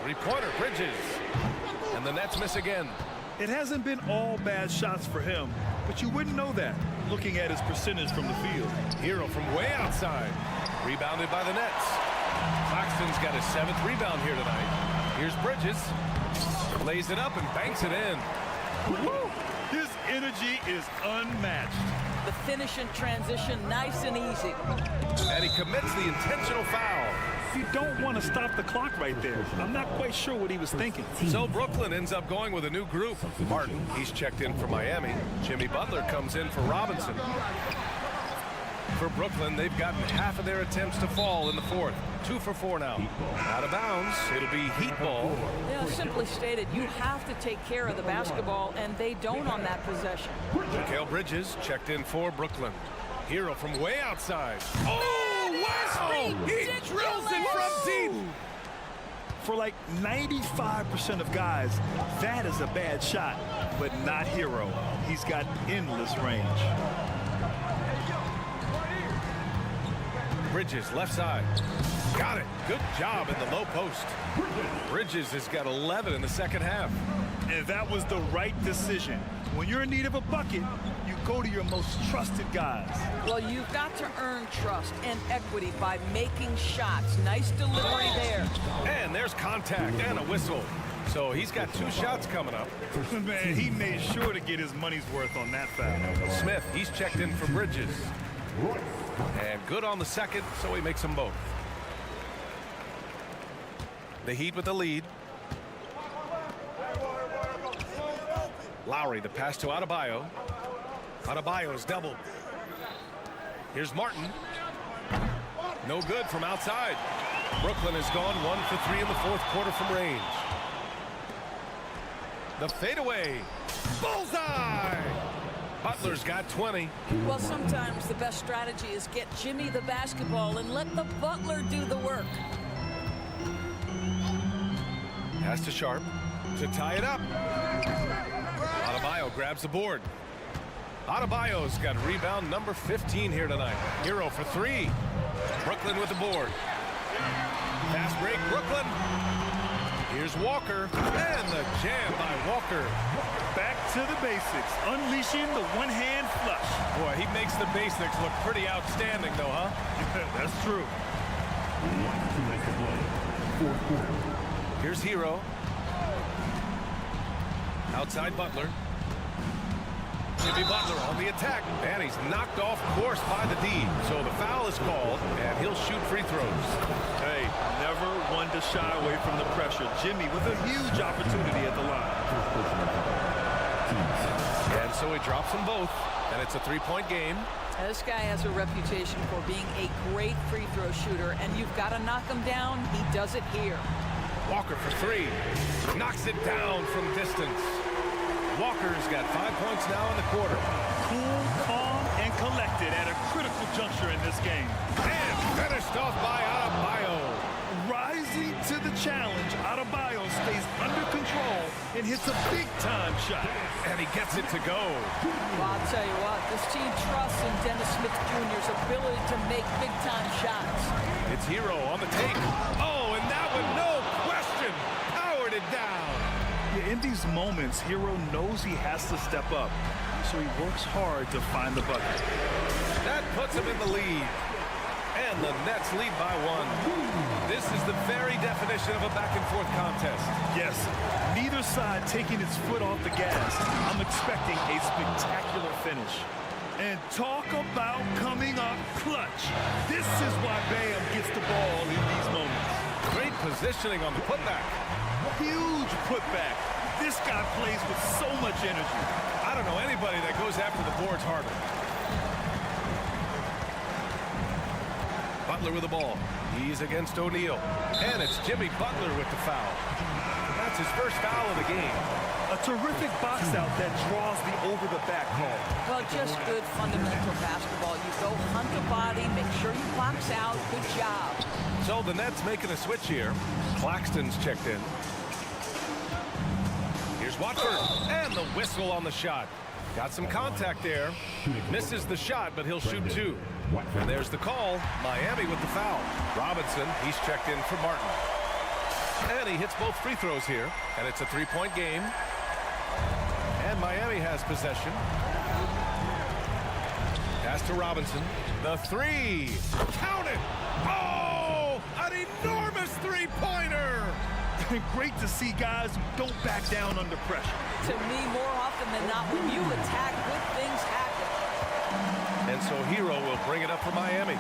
3-pointer, Bridges. And the Nets miss again. It hasn't been all bad shots for him, but you wouldn't know that looking at his percentage from the field. Hero from way outside. Rebounded by the Nets. Claxton's got his 7th rebound here tonight. Here's Bridges. Lays it up and banks it in. Woo! His energy is unmatched. The finish in transition, nice and easy. And he commits the intentional foul. You don't want to stop the clock right there. I'm not quite sure what he was thinking. So Brooklyn ends up going with a new group. Martin, he's checked in for Miami. Jimmy Butler comes in for Robinson. For Brooklyn, they've gotten half of their attempts to fall in the 4th. 2 for 4 now. Out of bounds. It'll be Heat ball. Yeah, simply stated, you have to take care of the basketball, and they don't on that possession. Mikal Bridges checked in for Brooklyn. Hero from way outside. Oh, wow! He drills it from deep. For like 95% of guys, that is a bad shot, but not Hero. He's got endless range. Bridges, left side. Got it. Good job in the low post. Bridges has got 11 in the second half. And that was the right decision. When you're in need of a bucket, you go to your most trusted guys. Well, you've got to earn trust and equity by making shots. Nice delivery there. And there's contact and a whistle. So he's got 2 shots coming up. Man, he made sure to get his money's worth on that foul. Smith, he's checked in for Bridges. And good on the second, so he makes them both. The Heat with the lead. Lowry, the pass to Adebayo. Adebayo's doubled. Here's Martin. No good from outside. Brooklyn has gone 1 for 3 in the 4th quarter from range. The fadeaway. Bullseye! Butler's got 20. Well, sometimes the best strategy is get Jimmy the basketball and let the Butler do the work. Pass to Sharp to tie it up. Adebayo grabs the board. Adebayo's got rebound number 15 here tonight. Hero for 3. Brooklyn with the board. Fast break, Brooklyn. Here's Walker, and the jam by Walker. Back to the basics, unleashing the one-hand flush. Boy, he makes the basics look pretty outstanding, though, huh? That's true. Here's Hero. Outside Butler. Jimmy Butler on the attack, and he's knocked off course by the D. So the foul is called, and he'll shoot free throws. Hey, never one to shy away from the pressure. Jimmy with a huge opportunity at the line. And so he drops them both, and it's a 3-point game. This guy has a reputation for being a great free throw shooter, and you've got to knock him down. He does it here. Walker for 3. Knocks it down from distance. Walker's got 5 points now in the quarter. Cool, calm, and collected at a critical juncture in this game. And finished off by Adebayo. Rising to the challenge, Adebayo stays under control and hits a big-time shot. And he gets it to go. Well, I'll tell you what, this team trusts in Dennis Smith Jr.'s ability to make big-time shots. It's Hero on the take. Oh, and that one, no question, powered it down. In these moments, Hero knows he has to step up, so he works hard to find the bucket. That puts him in the lead. And the Nets lead by 1. This is the very definition of a back-and-forth contest. Yes, neither side taking its foot off the gas. I'm expecting a spectacular finish. And talk about coming up clutch. This is why Bam gets the ball in these moments. Great positioning on the putback. Huge putback. This guy plays with so much energy. I don't know anybody that goes after the boards harder. Butler with the ball. He's against O'Neal. And it's Jimmy Butler with the foul. That's his first foul of the game. A terrific box out that draws the over-the-back call. Well, just good fundamental basketball. You go hunt the body, make sure you box out. Good job. So the Nets making a switch here. Claxton's checked in. Here's Watford. And the whistle on the shot. Got some contact there. Misses the shot, but he'll shoot 2. And there's the call. Miami with the foul. Robinson, he's checked in for Martin. And he hits both free throws here. And it's a 3-point game. And Miami has possession. Pass to Robinson. The 3. Count it! Oh! An enormous three-pointer! Great to see guys who don't back down under pressure. To me, more often than not, when you attack, good things happen. And so Hero will bring it up for Miami.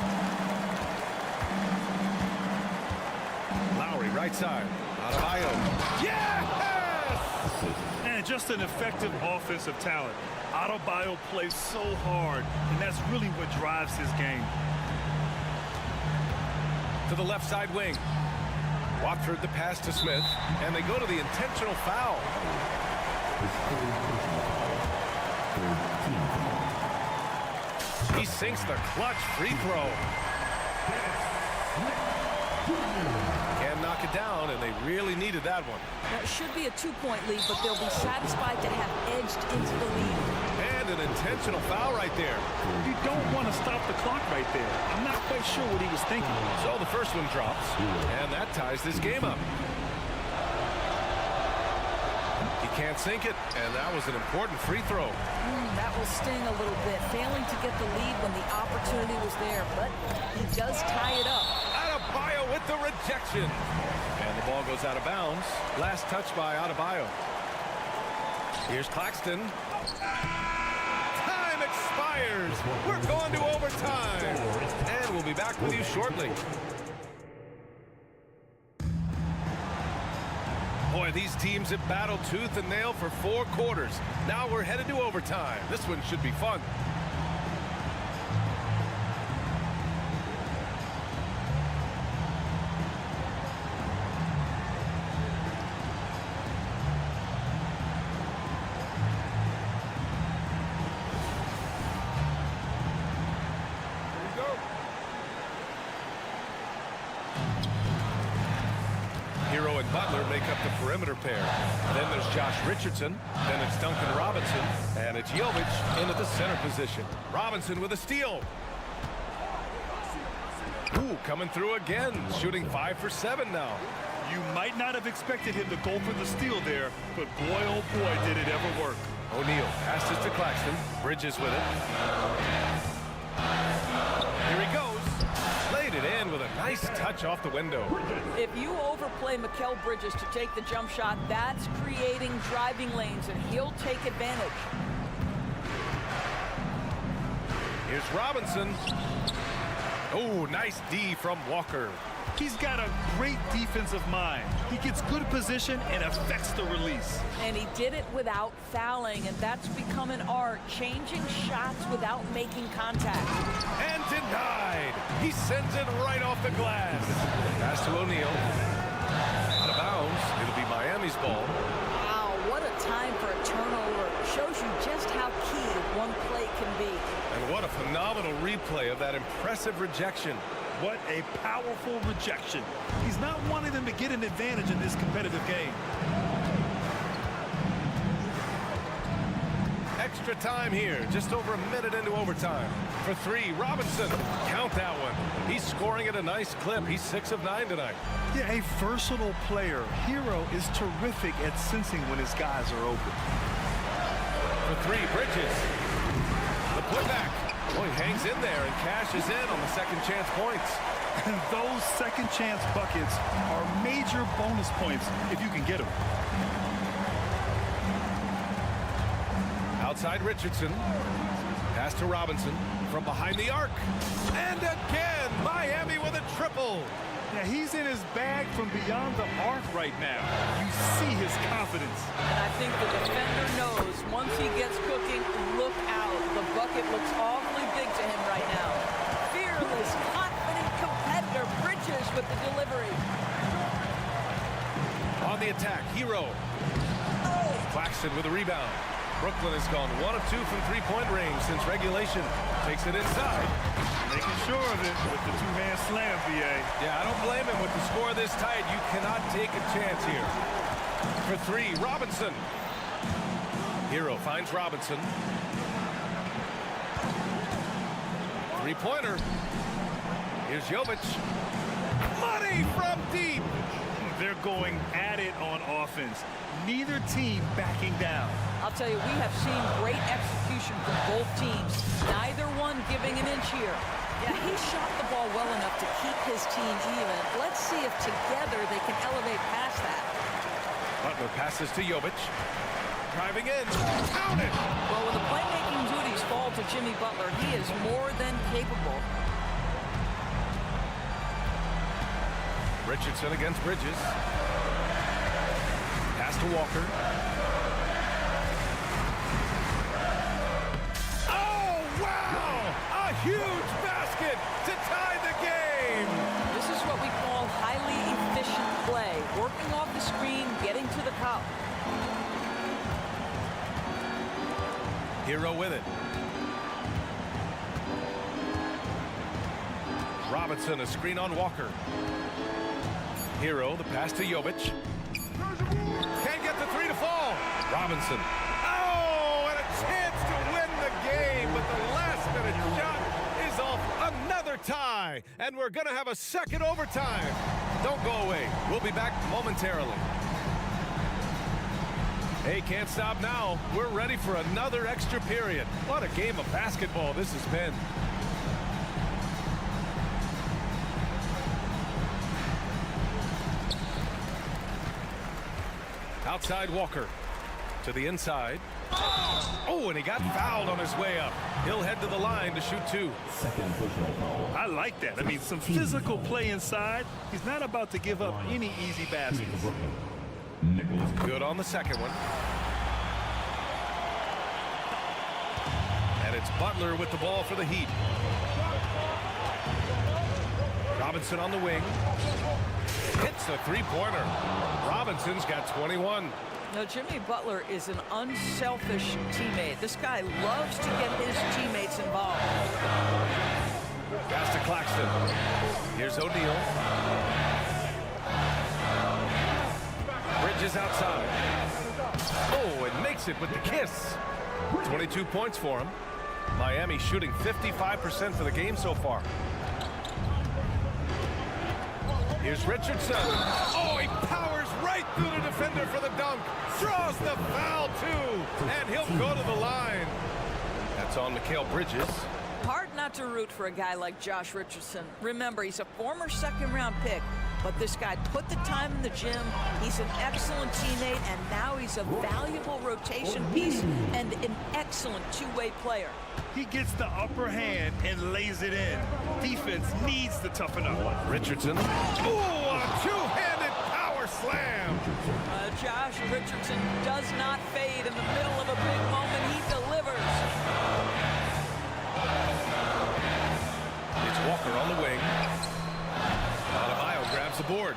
Lowry, right side. Adebayo. Yes! And just an effective offensive talent. Adebayo plays so hard, and that's really what drives his game. To the left side wing. Watford the pass to Smith, and they go to the intentional foul. He sinks the clutch free throw. Can't knock it down, and they really needed that one. Now, it should be a 2-point lead, but they'll be satisfied to have edged into the lead. And an intentional foul right there. You don't want to stop the clock right there. I'm not quite sure what he was thinking. So the first one drops, and that ties this game up. He can't sink it, and that was an important free throw. That will sting a little bit, failing to get the lead when the opportunity was there, but he does tie it up. Adebayo with the rejection. And the ball goes out of bounds. Last touch by Adebayo. Here's Claxton. Time expires. We're going to overtime. And we'll be back with you shortly. Boy, these teams have battled tooth and nail for 4 quarters. Now we're headed to overtime. This one should be fun. Hero and Butler make up the perimeter pair. Then there's Josh Richardson. Then it's Duncan Robinson. And it's Jovic into the center position. Robinson with a steal. Ooh, coming through again. Shooting 5 for 7 now. You might not have expected him to go for the steal there, but boy, oh boy, did it ever work. O'Neal passes to Claxton. Bridges with it. Here he goes. Laid it in with a nice touch off the window. If you overplay Mikal Bridges to take the jump shot, that's creating driving lanes, and he'll take advantage. Here's Robinson. Oh, nice D from Walker. He's got a great defensive mind. He gets good position and affects the release. And he did it without fouling, and that's become an art, changing shots without making contact. And denied. He sends it right off the glass. Pass to O'Neal. Out of bounds. It'll be Miami's ball. Wow, what a time for a turnover. Shows you just how key one play can be. And what a phenomenal replay of that impressive rejection. What a powerful rejection. He's not wanting them to get an advantage in this competitive game. Extra time here, just over a minute into overtime. For 3, Robinson. Count that one. He's scoring at a nice clip. He's 6 of 9 tonight. Yeah, a versatile player. Hero is terrific at sensing when his guys are open. For 3, Bridges. The putback. Oh, he hangs in there and cashes in on the second chance points. And those second chance buckets are major bonus points if you can get them. Outside Richardson. Pass to Robinson from behind the arc. And again, Miami with a triple. Yeah, he's in his bag from beyond the arc right now. You see his confidence. And I think the defender knows once he gets cooking, look out. The bucket looks awfully big to him right now. Fearless, confident competitor. Bridges with the delivery. On the attack, Hero. Claxton with a rebound. Brooklyn has gone 1 of 2 from three-point range since regulation. Takes it inside. Making sure of it with the two-man slam, BA. Yeah, I don't blame him. With the score this tight, you cannot take a chance here. For three, Robinson. Hero finds Robinson. Three-pointer. Here's Jovic. Money from deep. They're going at it on offense. Neither team backing down. I'll tell you, we have seen great execution from both teams. Neither one giving an inch here. Yeah, he shot the ball well enough to keep his team even. Let's see if together they can elevate past that. Butler passes to Jovic. Driving in. Count it! Well, when the playmaking duties fall to Jimmy Butler, he is more than capable. Richardson against Bridges. Pass to Walker. Oh, wow! A huge basket to tie the game! This is what we call highly efficient play. Working off the screen, getting to the cup. Hero with it. Robinson, a screen on Walker. Hero, the pass to Jovic. Can't get the three to fall. Robinson. Oh, and a chance to win the game, but the last-minute shot is off. Another tie, and we're going to have a second overtime. Don't go away. We'll be back momentarily. Hey, can't stop now. We're ready for another extra period. What a game of basketball this has been. Outside Walker to the inside. Oh, and he got fouled on his way up. He'll head to the line to shoot two. I like that. I mean, some physical play inside. He's not about to give up any easy baskets. Good on the second one. And it's Butler with the ball for the Heat. Robinson on the wing. Hits a three-pointer. Robinson's got 21. Now, Jimmy Butler is an unselfish teammate. This guy loves to get his teammates involved. Pass to Claxton. Here's O'Neal. Bridges outside. Oh, and makes it with the kiss. 22 points for him. Miami shooting 55% for the game so far. Here's Richardson. Oh, he powers right through the defender for the dunk. Draws the foul, too. And he'll go to the line. That's on Mikal Bridges. Hard not to root for a guy like Josh Richardson. Remember, he's a former second-round pick, but this guy put the time in the gym. He's an excellent teammate, and now he's a valuable rotation piece and an excellent two-way player. He gets the upper hand and lays it in. Defense needs to toughen up. Richardson. Oh, a two-handed power slam. Josh Richardson does not fade in the middle of a big moment. He delivers. It's Walker on the wing. Adebayo grabs the board.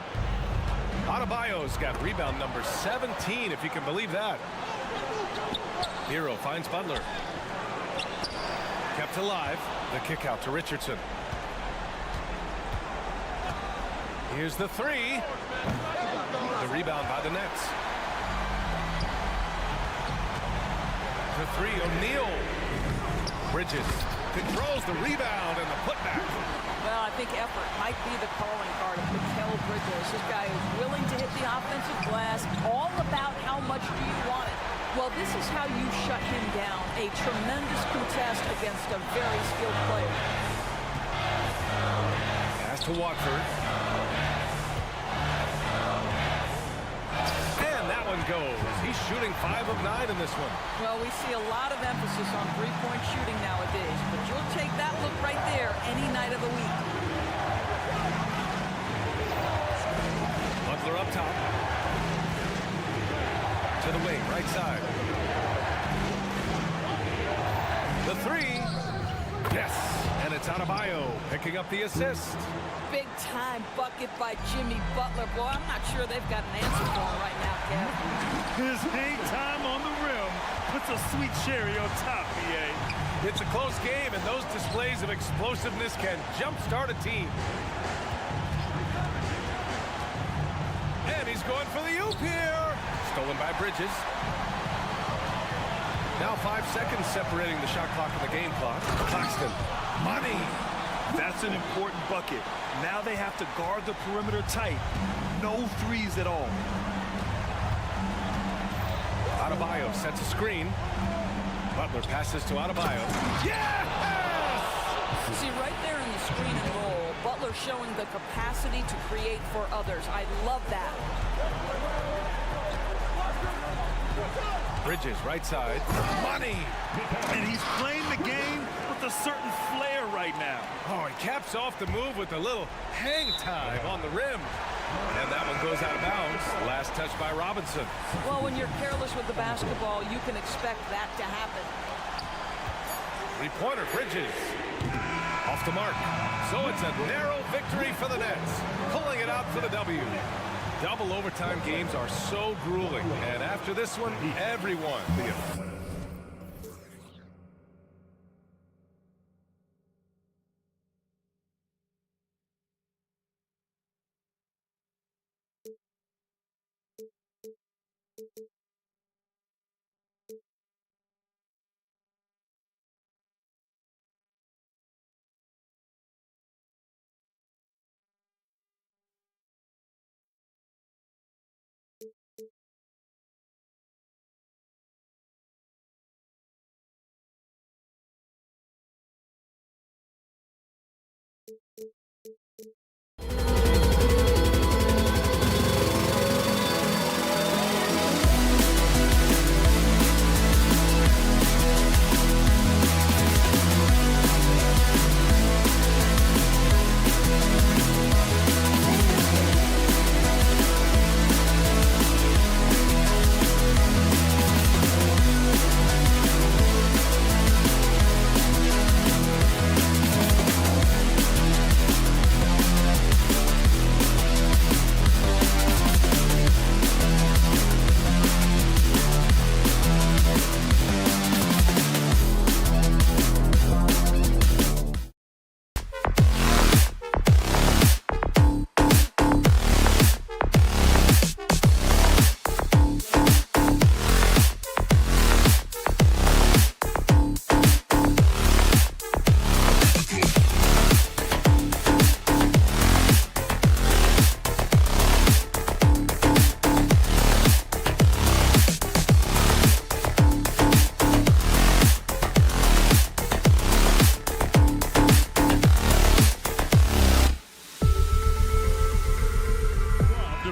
Adebayo's got rebound number 17, if you can believe that. Hero finds Butler. Kept alive. The kick out to Richardson. Here's the three. The rebound by the Nets. The three, O'Neal. Bridges controls the rebound and the putback. Well, I think effort might be the calling card of Mikal Bridges. This guy is willing to hit the offensive glass. All about how much do you want it. Well, this is how you shut him down. A tremendous contest against a very skilled player. Pass to Watford. And that one goes. He's shooting 5 of 9 in this one. Well, we see a lot of emphasis on three-point shooting nowadays, but you'll take that look right there any night of the week. Butler up top. To the wing, right side. The three. Yes, and it's Adebayo picking up the assist. Big-time bucket by Jimmy Butler. Boy, I'm not sure they've got an answer for him right now, Kev. His hang time on the rim puts a sweet cherry on top, BA. It's a close game, and those displays of explosiveness can jumpstart a team. And he's going for the oop here. Stolen by Bridges. Now 5 seconds separating the shot clock and the game clock. Claxton. Money. That's an important bucket. Now they have to guard the perimeter tight. No threes at all. Adebayo sets a screen. Butler passes to Adebayo. Yes! See, right there in the screen and roll, Butler showing the capacity to create for others. I love that. Bridges, right side. Money! And he's playing the game with a certain flair right now. Oh, he caps off the move with a little hang time on the rim. And that one goes out of bounds. Last touch by Robinson. Well, when you're careless with the basketball, you can expect that to happen. Three-pointer, Bridges. Off the mark. So it's a narrow victory for the Nets. Pulling it out for the W. Double overtime games are so grueling. And after this one, everyone.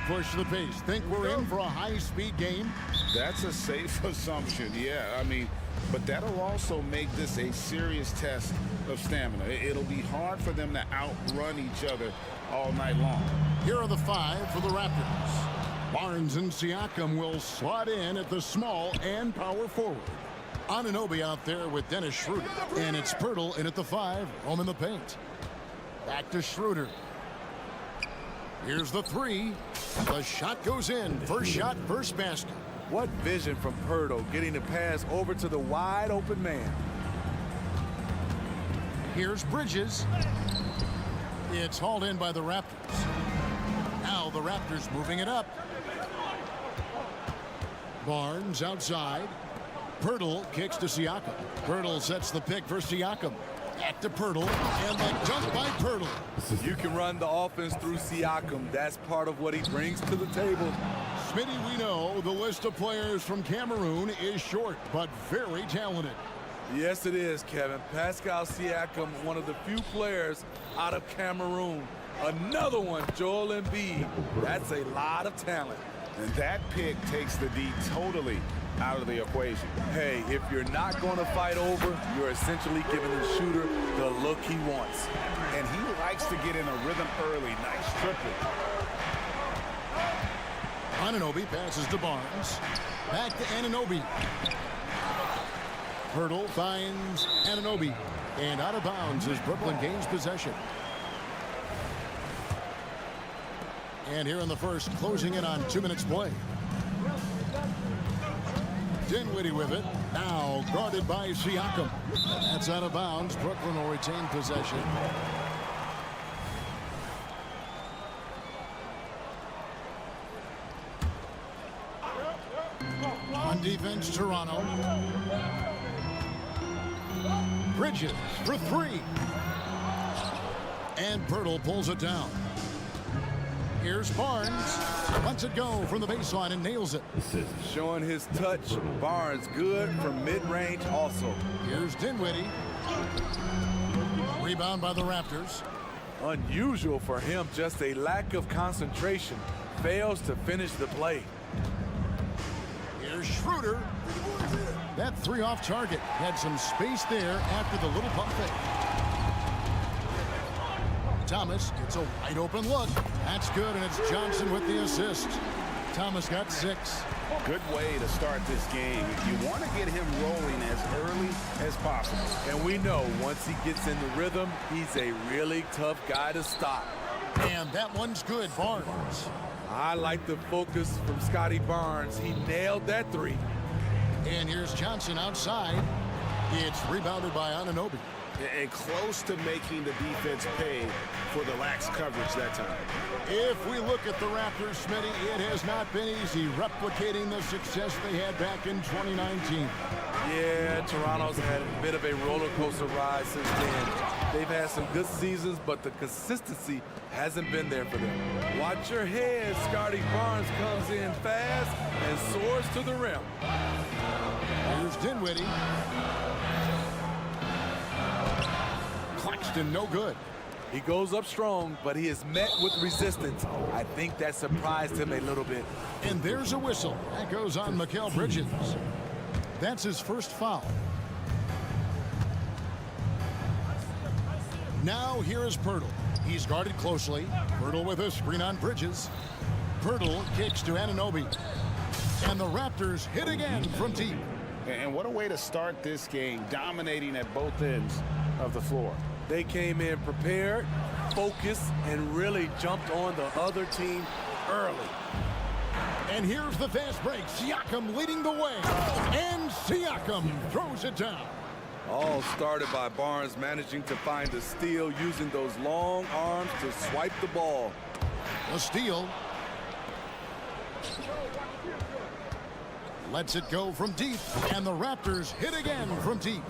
Push the pace. Think we're in for a high-speed game? That's a safe assumption, yeah. I mean, but that'll also make this a serious test of stamina. It'll be hard for them to outrun each other all night long. Here are the 5 for the Raptors. Barnes and Siakam will slot in at the small and power forward. Anunoby out there with Dennis Schroeder. And it's Pirtle in at the 5, home in the paint. Back to Schroeder. Here's the 3. The shot goes in. First shot, first basket. What vision from Pirtle, getting the pass over to the wide open man. Here's Bridges. It's hauled in by the Raptors. Now the Raptors moving it up. Barnes outside. Pirtle kicks to Siakam. Pirtle sets the pick for Siakam. Back to Pirtle, and the dunk by Pirtle. You can run the offense through Siakam. That's part of what he brings to the table. Smitty, we know the list of players from Cameroon is short, but very talented. Yes, it is, Kevin. Pascal Siakam, one of the few players out of Cameroon. Another one, Joel Embiid. That's a lot of talent. And that pick takes the D totally out of the equation. Hey, if you're not going to fight over, you're essentially giving the shooter the look he wants. And he likes to get in a rhythm early. Nice triple. Anunoby passes to Barnes. Back to Anunoby. Hurdle finds Anunoby. And out of bounds as Brooklyn gains possession. And here in the first, closing in on 2 minutes play. Dinwiddie with it. Now guarded by Siakam. That's out of bounds. Brooklyn will retain possession. On defense, Toronto. Bridges for three. And Pirtle pulls it down. Here's Barnes. Lets it go from the baseline and nails it. Showing his touch. Barnes good from mid-range also. Here's Dinwiddie. Rebound by the Raptors. Unusual for him, just a lack of concentration. Fails to finish the play. Here's Schroeder. That three off target. Had some space there after the little pump fake. Thomas gets a wide open look. That's good, and it's Johnson with the assist. Thomas got 6. Good way to start this game. You want to get him rolling as early as possible. And we know once he gets in the rhythm, he's a really tough guy to stop. And that one's good, Barnes. I like the focus from Scotty Barnes. He nailed that three. And here's Johnson outside. It's rebounded by Anunoby. And close to making the defense pay for the lax coverage that time. If we look at the Raptors, Smitty, it has not been easy replicating the success they had back in 2019. Yeah, Toronto's had a bit of a roller coaster ride since then. They've had some good seasons, but the consistency hasn't been there for them. Watch your head. Scotty Barnes comes in fast and soars to the rim. Here's Dinwiddie. Claxton, no good. He goes up strong, but he is met with resistance. I think that surprised him a little bit. And there's a whistle. That goes on Mikal Bridges. That's his first foul. Now here is Pirtle. He's guarded closely. Pirtle with a screen on Bridges. Pirtle kicks to Anunoby. And the Raptors hit again from deep. And what a way to start this game, dominating at both ends of the floor. They came in prepared, focused, and really jumped on the other team early. And here's the fast break. Siakam leading the way. And Siakam throws it down. All started by Barnes managing to find a steal using those long arms to swipe the ball. A steal. Lets it go from deep. And the Raptors hit again from deep.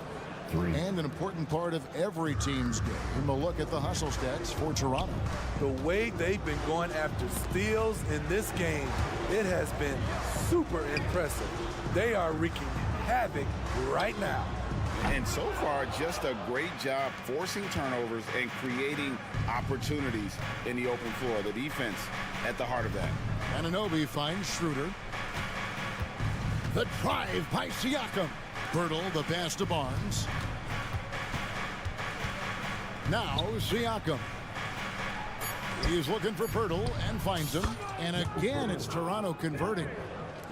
And an important part of every team's game. A look at the hustle stats for Toronto. The way they've been going after steals in this game, it has been super impressive. They are wreaking havoc right now. And so far, just a great job forcing turnovers and creating opportunities in the open floor. The defense at the heart of that. Anunoby finds Schroeder. The drive by Siakam. Pirtle, the pass to Barnes. Now Siakam. He's looking for Pirtle and finds him. And again, it's Toronto converting.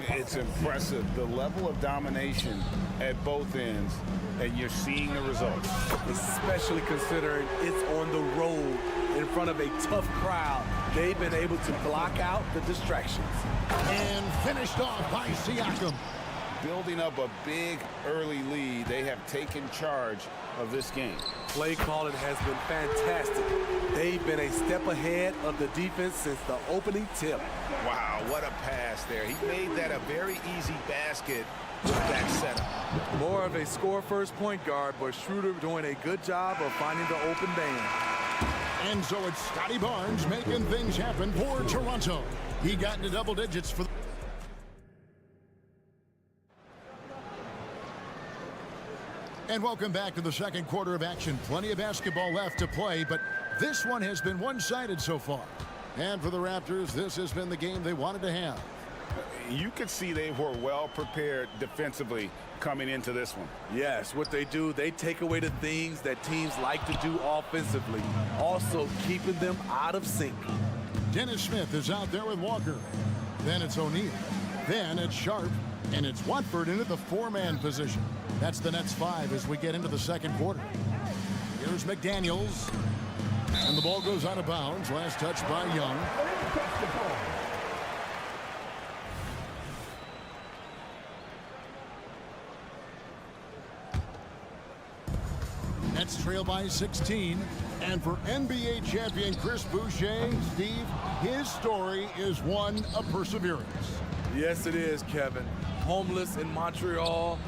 It's impressive, the level of domination at both ends, and you're seeing the results. Especially considering it's on the road in front of a tough crowd. They've been able to block out the distractions. And finished off by Siakam. Building up a big early lead, they have taken charge of this game. Play calling has been fantastic. They've been a step ahead of the defense since the opening tip. Wow, what a pass there. He made that a very easy basket with that setup. More of a score-first point guard, but Schroeder doing a good job of finding the open man. And so it's Scotty Barnes making things happen for Toronto. He got into double digits for And welcome back to the second quarter of action. Plenty of basketball left to play, but this one has been one-sided so far. And for the Raptors, this has been the game they wanted to have. You could see they were well prepared defensively coming into this one. Yes, what they do, they take away the things that teams like to do offensively, also keeping them out of sync. Dennis Smith is out there with Walker. Then it's O'Neal. Then it's Sharp. And it's Watford into the four-man position. That's the Nets 5 as we get into the second quarter. Here's McDaniels. And the ball goes out of bounds. Last touch by Young. Nets trail by 16. And for NBA champion Chris Boucher, Steve, his story is one of perseverance. Yes, it is, Kevin. Homeless in Montreal.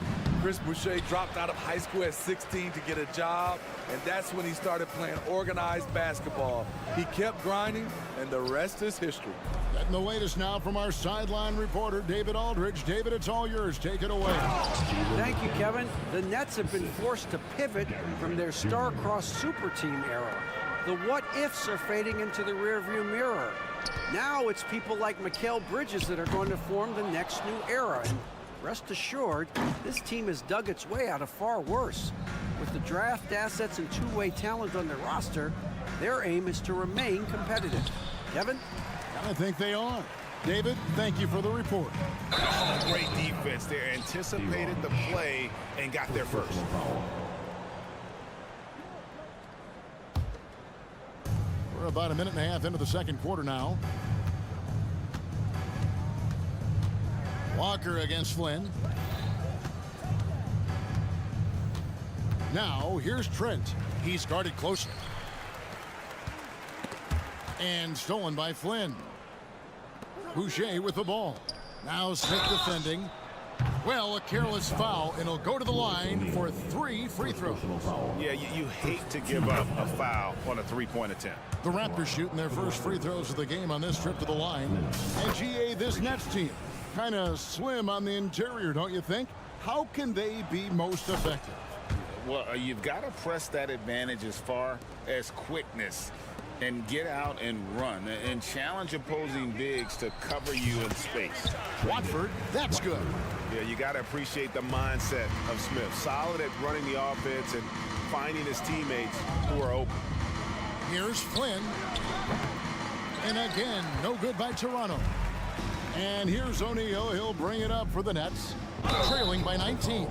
Chris Boucher dropped out of high school at 16 to get a job, and that's when he started playing organized basketball. He kept grinding, and the rest is history. Getting the latest now from our sideline reporter, David Aldridge. David, it's all yours. Take it away. Thank you, Kevin. The Nets have been forced to pivot from their star-crossed super team era. The what-ifs are fading into the rearview mirror. Now it's people like Mikal Bridges that are going to form the next new era. And rest assured, this team has dug its way out of far worse. With the draft assets and two-way talent on their roster, their aim is to remain competitive. Kevin? I think they are. David, thank you for the report. Great defense there. Anticipated the play and got there first. We're about a minute and a half into the second quarter now. Walker against Flynn. Now, here's Trent. He's guarded closely. And stolen by Flynn. Boucher with the ball. Now Smith defending. Well, a careless foul, and he'll go to the line for 3 free throws. Yeah, you hate to give up a foul on a three-point attempt. The Raptors shooting their first free throws of the game on this trip to the line. And GA, this Nets team, kind of slim on the interior, don't you think? How can they be most effective? Well, you've got to press that advantage as far as quickness and get out and run and challenge opposing bigs to cover you in space. Watford, that's good. Yeah, you got to appreciate the mindset of Smith. Solid at running the offense and finding his teammates who are open. Here's Flynn. And again, no good by Toronto. And here's O'Neal. He'll bring it up for the Nets, trailing by 19.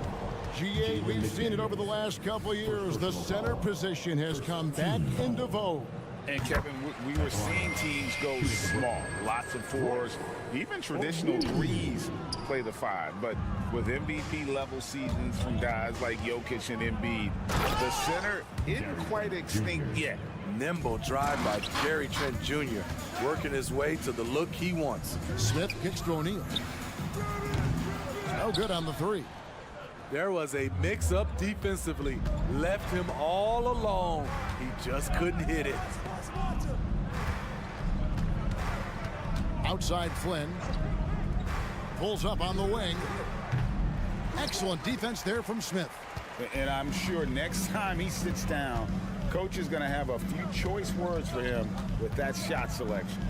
GA, we've seen it over the last couple of years. The center position has come back into vogue. And Kevin, we were seeing teams go small, lots of fours, even traditional threes play the 5. But with MVP level seasons from guys like Jokic and Embiid, the center isn't quite extinct yet. Nimble drive by Gary Trent Jr., working his way to the look he wants. Smith kicks to O'Neal. No good on the 3. There was a mix-up defensively. Left him all alone. He just couldn't hit it. Outside Flynn. Pulls up on the wing. Excellent defense there from Smith. And I'm sure next time he sits down, coach is going to have a few choice words for him with that shot selection.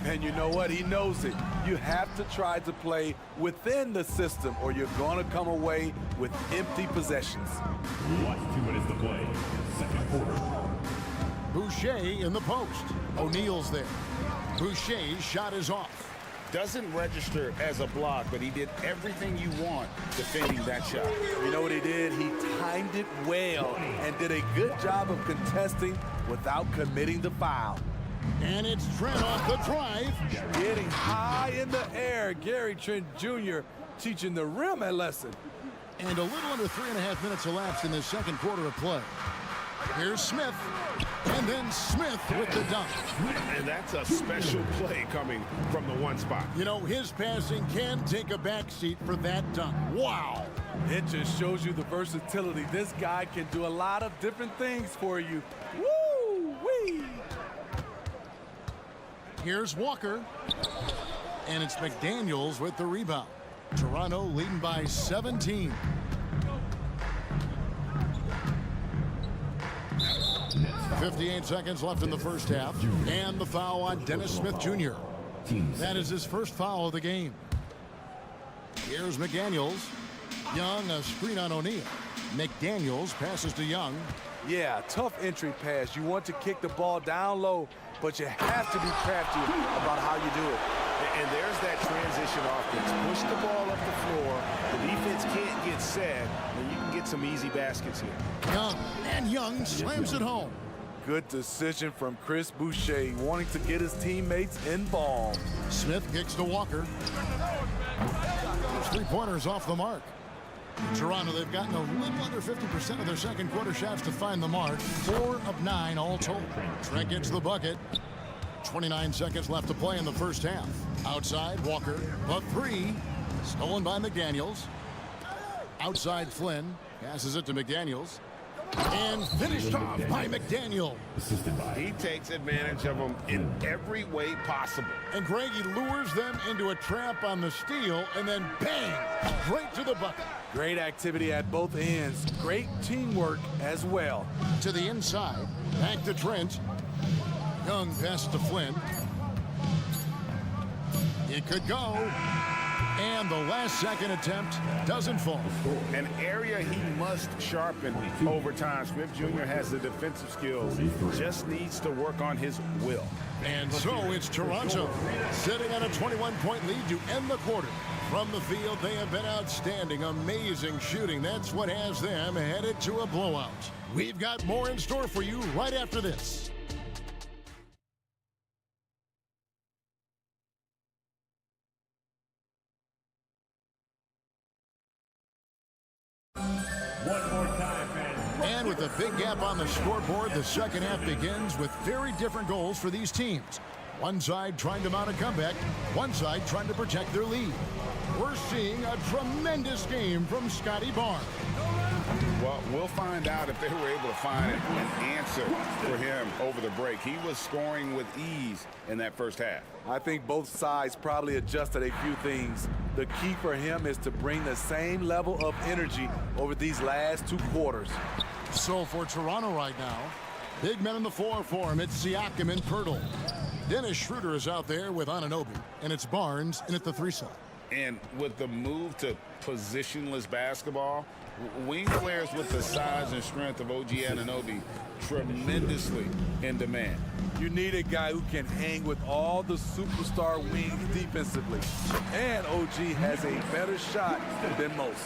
And you know what? He knows it. You have to try to play within the system or you're going to come away with empty possessions. Last 2 minutes to play. Second quarter. Boucher in the post. O'Neal's there. Boucher's shot is off. Doesn't register as a block, but he did everything you want defending that shot. You know what he did? He timed it well and did a good job of contesting without committing the foul. And it's Trent off the drive. Getting high in the air. Gary Trent Jr. teaching the rim a lesson. And a little under 3.5 minutes elapsed in the second quarter of play. Here's Smith. And then Smith with the dunk. And that's a special play coming from the 1 spot. You know, his passing can take a backseat for that dunk. Wow. It just shows you the versatility. This guy can do a lot of different things for you. Woo-wee! Here's Walker. And it's McDaniels with the rebound. Toronto leading by 17. 58 seconds left in the first half. And the foul on Dennis Smith Jr. That is his first foul of the game. Here's McDaniels. Young, a screen on O'Neal. McDaniels passes to Young. Yeah, tough entry pass. You want to kick the ball down low, but you have to be crafty about how you do it. And there's that transition offense. Push the ball up the floor. The defense can't get set, and you can get some easy baskets here. Young, and Young slams it home. Good decision from Chris Boucher, wanting to get his teammates involved. Smith kicks to Walker. Those three-pointers off the mark. In Toronto, they've gotten a little under 50% of their second quarter shots to find the mark. 4 of 9 all told. Trent gets the bucket. 29 seconds left to play in the first half. Outside, Walker. A three. Stolen by McDaniels. Outside, Flynn. Passes it to McDaniels. And finished off by McDaniel. He takes advantage of them in every way possible. And Greg, he lures them into a trap on the steal, and then bang, right to the bucket. Great activity at both ends. Great teamwork as well. To the inside, back to Trent. Young passes to Flynn. It could go. And the last second attempt doesn't fall. An area he must sharpen over time. Smith Jr. has the defensive skills. Just needs to work on his will. And so it's Toronto sitting on a 21-point lead to end the quarter. From the field, they have been outstanding. Amazing shooting. That's what has them headed to a blowout. We've got more in store for you right after this. One more time, fans. And with a big gap on the scoreboard, the second half begins with very different goals for these teams. One side trying to mount a comeback, one side trying to protect their lead. We're seeing a tremendous game from Scotty Barnes. Well, we'll find out if they were able to find an answer for him over the break. He was scoring with ease in that first half. I think both sides probably adjusted a few things. The key for him is to bring the same level of energy over these last 2 quarters. So for Toronto right now, big men in the floor for him. It's Siakam and Pirtle. Dennis Schroeder is out there with Anunoby, and it's Barnes in at the 3 side. And with the move to positionless basketball, wing players with the size and strength of OG Anunoby tremendously in demand. You need a guy who can hang with all the superstar wings defensively. And OG has a better shot than most.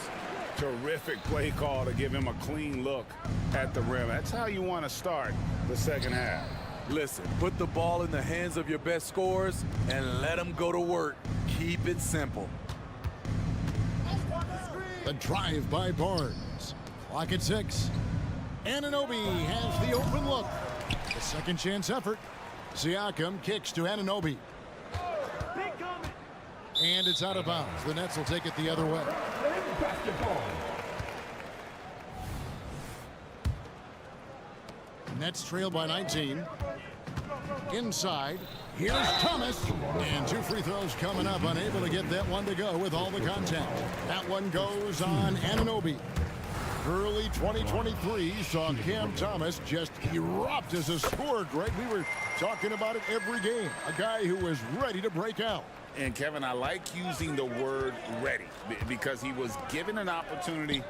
Terrific play call to give him a clean look at the rim. That's how you want to start the second half. Listen, put the ball in the hands of your best scorers and let them go to work. Keep it simple. The drive by Barnes. Clock at 6. Anunoby has the open look. A second chance effort. Siakam kicks to Anunoby. And it's out of bounds. The Nets will take it the other way. Nets trail by 19. Inside. Here's Thomas. And 2 free throws coming up. Unable to get that one to go with all the contact. That one goes on Anunoby. Early 2023 saw Cam Thomas just erupt as a scorer, Greg. We were talking about it every game. A guy who was ready to break out. And Kevin, I like using the word ready because he was given an opportunity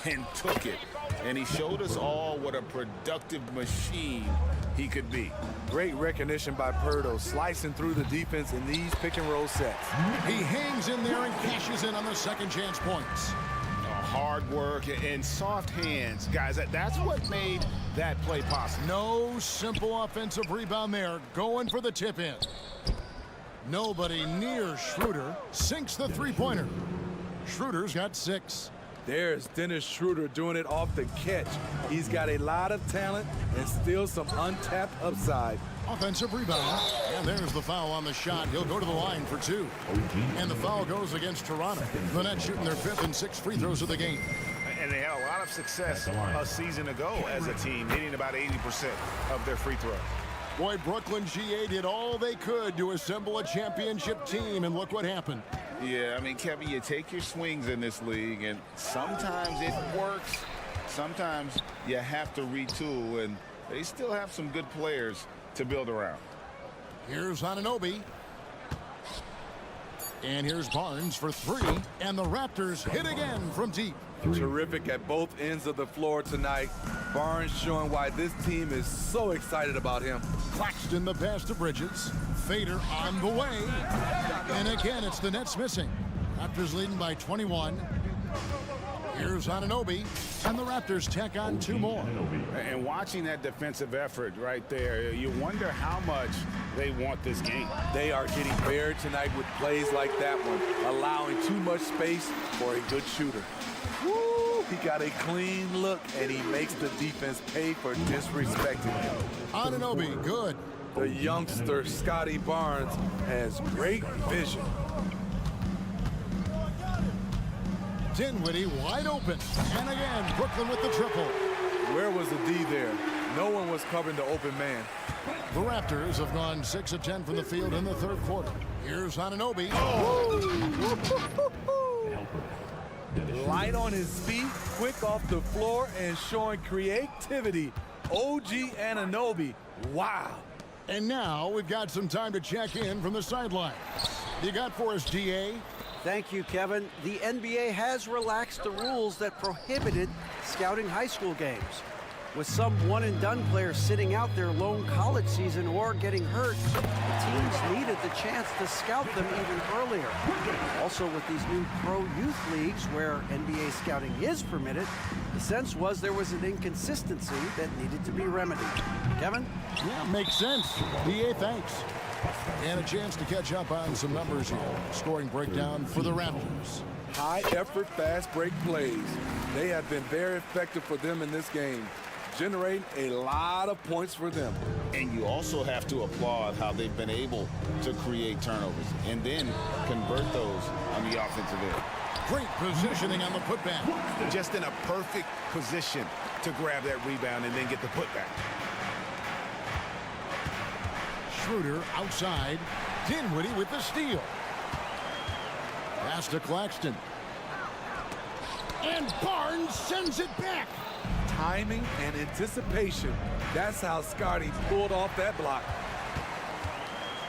and took it. And he showed us all what a productive machine he could be. Great recognition by Pirtle, slicing through the defense in these pick-and-roll sets. He hangs in there and cashes in on the second chance points. Hard work and soft hands. Guys, that's what made that play possible. No simple offensive rebound there. Going for the tip in. Nobody near Schroeder. Sinks the three-pointer. Schroeder's got 6. There's Dennis Schroeder doing it off the catch. He's got a lot of talent and still some untapped upside. Offensive rebound. And there's the foul on the shot. He'll go to the line for 2. And the foul goes against Toronto. The Nets shooting their 5th and 6th free throws of the game. And they had a lot of success a season ago as a team, hitting about 80% of their free throws. Boy, Brooklyn GA did all they could to assemble a championship team, and look what happened. Yeah, I mean, Kevin, you take your swings in this league, and sometimes it works. Sometimes you have to retool, and they still have some good players to build around. Here's Anunoby. And here's Barnes for three. And the Raptors hit again from deep. Terrific at both ends of the floor tonight. Barnes showing why this team is so excited about him. Claxton the pass to Bridges. Fader on the way. And again, it's the Nets missing. Raptors leading by 21. Here's Anunoby. And the Raptors tack on two more. And watching that defensive effort right there, you wonder how much they want this game. They are getting buried tonight with plays like that one, allowing too much space for a good shooter. Woo! He got a clean look, and he makes the defense pay for disrespecting him. Anunoby, good. The youngster, Scotty Barnes, has great vision. Dinwiddie wide open. And again, Brooklyn with the triple. Where was the D there? No one was covering the open man. The Raptors have gone 6 of 10 from the field in the third quarter. Here's Anunoby. Light on his feet, quick off the floor, and showing creativity. OG Anunoby. Wow. And now we've got some time to check in from the sideline. You got for us, DA? Thank you, Kevin. The NBA has relaxed the rules that prohibited scouting high school games. With some one-and-done players sitting out their lone college season or getting hurt, the teams needed the chance to scout them even earlier. Also, with these new pro youth leagues where NBA scouting is permitted, the sense was there was an inconsistency that needed to be remedied. Kevin? Yeah, makes sense. DA, thanks. And a chance to catch up on some numbers here. Scoring breakdown for the Raptors. High-effort, fast-break plays. They have been very effective for them in this game, generating a lot of points for them. And you also have to applaud how they've been able to create turnovers and then convert those on the offensive end. Great positioning on the putback. Just in a perfect position to grab that rebound and then get the putback. Schroeder outside. Dinwiddie with the steal. Pass to Claxton. And Barnes sends it back. Timing and anticipation. That's how Scotty pulled off that block.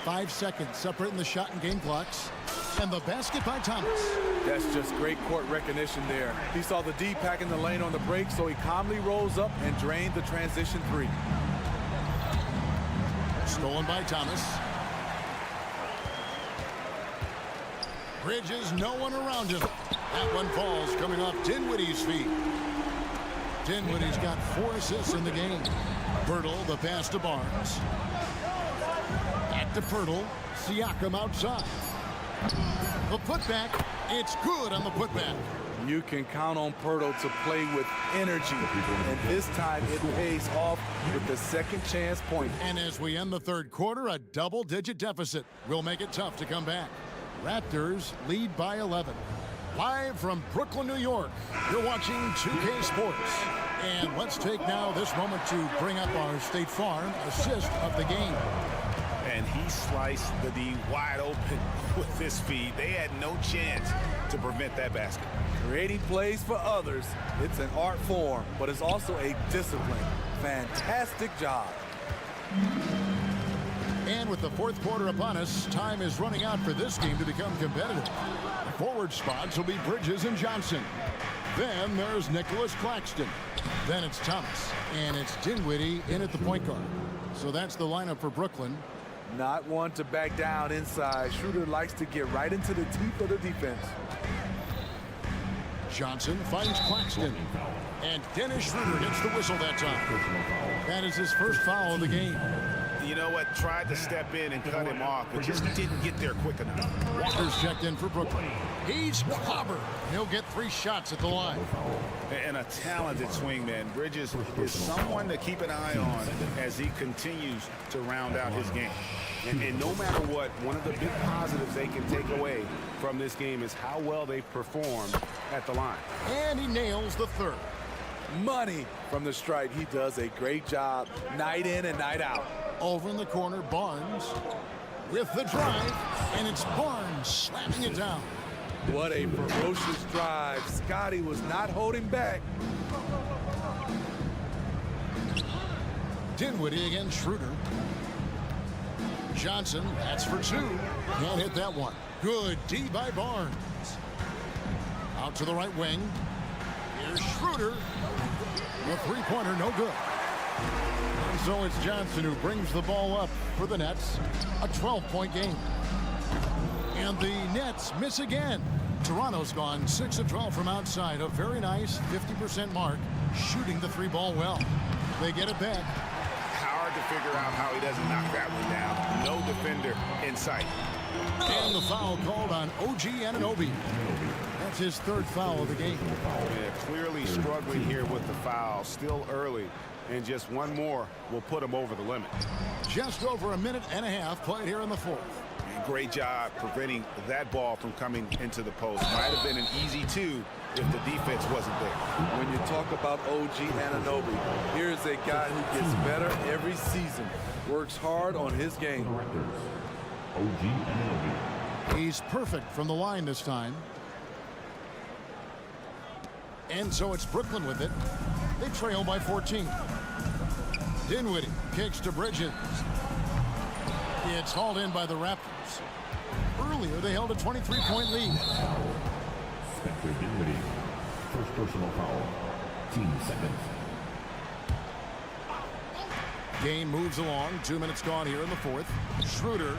5 seconds separating the shot and game clocks. And the basket by Thomas. That's just great court recognition there. He saw the D pack in the lane on the break, so he calmly rose up and drained the transition three. Stolen by Thomas. Bridges, no one around him. That one falls coming off Dinwiddie's feet. Dinwiddie's got 4 assists in the game. Pirtle, the pass to Barnes. Back to Pirtle. Siakam outside. The putback. It's good on the putback. You can count on Pirtle to play with energy, and this time it pays off with the second chance point. And as we end the third quarter, a double-digit deficit will make it tough to come back. Raptors lead by 11. Live from Brooklyn, New York, you're watching 2K Sports. And let's take now this moment to bring up our State Farm assist of the game. And he sliced the D wide open with his feet. They had no chance to prevent that basket. Creating plays for others, it's an art form, but it's also a discipline. Fantastic job. And with the fourth quarter upon us, time is running out for this game to become competitive. The forward spots will be Bridges and Johnson. Then there's Nicholas Claxton. Then it's Thomas. And it's Dinwiddie in at the point guard. So that's the lineup for Brooklyn. Not one to back down inside. Schroeder likes to get right into the teeth of the defense. Johnson finds Claxton. And Dennis Schroeder gets the whistle that time. That is his first foul of the game. You know what? Tried to step in and cut him off, but just didn't get there quick enough. Walker's checked in for Brooklyn. He's clobbered. He'll get 3 shots at the line. And a talented swingman. Bridges is someone to keep an eye on as he continues to round out his game. And no matter what, one of the big positives they can take away from this game is how well they performed at the line. And he nails the third. Money from the stripe. He does a great job night in and night out. Over in the corner, Barnes with the drive, and it's Barnes slamming it down. What a ferocious drive. Scotty was not holding back. Dinwiddie against Schroeder. Johnson, that's for two. Can't hit that one. Good D by Barnes. Out to the right wing. Here's Schroeder. The three-pointer, no good. And so it's Johnson who brings the ball up for the Nets. A 12-point game. And the Nets miss again. Toronto's gone 6 of 12 from outside. A very nice 50% mark. Shooting the three ball well. They get it back. Hard to figure out how he doesn't knock that one down. No defender in sight. And the foul called on OG Anunoby. That's his third foul of the game. Yeah, clearly struggling here with the foul. Still early. And just one more will put him over the limit. Just over a minute and a half played here in the fourth. And great job preventing that ball from coming into the post. Might have been an easy two if the defense wasn't there. When you talk about OG Anunoby, here's a guy who gets better every season. Works hard on his game. OG Anunoby. He's perfect from the line this time. And so it's Brooklyn with it. They trail by 14. Dinwiddie kicks to Bridges. It's hauled in by the Raptors. Earlier, they held a 23-point lead. Spencer Dinwiddie. First personal foul. Team seconds. Game moves along. 2 minutes gone here in the fourth. Schroeder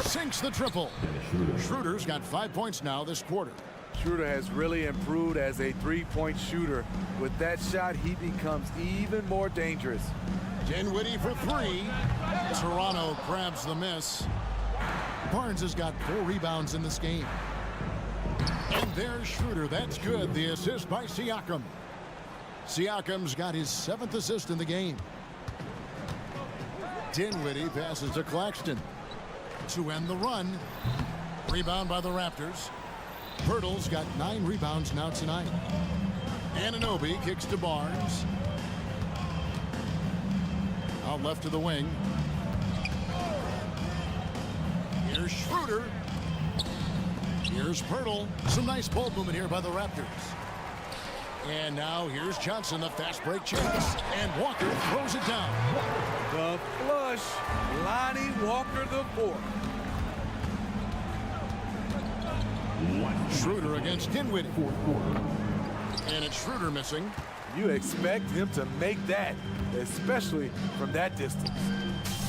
sinks the triple. Schroeder's got 5 points now this quarter. Schroeder has really improved as a three-point shooter. With that shot, he becomes even more dangerous. Dinwiddie for three. Toronto grabs the miss. Barnes has got 4 rebounds in this game. And there's Schroeder. That's good. The assist by Siakam. Siakam's got his 7th assist in the game. Dinwiddie passes to Claxton to end the run. Rebound by the Raptors. Pirtle's got 9 rebounds now tonight. Anunoby kicks to Barnes. Out left to the wing. Here's Schroeder. Here's Pirtle. Some nice ball movement here by the Raptors. And now here's Johnson, the fast break chance. And Walker throws it down. The flush. Lonnie Walker the fourth. Schroeder against Dinwiddie. And it's Schroeder missing. You expect him to make that, especially from that distance.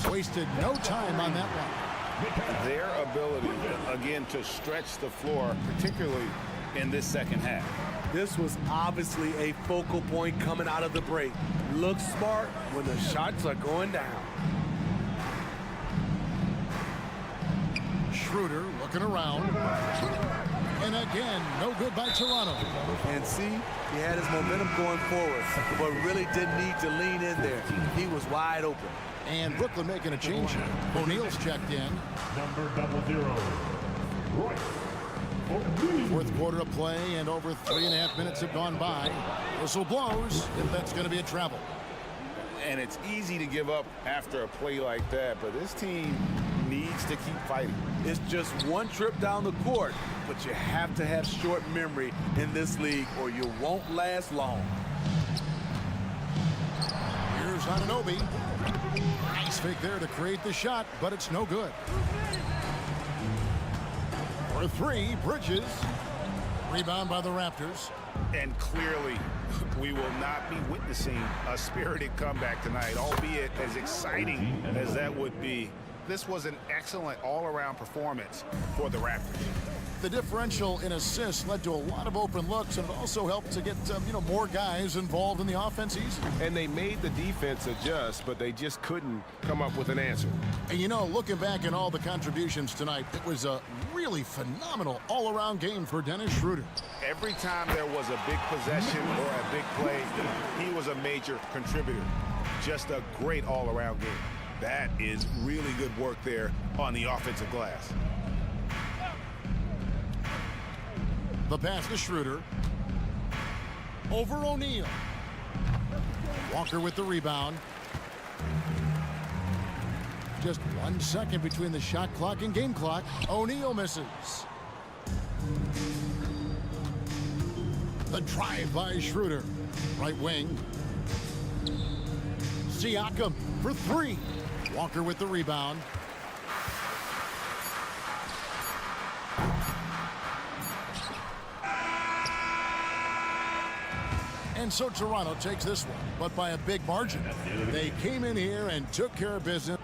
Wasted no time on that one. Their ability, again, to stretch the floor, particularly in this second half. This was obviously a focal point coming out of the break. Look smart when the shots are going down. Schroeder looking around. And again, no good by Toronto. And see, he had his momentum going forward, but really didn't need to lean in there. He was wide open. And Brooklyn making a change here. O'Neal's checked in. Number 00. Royce. Fourth quarter of play, and over 3.5 minutes have gone by. Whistle blows, if that's going to be a travel. And it's easy to give up after a play like that, but this team needs to keep fighting. It's just one trip down the court, but you have to have short memory in this league or you won't last long. Here's Anunoby. Nice fake there to create the shot, but it's no good. For three, Bridges. Rebound by the Raptors. And clearly, we will not be witnessing a spirited comeback tonight, albeit as exciting as that would be. This was an excellent all-around performance for the Raptors. The differential in assists led to a lot of open looks, and it also helped to get more guys involved in the offense easily. And they made the defense adjust, but they just couldn't come up with an answer. And looking back at all the contributions tonight, it was a really phenomenal all-around game for Dennis Schroeder. Every time there was a big possession or a big play, he was a major contributor. Just a great all-around game. That is really good work there on the offensive glass. The pass to Schroeder. Over O'Neal. Walker with the rebound. Just 1 second between the shot clock and game clock. O'Neal misses. The drive by Schroeder. Right wing. Siakam for three. Walker with the rebound. And so Toronto takes this one, but by a big margin. They came in here and took care of business.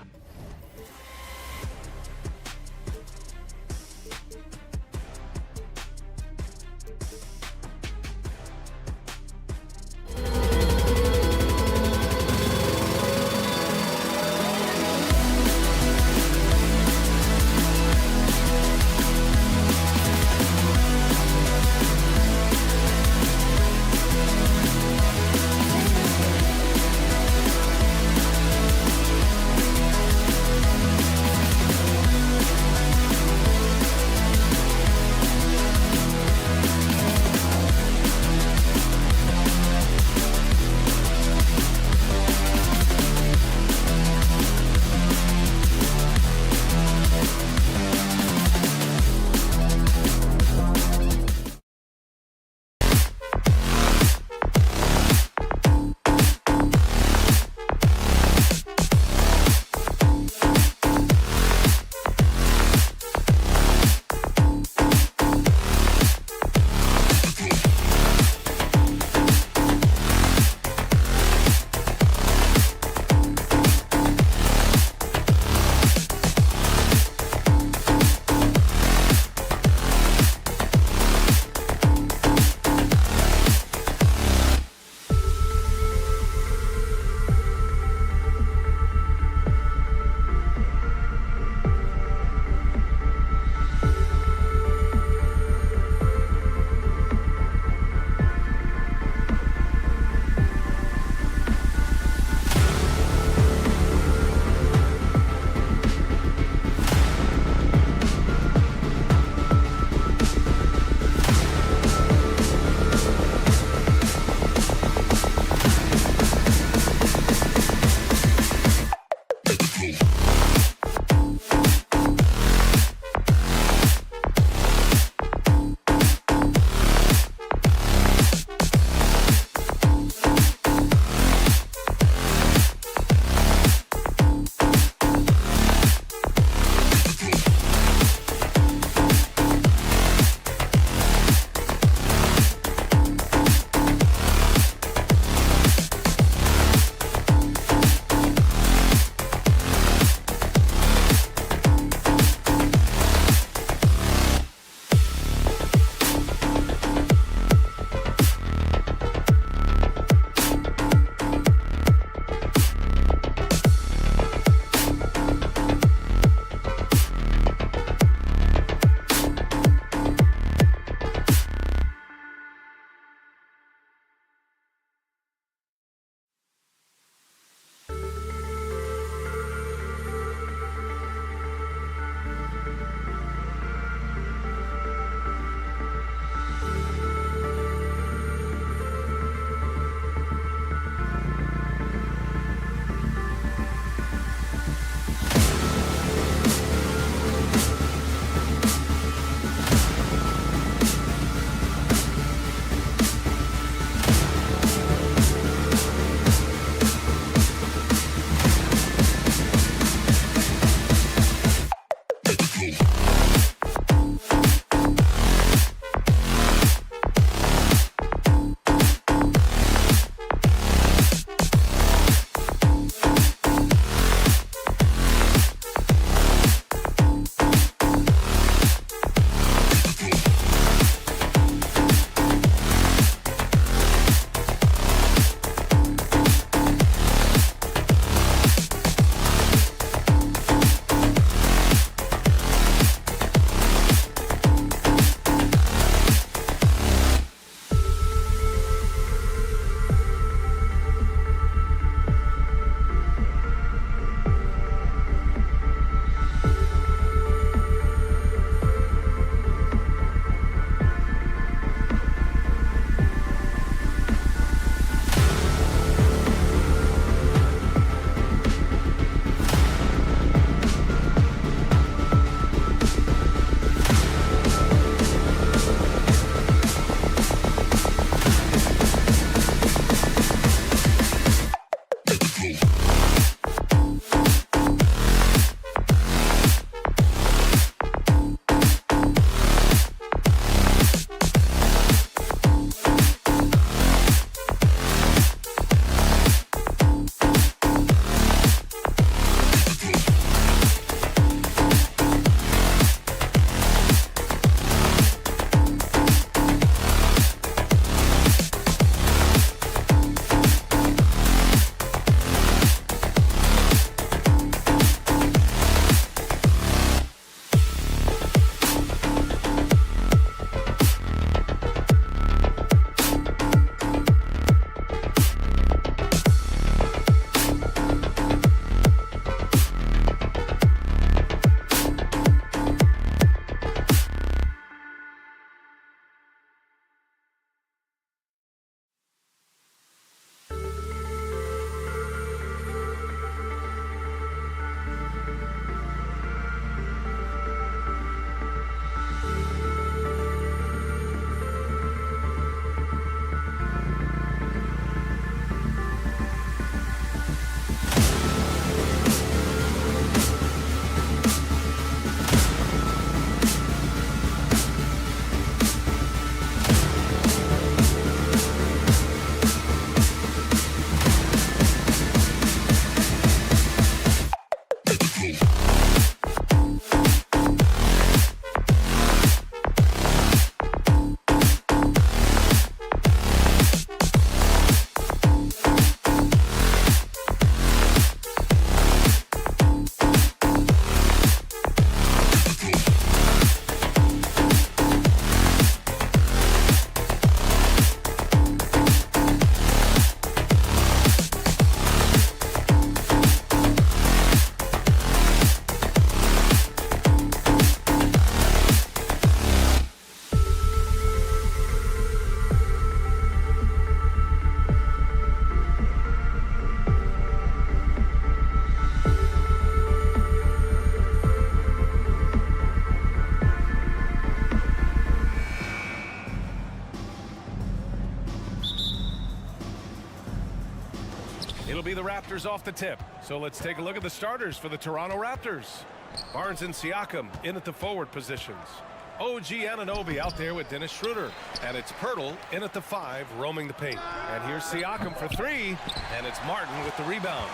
It'll be the Raptors off the tip. So let's take a look at the starters for the Toronto Raptors. Barnes and Siakam in at the forward positions. OG Anunoby out there with Dennis Schroeder. And it's Pirtle in at the 5, roaming the paint. And here's Siakam for 3, and it's Martin with the rebound.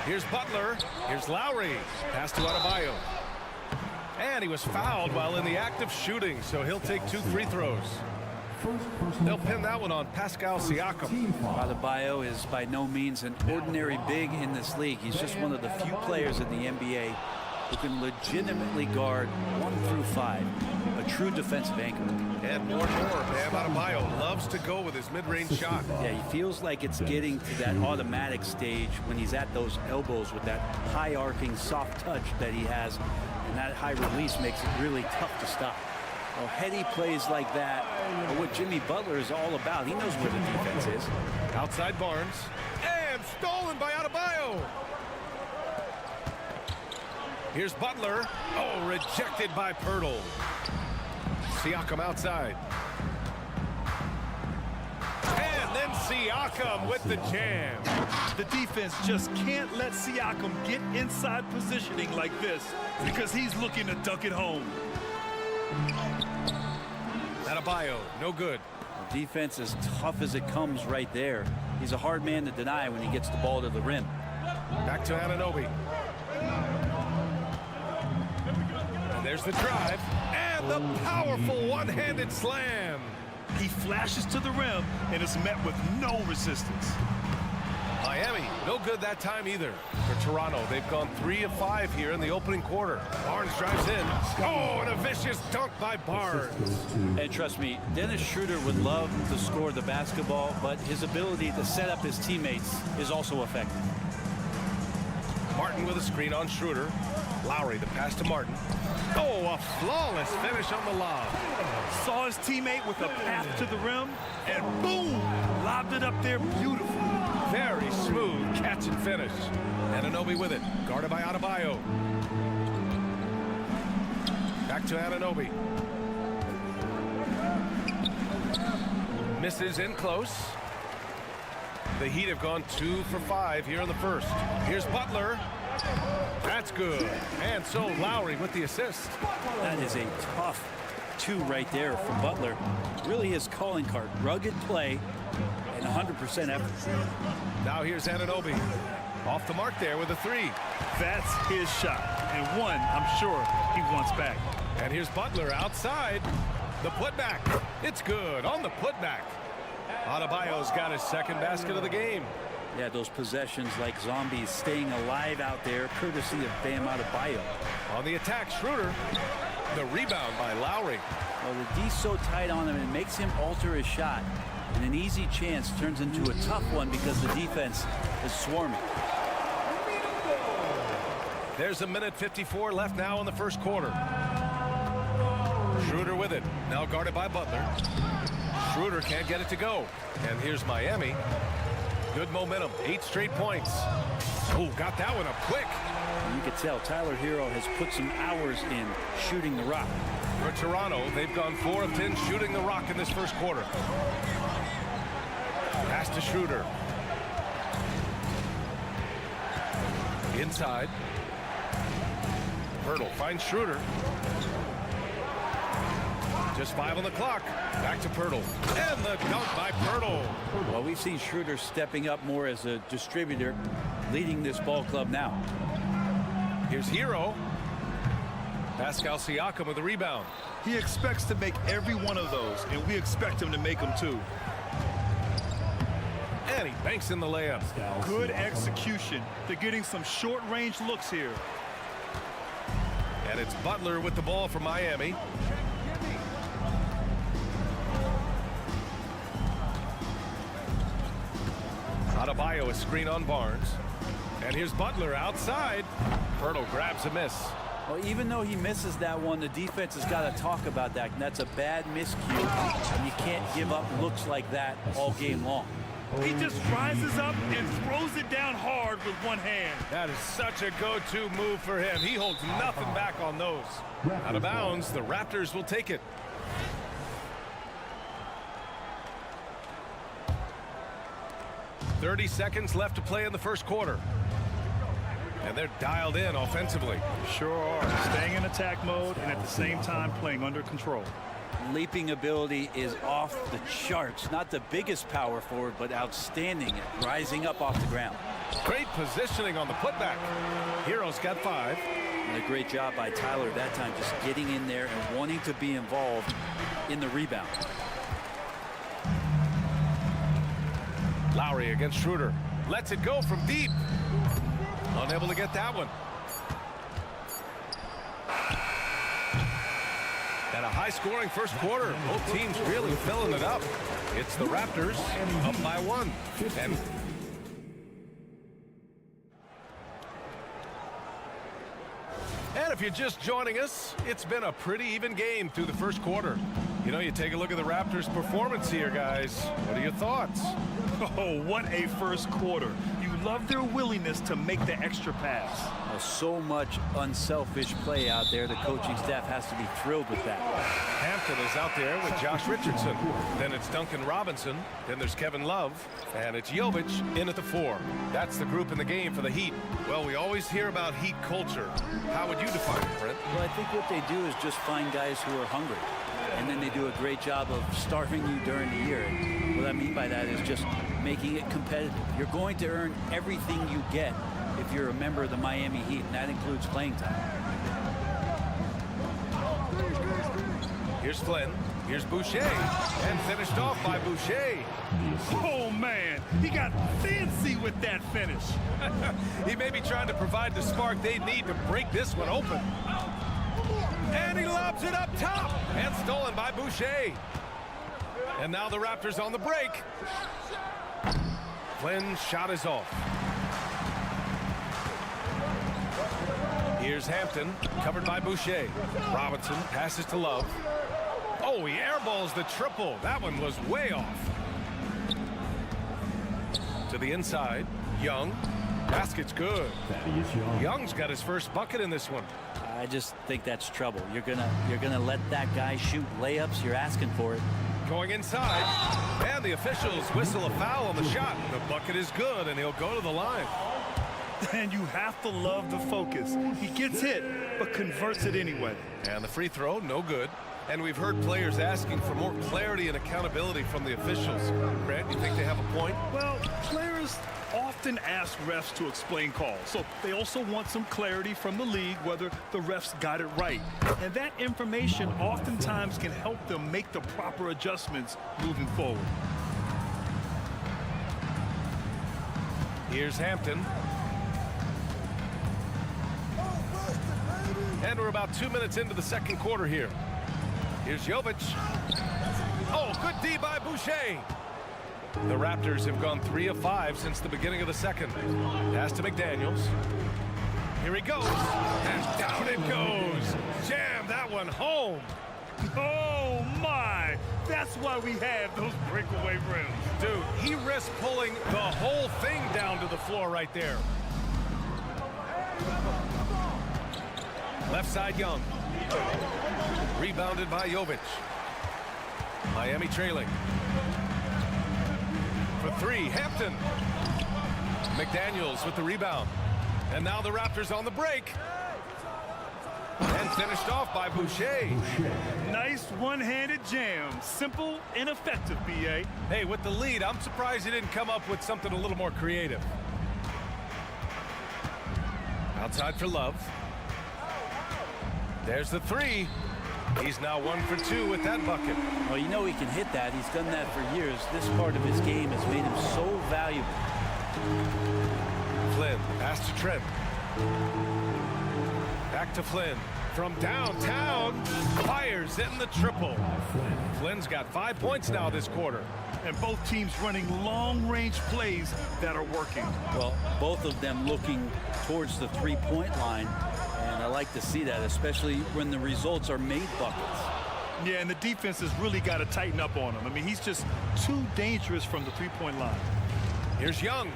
Here's Butler. Here's Lowry. Pass to Adebayo. And he was fouled while in the act of shooting, so he'll take 2 free throws. They'll pin that one on Pascal Siakam. Adebayo is by no means an ordinary big in this league. He's just one of the few players in the NBA who can legitimately guard 1 through 5. A true defensive anchor. And more Bam Adebayo loves to go with his mid-range shot. Yeah, he feels like it's getting to that automatic stage when he's at those elbows with that high arcing soft touch that he has, and that high release makes it really tough to stop. Well, heady plays like that are what Jimmy Butler is all about. He knows where the defense is. Outside Barnes. And stolen by Adebayo. Here's Butler. Oh, rejected by Pirtle. Siakam outside. And then Siakam with the jam. The defense just can't let Siakam get inside positioning like this because he's looking to dunk it home. Adebayo, no good. The defense is tough as it comes right there. He's a hard man to deny when he gets the ball to the rim. Back to Anunoby. And there's the drive. And the powerful one-handed slam. He flashes to the rim and is met with no resistance. Miami, no good that time either. For Toronto, they've gone 3 of 5 here in the opening quarter. Barnes drives in. Oh, and a vicious dunk by Barnes. And trust me, Dennis Schroeder would love to score the basketball, but his ability to set up his teammates is also effective. Martin with a screen on Schroeder. Lowry, the pass to Martin. Oh, a flawless finish on the lob. Saw his teammate with a path to the rim, and boom, lobbed it up there beautifully. Very smooth catch and finish. Anunoby with it, guarded by Adebayo. Back to Anunoby. Misses in close. The Heat have gone 2 for 5 here in the first. Here's Butler. That's good. And so Lowry with the assist. That is a tough 2 right there from Butler. Really his calling card. Rugged play and 100% effort. Now here's Anunoby. Off the mark there with a 3. That's his shot. And one, I'm sure, he wants back. And here's Butler outside. The putback. It's good on the putback. Adebayo's got his second basket of the game. Yeah, those possessions like zombies staying alive out there, courtesy of Bam Adebayo. On the attack, Schroeder. The rebound by Lowry. Well, the D's so tight on him, it makes him alter his shot. And an easy chance turns into a tough one because the defense is swarming. There's a minute 54 left now in the first quarter. Schroeder with it. Now guarded by Butler. Schroeder can't get it to go. And here's Miami. Good momentum. 8 straight points. Oh, got that one up quick. You can tell Tyler Hero has put some hours in shooting the rock. For Toronto, they've gone 4 of 10 shooting the rock in this first quarter. Pass to Schroeder. Inside. Pirtle finds Schroeder. Just 5 on the clock. Back to Pirtle. And the dunk by Pirtle. Well, we've seen Schroeder stepping up more as a distributor, leading this ball club now. Here's Hero. Pascal Siakam with the rebound. He expects to make every one of those, and we expect him to make them too. And he banks in the layup. Good execution. They're getting some short-range looks here. And it's Butler with the ball for Miami. Adebayo, a screen on Barnes. And here's Butler outside. Pirtle grabs a miss. Well, even though he misses that one, the defense has got to talk about that. And that's a bad miscue. And you can't give up looks like that all game long. He just rises up and throws it down hard with one hand. That is such a go-to move for him. He holds nothing back on those. Out of bounds, the Raptors will take it. .30 seconds left to play in the first quarter. And they're dialed in offensively. Sure are. Staying in attack mode and at the same time playing under control. Leaping ability is off the charts. Not the biggest power forward, but outstanding at rising up off the ground. Great positioning on the putback. Hero's got 5. And a great job by Tyler that time, just getting in there and wanting to be involved in the rebound. Lowry against Schroeder. Lets it go from deep. Unable to get that one. And a high-scoring first quarter. Both teams really filling it up. It's the Raptors up by 1. And if you're just joining us, it's been a pretty even game through the first quarter. You know, you take a look at the Raptors' performance here, guys. What are your thoughts? Oh, what a first quarter. You love their willingness to make the extra pass. So much unselfish play out there. The coaching staff has to be thrilled with that. Hampton is out there with Josh Richardson. Then it's Duncan Robinson. Then there's Kevin Love. And it's Jovic in at the 4. That's the group in the game for the Heat. Well, we always hear about Heat culture. How would you define it, Brent? Well, I think what they do is just find guys who are hungry. And then they do a great job of starving you during the year. And what I mean by that is just making it competitive. You're going to earn everything you get if you're a member of the Miami Heat, and that includes playing time. Here's Flynn. Here's Boucher. And finished off by Boucher. Oh, man. He got fancy with that finish. He may be trying to provide the spark they need to break this one open. And he lobs it up top. And stolen by Boucher. And now the Raptors on the break. Flynn's shot is off. Here's Hampton, covered by Boucher. Robinson passes to Love. Oh, he airballs the triple. That one was way off. To the inside, Young. Basket's good. Young's got his first bucket in this one. I just think that's trouble. You're gonna let that guy shoot layups. You're asking for it. Going inside, and the officials whistle a foul on the shot. The bucket is good, and he'll go to the line. And you have to love the focus. He gets hit, but converts it anyway. And the free throw, no good. And we've heard players asking for more clarity and accountability from the officials. Grant, you think they have a point? Well, players often ask refs to explain calls, so they also want some clarity from the league whether the refs got it right. And that information oftentimes can help them make the proper adjustments moving forward. Here's Hampton. And we're about 2 minutes into the second quarter here. Here's Jovic. Oh, good D by Boucher. The Raptors have gone 3 of 5 since the beginning of the second. Pass to McDaniels. Here he goes. And down it goes. Jam that one home. Oh, my. That's why we have those breakaway rims. Dude, he risked pulling the whole thing down to the floor right there. Left side, Young. Rebounded by Jovic. Miami trailing. For 3, Hampton. McDaniels with the rebound. And now the Raptors on the break. And finished off by Boucher. Nice one-handed jam. Simple and effective, B.A. Hey, with the lead, I'm surprised he didn't come up with something a little more creative. Outside for Love. There's the 3. He's now 1 for 2 with that bucket. Well, you know he can hit that. He's done that for years. This part of his game has made him so valuable. Flynn, pass to Trent. Back to Flynn. From downtown, fires in the triple. Flynn's got 5 points now this quarter. And both teams running long-range plays that are working. Well, both of them looking towards the three-point line. And I like to see that, especially when the results are made buckets. Yeah, and the defense has really got to tighten up on him. I mean, he's just too dangerous from the three-point line. Here's Young.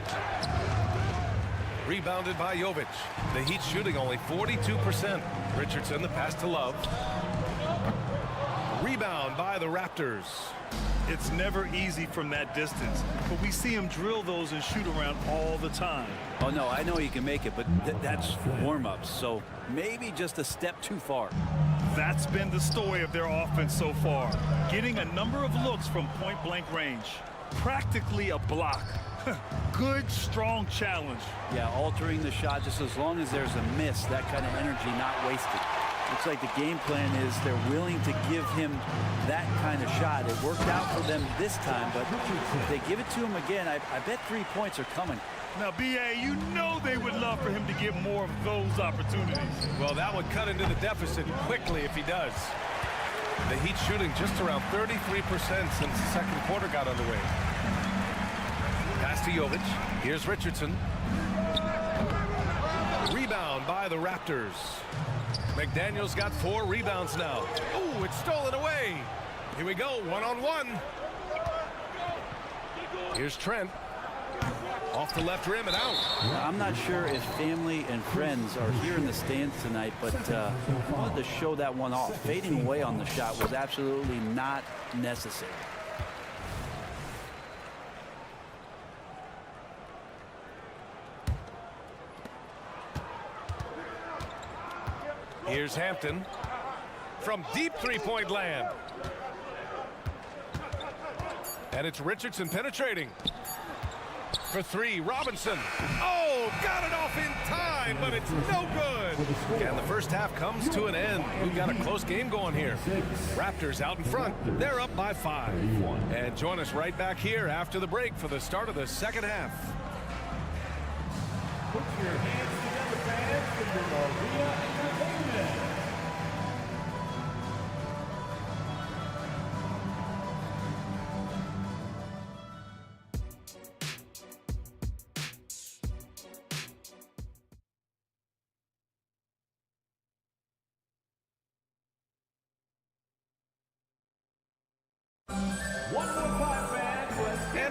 Rebounded by Jovic. The Heat shooting only 42%. Richardson, the pass to Love. Rebound by the Raptors. It's never easy from that distance, but we see him drill those and shoot around all the time. Oh, no, I know he can make it, but that's warm-ups, so maybe just a step too far. That's been the story of their offense so far. Getting a number of looks from point-blank range. Practically a block. Good, strong challenge. Yeah, altering the shot just as long as there's a miss, that kind of energy not wasted. Looks like the game plan is they're willing to give him that kind of shot. It worked out for them this time, but if they give it to him again, I bet 3 points are coming. Now, B.A., you know they would love for him to get more of those opportunities. Well, that would cut into the deficit quickly if he does. The Heat shooting just around 33% since the second quarter got underway. Pass to Jovic. Here's Richardson. Rebound by the Raptors. McDaniels got 4 rebounds now. Ooh, it's stolen away. Here we go, one-on-one. Here's Trent. Off the left rim and out. I'm not sure if family and friends are here in the stands tonight, but I wanted to show that one off. Fading away on the shot was absolutely not necessary. Here's Hampton from deep three-point land. And it's Richardson penetrating. For 3, Robinson. Oh, got it off in time, but it's no good. And the first half comes to an end. We've got a close game going here. Raptors out in front. They're up by 5. And join us right back here after the break for the start of the second half. Put your hands together, fans, for the Arena Entertainment.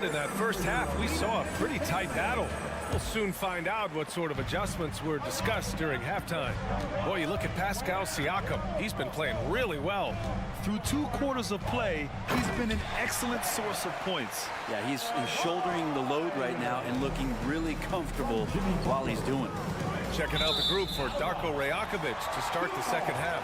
Grant, in that first half, we saw a pretty tight battle. We'll soon find out what sort of adjustments were discussed during halftime. Boy, you look at Pascal Siakam. He's been playing really well. Through 2 quarters of play, he's been an excellent source of points. Yeah, he's shouldering the load right now and looking really comfortable while he's doing it. Checking out the group for Darko Rajakovic to start the second half.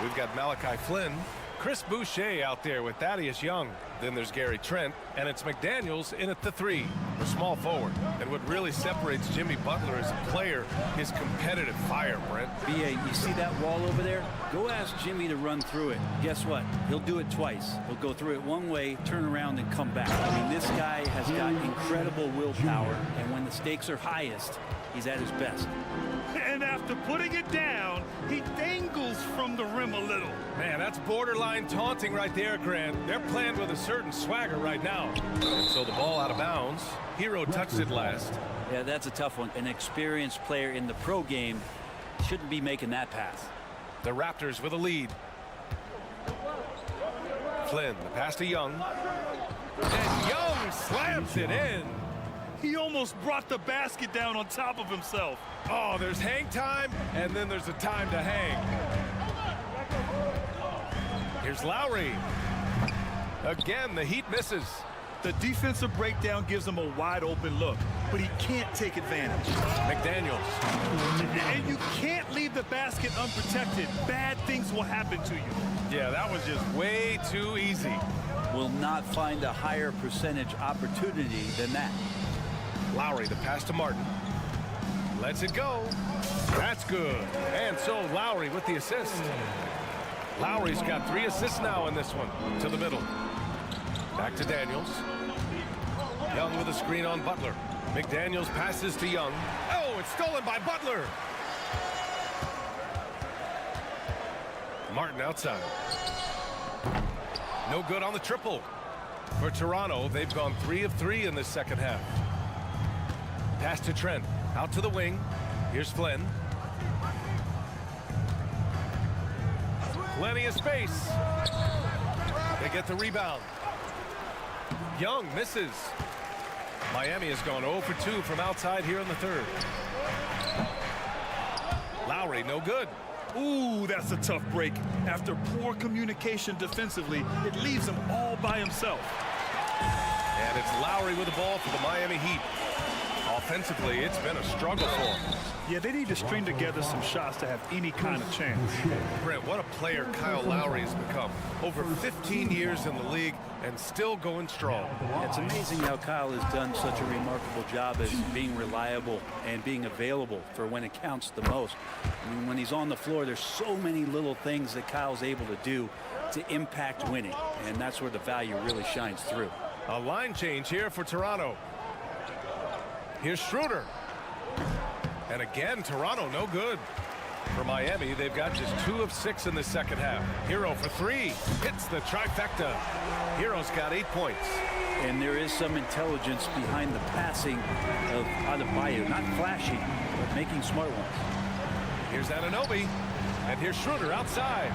We've got Malachi Flynn, Chris Boucher out there with Thaddeus Young. Then there's Gary Trent, and it's McDaniels in at the 3, the small forward. And what really separates Jimmy Butler as a player is competitive fire, Brent. BA, you see that wall over there? Go ask Jimmy to run through it. Guess what? He'll do it twice. He'll go through it one way, turn around, and come back. I mean, this guy has got incredible willpower, and when the stakes are highest, he's at his best. And after putting it down, he dangles from the rim a little. Man, that's borderline taunting right there, Grant. They're playing with a certain swagger right now. And so the ball out of bounds. Hero touched it last. Yeah, that's a tough one. An experienced player in the pro game shouldn't be making that pass. The Raptors with a lead. Flynn, the pass to Young. And Young slams it in. He almost brought the basket down on top of himself. Oh, there's hang time, and then there's a time to hang. Here's Lowry. Again, the Heat misses. The defensive breakdown gives him a wide open look, but he can't take advantage. McDaniels. And you can't leave the basket unprotected. Bad things will happen to you. Yeah, that was just way too easy. Will not find a higher percentage opportunity than that. Lowry, the pass to Martin. Lets it go. That's good. And so Lowry with the assist. Lowry's got 3 assists now in this one. To the middle. Back to Daniels. Young with a screen on Butler. McDaniels passes to Young. Oh, it's stolen by Butler. Martin outside. No good on the triple. For Toronto, they've gone 3 of 3 in this second half. Pass to Trent. Out to the wing. Here's Flynn. Plenty of space. They get the rebound. Young misses. Miami has gone 0 for 2 from outside here in the third. Lowry, no good. Ooh, that's a tough break. After poor communication defensively, it leaves him all by himself. And it's Lowry with the ball for the Miami Heat. Offensively, it's been a struggle for them. Yeah, they need to string together some shots to have any kind of chance. Brent, what a player Kyle Lowry has become. Over 15 years in the league and still going strong. It's amazing how Kyle has done such a remarkable job as being reliable and being available for when it counts the most. I mean, when he's on the floor, there's so many little things that Kyle's able to do to impact winning, and that's where the value really shines through. A line change here for Toronto. Here's Schroeder. And again, Toronto no good. For Miami, they've got just 2 of 6 in the second half. Hero for 3. Hits the trifecta. Hero's got 8 points. And there is some intelligence behind the passing of Adebayo. Not flashy, but making smart ones. Here's Anunoby. And here's Schroeder outside.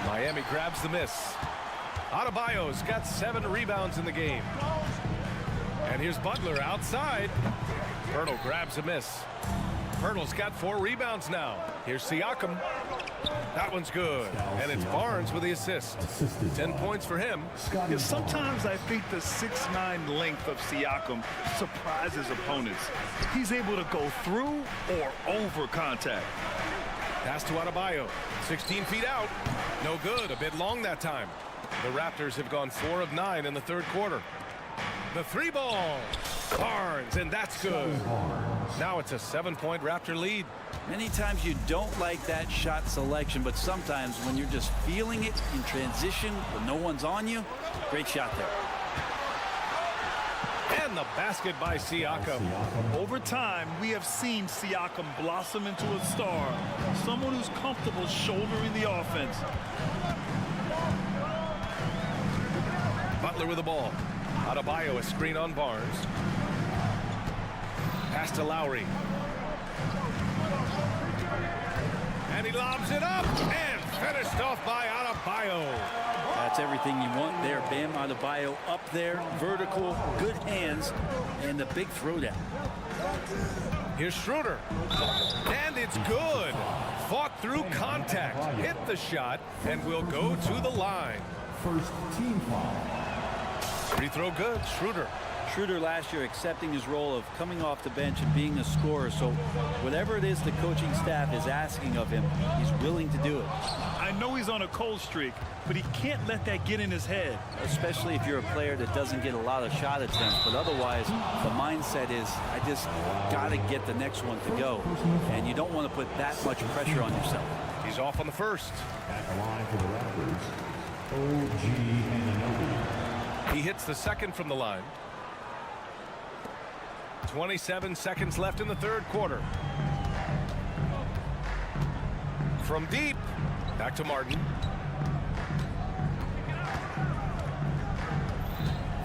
Miami grabs the miss. Adebayo's got 7 rebounds in the game. And here's Butler outside. Pirtle grabs a miss. Pirtle's got 4 rebounds now. Here's Siakam. That one's good. And it's Barnes with the assist. 10 points for him. Yeah, sometimes I think the 6'9" length of Siakam surprises opponents. He's able to go through or over contact. Pass to Adebayo. 16 feet out. No good. A bit long that time. The Raptors have gone 4 of 9 in the third quarter. The 3 ball. Barnes, and that's good. Now it's a 7-point Raptor lead. Many times you don't like that shot selection, but sometimes when you're just feeling it in transition when no one's on you, great shot there. And the basket by Siakam. Over time, we have seen Siakam blossom into a star, someone who's comfortable shouldering the offense. Butler with the ball. Adebayo, a screen on Barnes. Pass to Lowry. And he lobs it up and Finished off by Adebayo. That's everything you want there. Bam Adebayo up there, vertical, good hands, and the big throwdown. Here's Schroeder. And it's good. Fought through contact. Hit the shot and will go to the line. First team foul. Free throw good. Schroeder. Schroeder last year accepting his role of coming off the bench and being a scorer. So whatever it is the coaching staff is asking of him, he's willing to do it. I know he's on a cold streak, but he can't let that get in his head. Especially if you're a player that doesn't get a lot of shot attempts. But otherwise, the mindset is, I just got to get the next one to go. And you don't want to put that much pressure on yourself. He's off on the first. At the line for the Raptors, OG Anunoby. He hits the second from the line. 27 seconds left in the third quarter. From deep, back to Martin.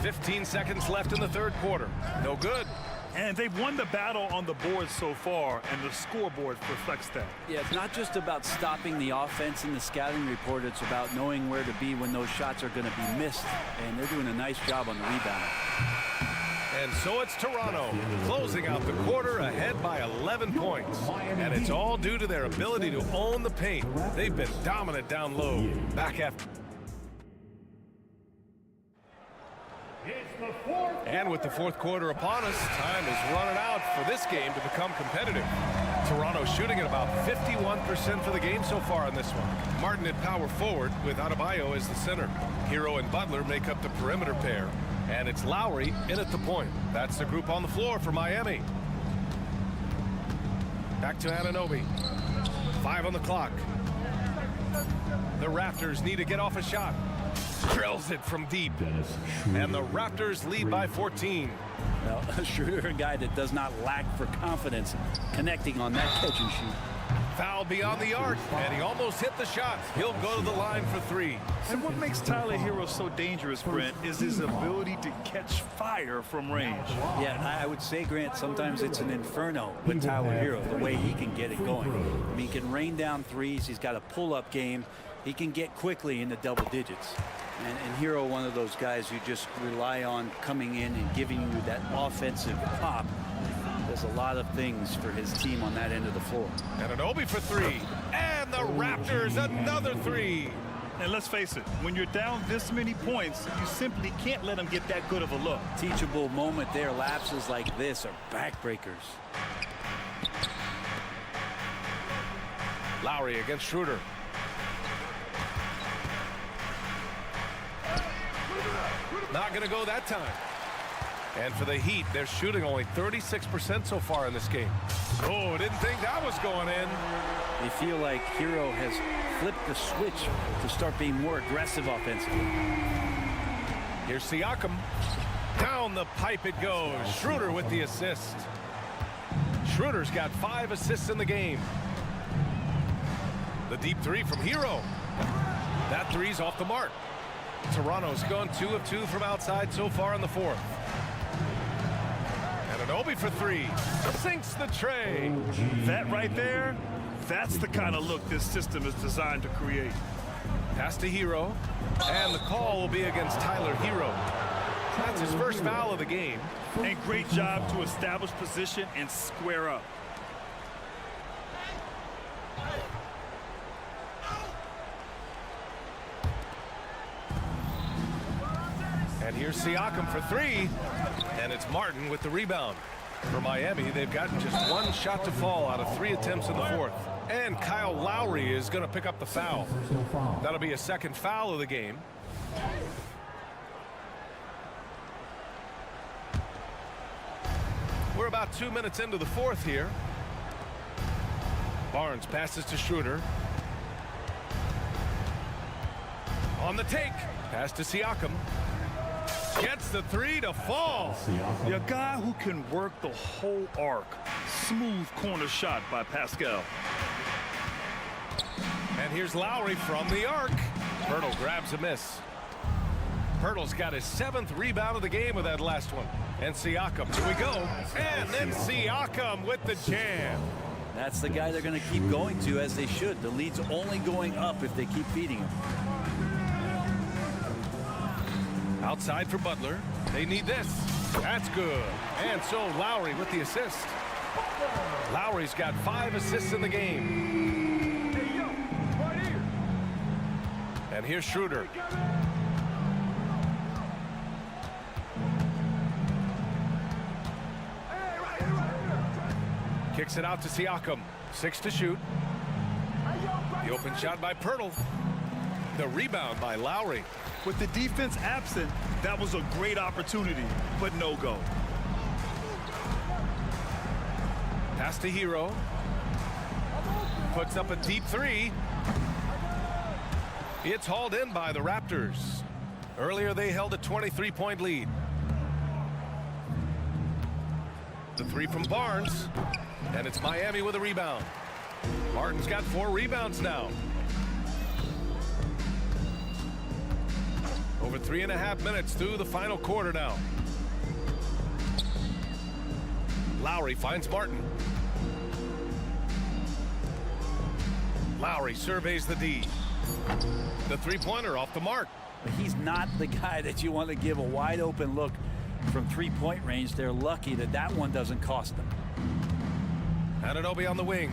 15 seconds left in the third quarter. No good. And they've won the battle on the board so far, and the scoreboard reflects that. Yeah, it's not just about stopping the offense in the scouting report. It's about knowing where to be when those shots are going to be missed. And they're doing a nice job on the rebound. And so it's Toronto closing out the quarter ahead by 11 points. And it's all due to their ability to own the paint. They've been dominant down low. Back after. And with the fourth quarter upon us, time is running out for this game to become competitive. Toronto shooting at about 51% for the game so far on this one. Martin at power forward with Adebayo as the center. Hero and Butler make up the perimeter pair. And it's Lowry in at the point. That's the group on the floor for Miami. Back to Anunoby. 5 on the clock. The Raptors need to get off a shot. Drills it from deep. And the Raptors lead by 14. Well, Schroeder, a guy that does not lack for confidence connecting on that catch and shoot. Foul beyond the arc, and he almost hit the shot. He'll go to the line for 3. And what makes Tyler Hero so dangerous, Brent, is his ability to catch fire from range. Yeah, I would say, Grant, sometimes it's an inferno with Tyler Hero, the way he can get it going. I mean, he can rain down threes. He's got a pull-up game. He can get quickly into double digits. And Hero, one of those guys you just rely on coming in and giving you that offensive pop. Does a lot of things for his team on that end of the floor. Anunoby for 3. And the Raptors another 3. And let's face it, when you're down this many points, you simply can't let them get that good of a look. Teachable moment there. Lapses like this are backbreakers. Lowry against Schroeder. Not going to go that time. And for the Heat, they're shooting only 36% so far in this game. Oh, didn't think that was going in. They feel like Hero has flipped the switch to start being more aggressive offensively. Here's Siakam. Down the pipe it goes. Schroeder with the assist. Schroeder's got 5 assists in the game. The deep 3 from Hero. That 3's off the mark. Toronto's gone 2 of 2 from outside so far in the fourth. Anunoby for 3. Sinks the tray. That right there, that's the kind of look this system is designed to create. Pass to Hero. And the call will be against Tyler Hero. That's his first foul of the game. And great job to establish position and square up. And here's Siakam for 3. And it's Martin with the rebound. For Miami, they've gotten just 1 shot to fall out of 3 attempts in the fourth. And Kyle Lowry is going to pick up the foul. That'll be a second foul of the game. We're about 2 minutes into the fourth here. Barnes passes to Schroeder. On the take. Pass to Siakam. Gets the 3 to fall. A guy who can work the whole arc. Smooth corner shot by Pascal. And here's Lowry from the arc. Pirtle grabs a miss. Pirtle's got his 7th rebound of the game with that last one. And Siakam, here we go. And then Siakam with the jam. That's the guy they're going to keep going to, as they should. The lead's only going up if they keep feeding him. Outside for Butler. They need this. That's good. And so Lowry with the assist. Lowry's got 5 assists in the game. And here's Schroeder. Kicks it out to Siakam. 6 to shoot. The open shot by Pirtle. The rebound by Lowry. With the defense absent, that was a great opportunity, but no go. Pass to Hero. Puts up a deep 3. It's hauled in by the Raptors. Earlier they held a 23-point lead. The 3 from Barnes. And it's Miami with a rebound. Martin's got 4 rebounds now. Over 3.5 minutes through the final quarter now. Lowry finds Martin. Lowry surveys the D. The 3-pointer off the mark. But he's not the guy that you want to give a wide open look from 3-point range. They're lucky that that one doesn't cost them. Anunoby on the wing.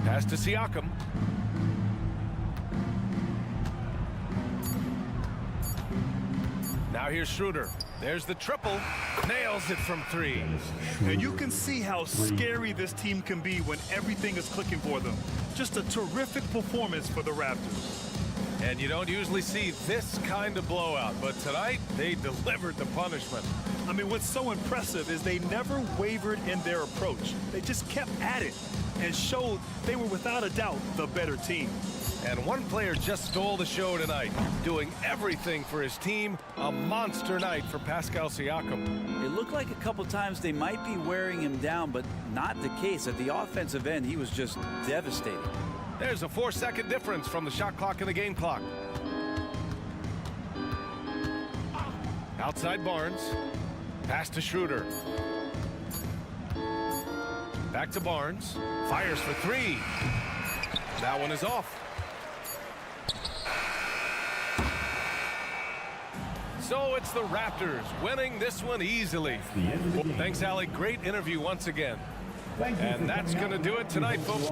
Pass to Siakam. Now here's Schroeder. There's the triple. Nails it from 3. And you can see how scary this team can be when everything is clicking for them. Just a terrific performance for the Raptors. And you don't usually see this kind of blowout, but tonight they delivered the punishment. I mean, what's so impressive is they never wavered in their approach. They just kept at it and showed they were without a doubt the better team. And one player just stole the show tonight, doing everything for his team. A monster night for Pascal Siakam. It looked like a couple times they might be wearing him down, but not the case. At the offensive end, he was just devastating. There's a 4-second difference from the shot clock and the game clock. Outside Barnes. Pass to Schroeder. Back to Barnes. Fires for 3. That one is off. So it's the Raptors winning this one easily. Thanks, Allie. Great interview once again. And that's going to do it tonight, folks.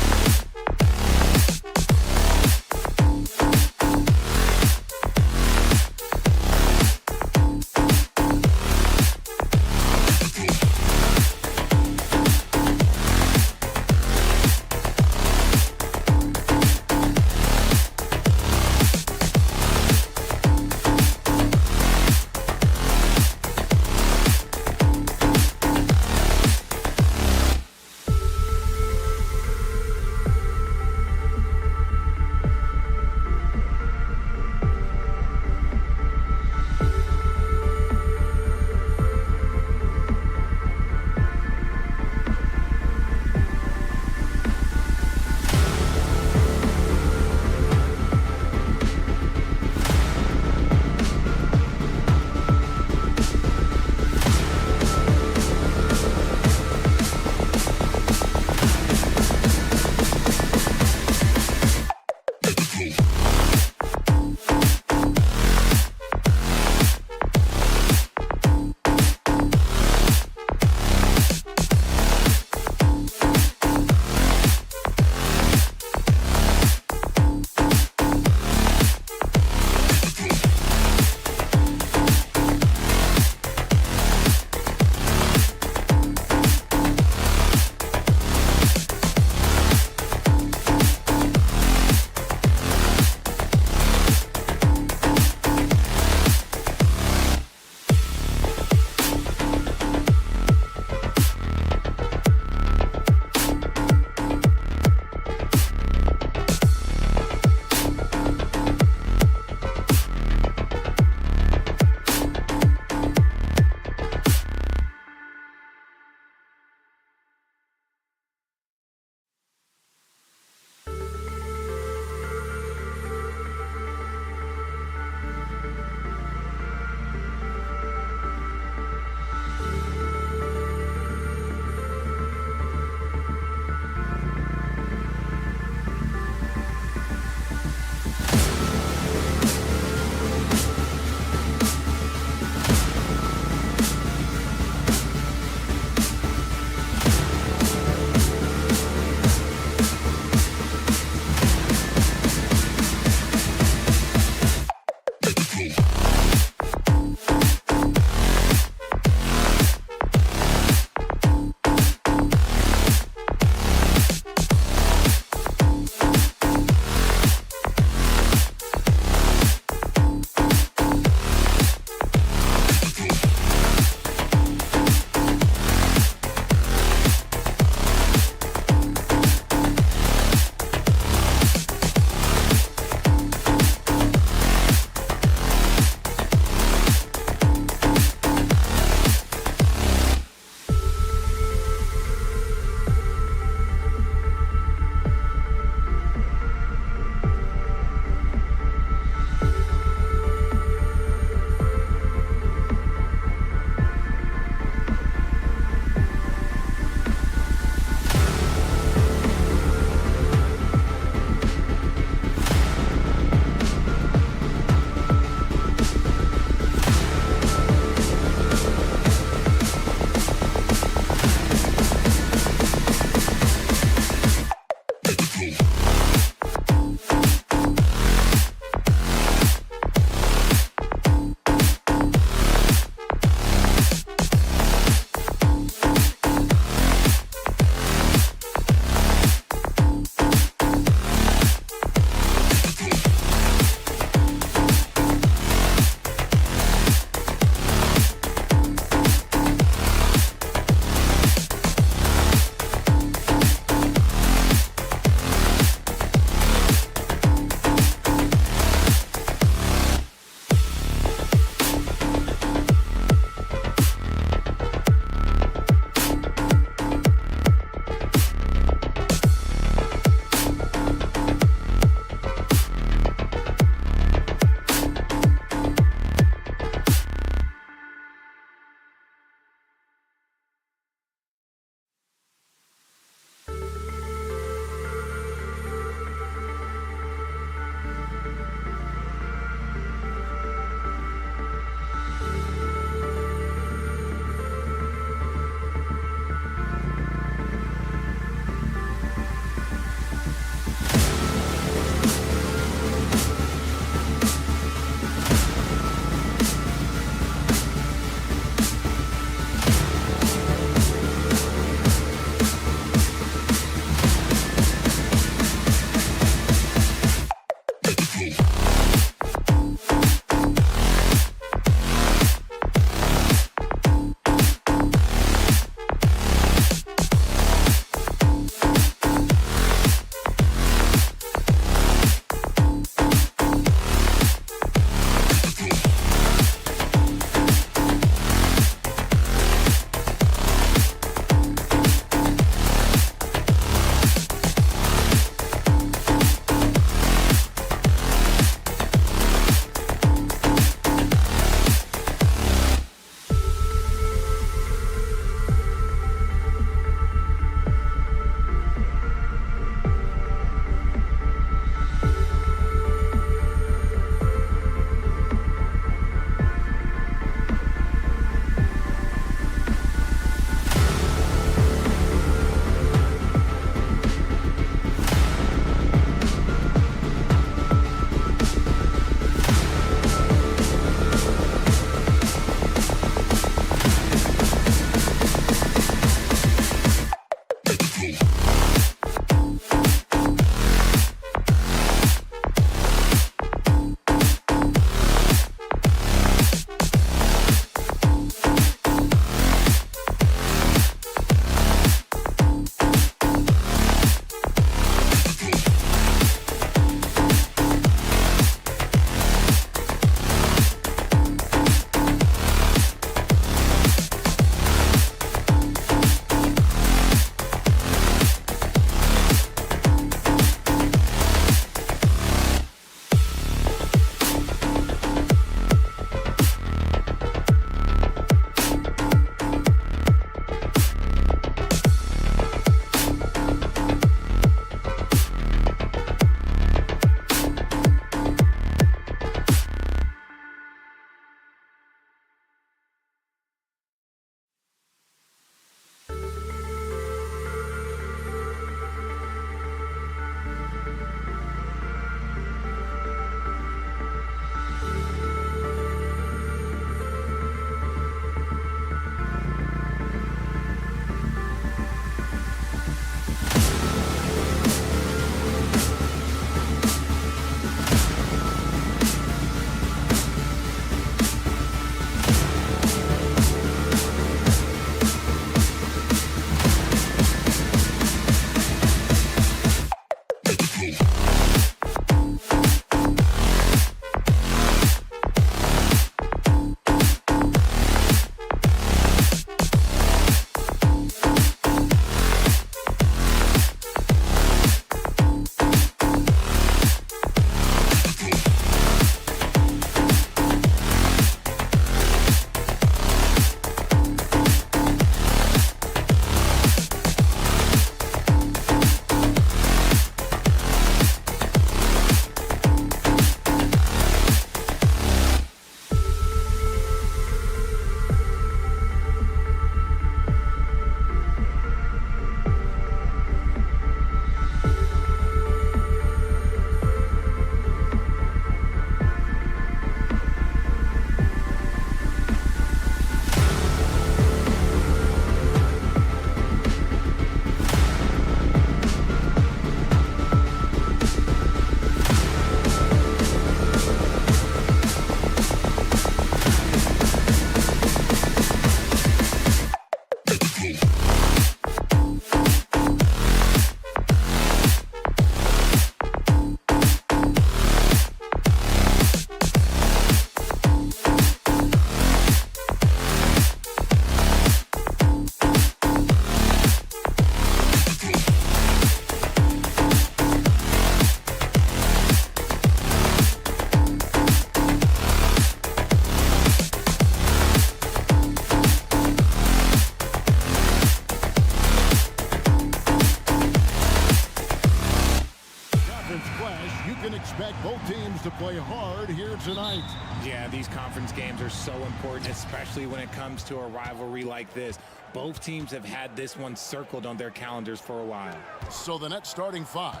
to play hard here tonight. Yeah, these conference games are so important, especially when it comes to a rivalry like this. Both teams have had this one circled on their calendars for a while. So the Nets starting five.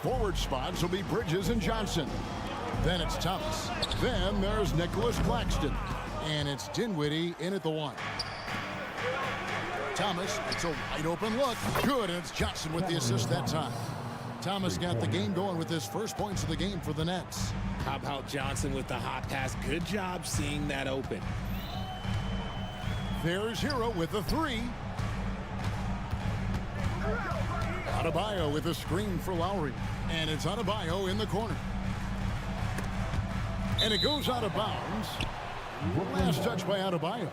Forward spots will be Bridges and Johnson. Then it's Thomas. Then there's Nicholas Claxton. And it's Dinwiddie in at the one. Thomas, it's a wide open look. Good, and it's Johnson with the assist that time. Thomas got the game going with his first points of the game for the Nets. How about Johnson with the hot pass? Good job seeing that open. There's Hero with the three. Adebayo with a screen for Lowry. And it's Adebayo in the corner. And it goes out of bounds. Last touch by Adebayo.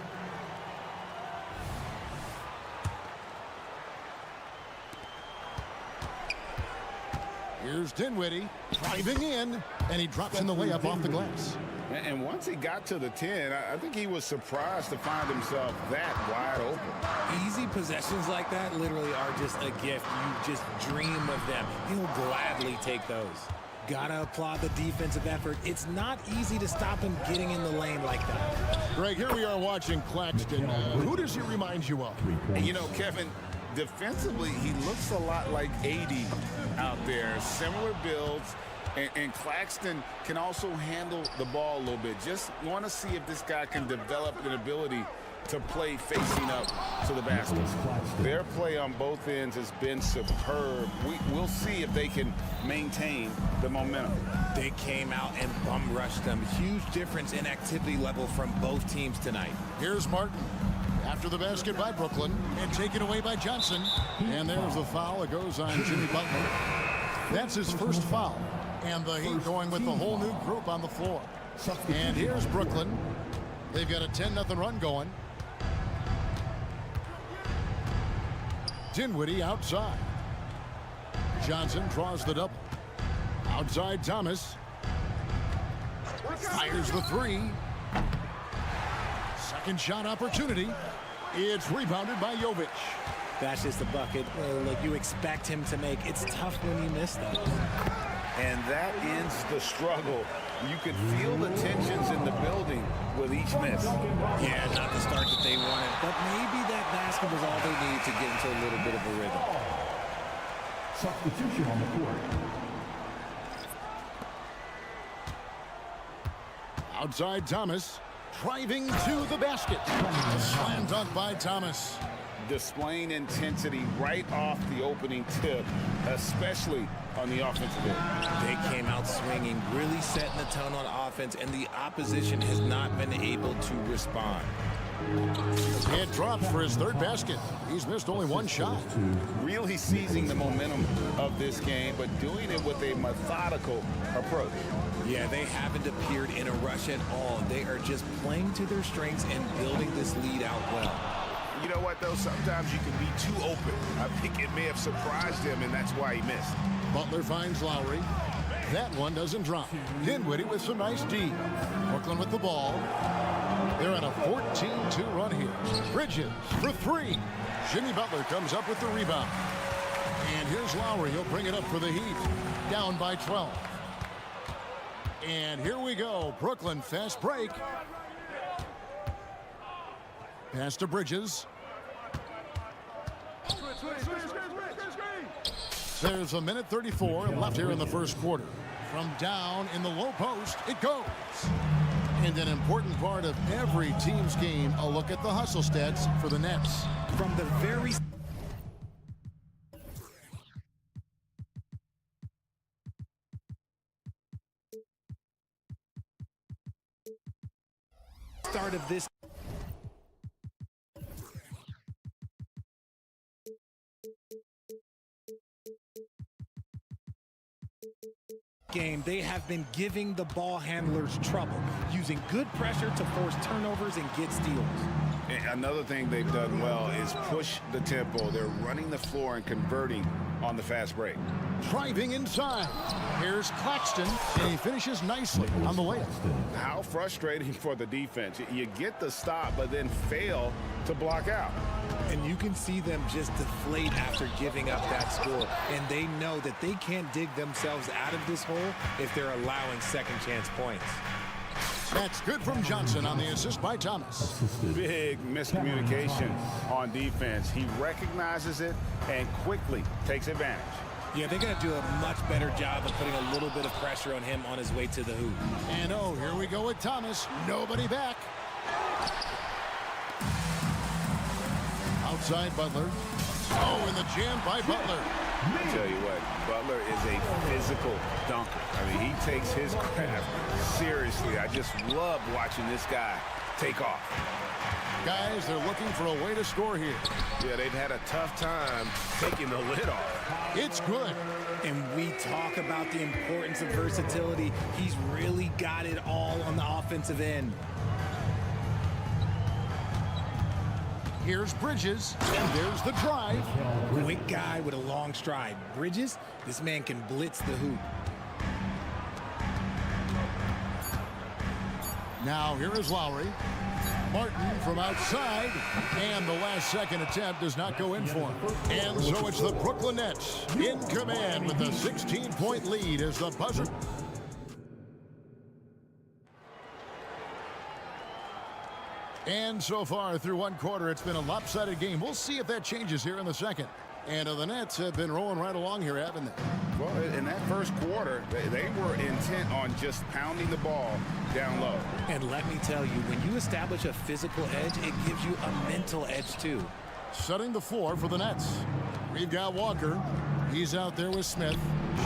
Here's Dinwiddie driving in, and he drops in the layup off the glass. And once he got to the 10, I think he was surprised to find himself that wide open. Easy possessions like that literally are just a gift. You just dream of them. He'll gladly take those. Gotta applaud the defensive effort. It's not easy to stop him getting in the lane like that. Greg, here we are watching Claxton. Who does he remind you of? You know, Kevin, defensively, he looks a lot like AD out there. Similar builds. And Claxton can also handle the ball a little bit. Just want to see if this guy can develop an ability to play facing up to the basket. Their play on both ends has been superb. We'll see if they can maintain the momentum. They came out and bum rushed them. Huge difference in activity level from both teams tonight. Here's Martin after the basket by Brooklyn and taken away by Johnson. And there's the foul. It goes on Jimmy Butler. That's his first foul. And the Heat going with the whole new group on the floor. And here's Brooklyn. They've got a 10-0 run going. Dinwiddie outside. Johnson draws the double. Outside Thomas. Fires the three. Second shot opportunity. It's rebounded by Jovic. That's just the bucket like you expect him to make. It's tough when you miss those. And that ends the struggle. You could feel the tensions in the building with each miss. Yeah, not the start that they wanted, but maybe that basket was all they needed to get into a little bit of a rhythm. Substitution on the court. Outside Thomas, driving to the basket. A slam dunk by Thomas. Displaying intensity right off the opening tip, especially on the offensive end. They came out swinging, really setting the tone on offense, and the opposition has not been able to respond. It drops for his third basket. He's missed only one shot. Really seizing the momentum of this game, but doing it with a methodical approach. Yeah, they haven't appeared in a rush at all. They are just playing to their strengths and building this lead out well. You know what, though? Sometimes you can be too open. I think it may have surprised him, and that's why he missed. Butler finds Lowry. That one doesn't drop. Dinwiddie with some nice D. Brooklyn with the ball. They're on a 14-2 run here. Bridges for three. Jimmy Butler comes up with the rebound. And here's Lowry. He'll bring it up for the Heat. Down by 12. And here we go. Brooklyn fast break. Pass to Bridges. There's a minute 34 left here in the first quarter. From down in the low post, it goes. And an important part of every team's game, a look at the hustle stats for the Nets. From the very start of this game, they have been giving the ball handlers trouble, using good pressure to force turnovers and get steals. And another thing they've done well is push the tempo. They're running the floor and converting on the fast break. Driving inside. Here's Claxton, and he finishes nicely on the layup. How frustrating for the defense. You get the stop, but then fail to block out. And you can see them just deflate after giving up that score. And they know that they can't dig themselves out of this hole if they're allowing second chance points. That's good from Johnson on the assist by Thomas. Big miscommunication on defense. He recognizes it and quickly takes advantage. Yeah, they're going to do a much better job of putting a little bit of pressure on him on his way to the hoop. And oh, here we go with Thomas. Nobody back. Outside Butler. Oh, and the jam by Butler. I tell you what, Butler is a physical dunker. I mean, he takes his craft seriously. I just love watching this guy take off. Guys, they're looking for a way to score here. Yeah, they've had a tough time taking the lid off. It's good. And we talk about the importance of versatility. He's really got it all on the offensive end. Here's Bridges, and there's the drive. Quick guy with a long stride. Bridges, this man can blitz the hoop. Now here is Lowry. Martin from outside, and the last second attempt does not go in for him. And so it's the Brooklyn Nets in command with a 16-point lead as the buzzer. And so far through one quarter, it's been a lopsided game. We'll see if that changes here in the second. And the Nets have been rolling right along here, haven't they? Well, in that first quarter, they were intent on just pounding the ball down low. And let me tell you, when you establish a physical edge, it gives you a mental edge too. Setting the floor for the Nets. We've got Walker. He's out there with Smith.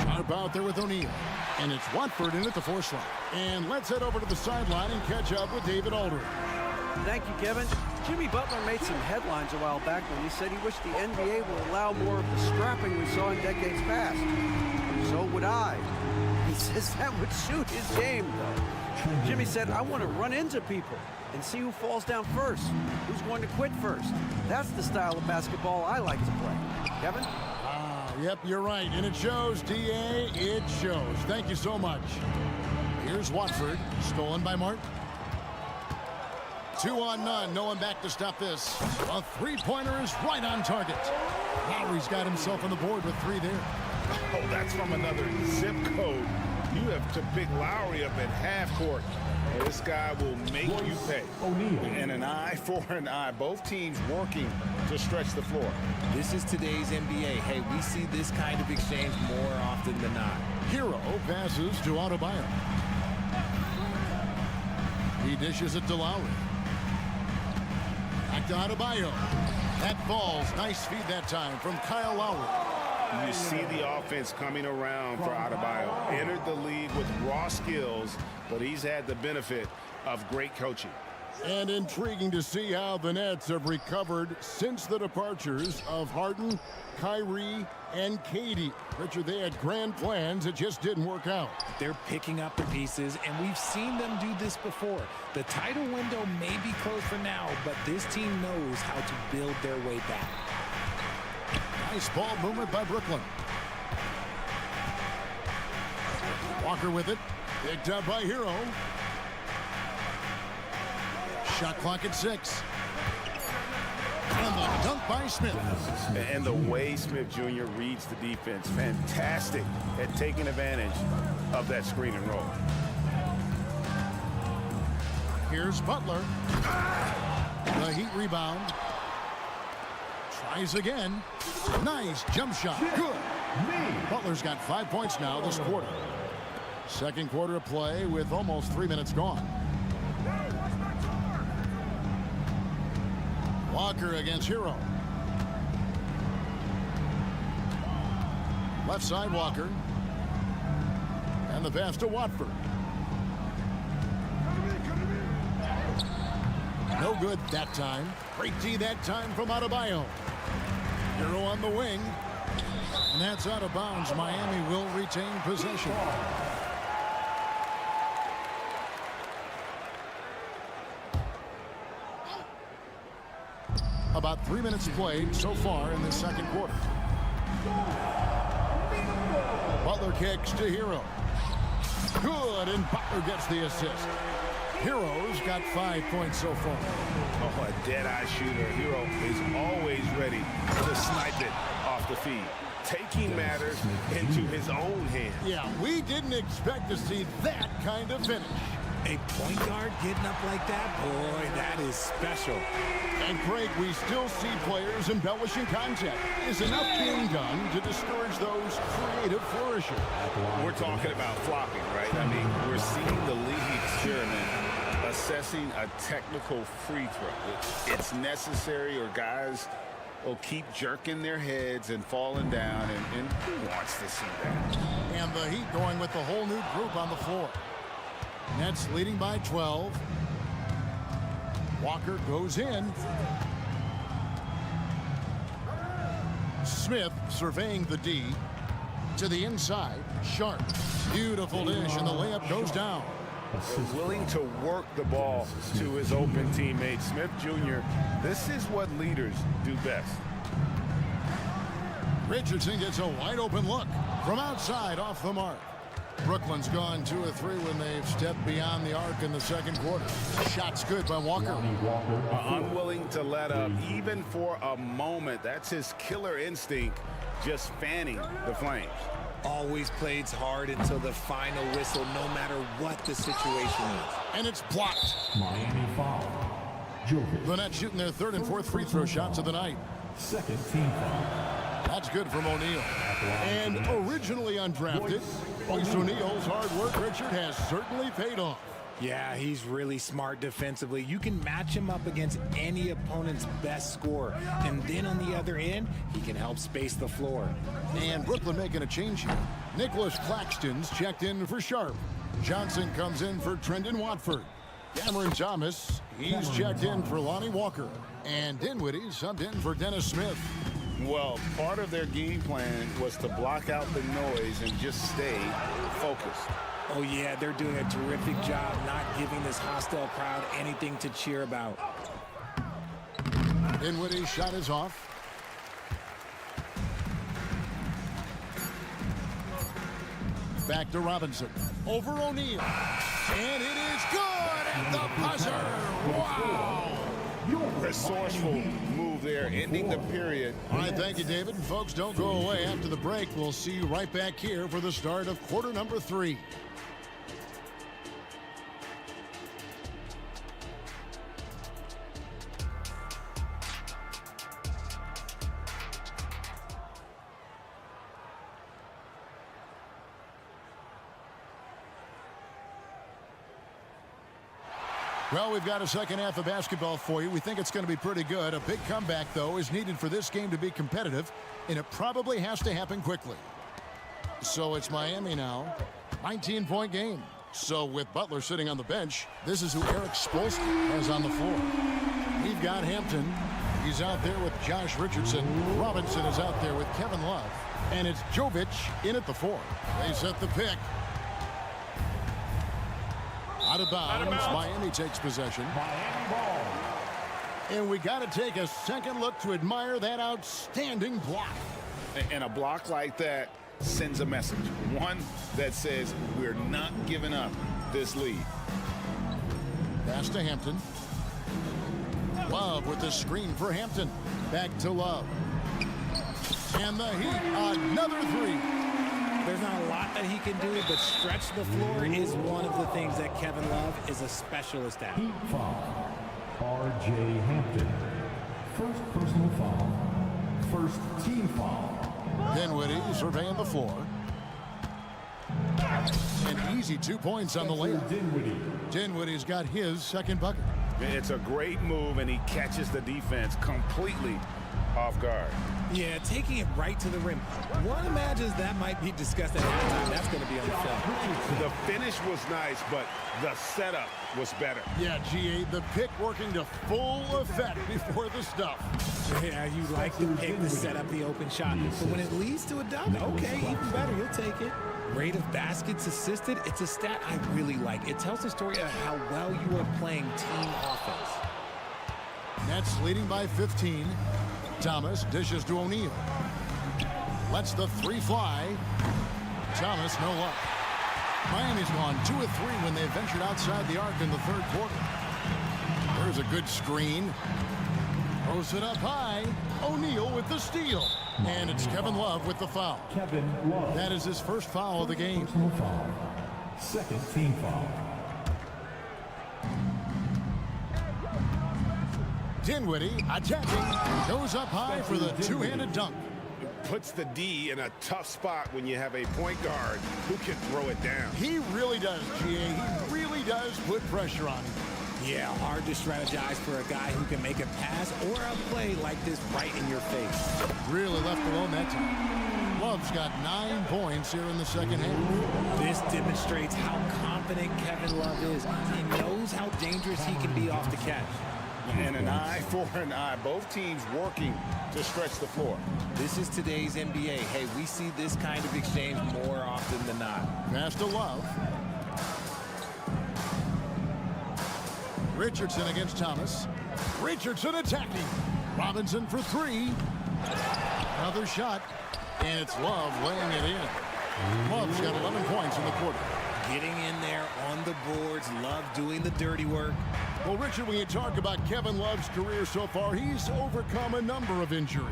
Sharp out there with O'Neal. And it's Watford in at the force line. And let's head over to the sideline and catch up with David Aldridge. Thank you, Kevin. Jimmy Butler made some headlines a while back when he said he wished the NBA would allow more of the strapping we saw in decades past. So would I. He says that would suit his game, though. Jimmy said, I want to run into people and see who falls down first, who's going to quit first. That's the style of basketball I like to play. Kevin? Yep, you're right. And it shows, D.A., it shows. Thank you so much. Here's Watford, stolen by Martin. 2 on none, no one back to stop this. A three-pointer is right on target. Lowry's got himself on the board with 3 there. Oh, that's from another zip code. You have to pick Lowry up at half court. This guy will make you pay. And an eye for an eye. Both teams working to stretch the floor. This is today's NBA. Hey, we see this kind of exchange more often than not. Hero passes to Adebayo. He dishes it to Lowry. Back to Adebayo. That falls. Nice feed that time from Kyle Lowry. You see the offense coming around for Adebayo. Entered the league with raw skills, but he's had the benefit of great coaching. And intriguing to see how the Nets have recovered since the departures of Harden, Kyrie, and Katie. Richard, they had grand plans. It just didn't work out. They're picking up the pieces, and we've seen them do this before. The title window may be closed for now, but this team knows how to build their way back. Nice ball movement by Brooklyn. Walker with it. Picked up by Hero. Shot clock at 6. And the dunk by Smith. And the way Smith Jr. reads the defense, fantastic at taking advantage of that screen and roll. Here's Butler. The Heat rebound. Tries again. Nice jump shot. Good. Butler's got 5 points now this quarter. Second quarter of play with almost 3 minutes gone. Walker against Hero. Left side Walker. And the pass to Watford. No good that time. Great D that time from Adebayo. Hero on the wing. And that's out of bounds. Miami will retain possession. About 3 minutes played so far in the second quarter. Butler kicks to Hero. Good, and Butler gets the assist. Hero's got 5 points so far. Oh, a dead-eye shooter. Hero is always ready to snipe it off the feed, taking matters into his own hands. Yeah, we didn't expect to see that kind of finish. A point guard getting up like that, boy, that is special. And Craig, we still see players embellishing contact. Is enough being done to discourage those creative flourishes? We're talking about flopping, right? I mean, we're seeing the league experiment assessing a technical free throw. It's necessary, or guys will keep jerking their heads and falling down, and who wants to see that? And the Heat going with the whole new group on the floor. Nets leading by 12. Walker goes in. Smith surveying the D. To the inside. Sharp. Beautiful dish, and the layup goes down. Willing to work the ball to his open teammate. Smith Jr., this is what leaders do best. Richardson gets a wide open look from outside off the mark. Brooklyn's gone 2 of 3 when they've stepped beyond the arc in the second quarter. Shot's good by Walker. Unwilling to let up even for a moment. That's his killer instinct, just fanning the flames. Always plays hard until the final whistle, no matter what the situation is. And it's blocked. Miami foul. Jovic. The Nets shooting their 3rd and 4th free throw shots of the night. Second team foul. That's good from O'Neal. And originally undrafted, Royce O'Neal's hard work, Richard, has certainly paid off. Yeah, he's really smart defensively. You can match him up against any opponent's best scorer. And then on the other end, he can help space the floor. And Brooklyn making a change here. Nicholas Claxton's checked in for Sharp. Johnson comes in for Trendon Watford. Cameron Thomas, he's checked in for Lonnie Walker. And Dinwiddie subbed in for Dennis Smith. Well, part of their game plan was to block out the noise and just stay focused. Oh, yeah, they're doing a terrific job not giving this hostile crowd anything to cheer about. Dinwiddie's shot is off. Back to Robinson. Over O'Neal. And it is good at the buzzer. Wow. Resourceful move there, ending the period. All right, thank you, David. And folks, don't go away. After the break, we'll see you right back here for the start of quarter number 3. Well, we've got a second half of basketball for you. We think it's going to be pretty good. A big comeback, though, is needed for this game to be competitive, and it probably has to happen quickly. So it's Miami now. 19-point game. So with Butler sitting on the bench, this is who Eric Spoelstra has on the floor. We've got Hampton. He's out there with Josh Richardson. Robinson is out there with Kevin Love. And it's Jovic in at the 4. They set the pick. Out of bounds. Miami takes possession. Miami ball. And we got to take a second look to admire that outstanding block. And a block like that sends a message. One that says we're not giving up this lead. Pass to Hampton. Love with the screen for Hampton. Back to Love. And the Heat, another 3. There's not a lot that he can do, but stretch the floor is one of the things that Kevin Love is a specialist at. Heat foul. R.J. Hampton. First personal foul. First team foul. Dinwiddie surveying the floor. An easy 2 points on the layup. Dinwiddie's got his second bucket. It's a great move, and he catches the defense completely off guard. Yeah, taking it right to the rim. One imagines that might be discussed at halftime. That's going to be on the film. The finish was nice, but the setup was better. Yeah, GA, the pick working to full effect before the stuff. Yeah, you like the pick to set up the open shot. But when it leads to a dunk, okay, even better. You'll take it. Rate of baskets assisted, it's a stat I really like. It tells the story of how well you are playing team offense. Nets leading by 15. Thomas dishes to O'Neal. Lets the three fly. Thomas, no luck. Miami's gone 2 of 3 when they ventured outside the arc in the third quarter. There's a good screen. Throws it up high. O'Neal with the steal. And it's Kevin Love with the foul. Kevin Love. That is his first foul of the game. Personal foul. Second team foul. Dinwiddie attacking. Goes up high for the two-handed dunk. Puts the D in a tough spot when you have a point guard who can throw it down. He really does, GA. He really does put pressure on him. Yeah, hard to strategize for a guy who can make a pass or a play like this right in your face. Really left alone that time. Love's got 9 points here in the second half. This demonstrates how confident Kevin Love is. He knows how dangerous he can be off the catch. And an eye for an eye. Both teams working to stretch the floor. This is today's NBA. Hey, we see this kind of exchange more often than not. Pass to Love. Richardson against Thomas. Richardson attacking. Robinson for 3. Another shot. And it's Love laying it in. Love's got 11 points in the quarter. Getting in there on the boards. Love doing the dirty work. Well, Richard, when you talk about Kevin Love's career so far, he's overcome a number of injuries.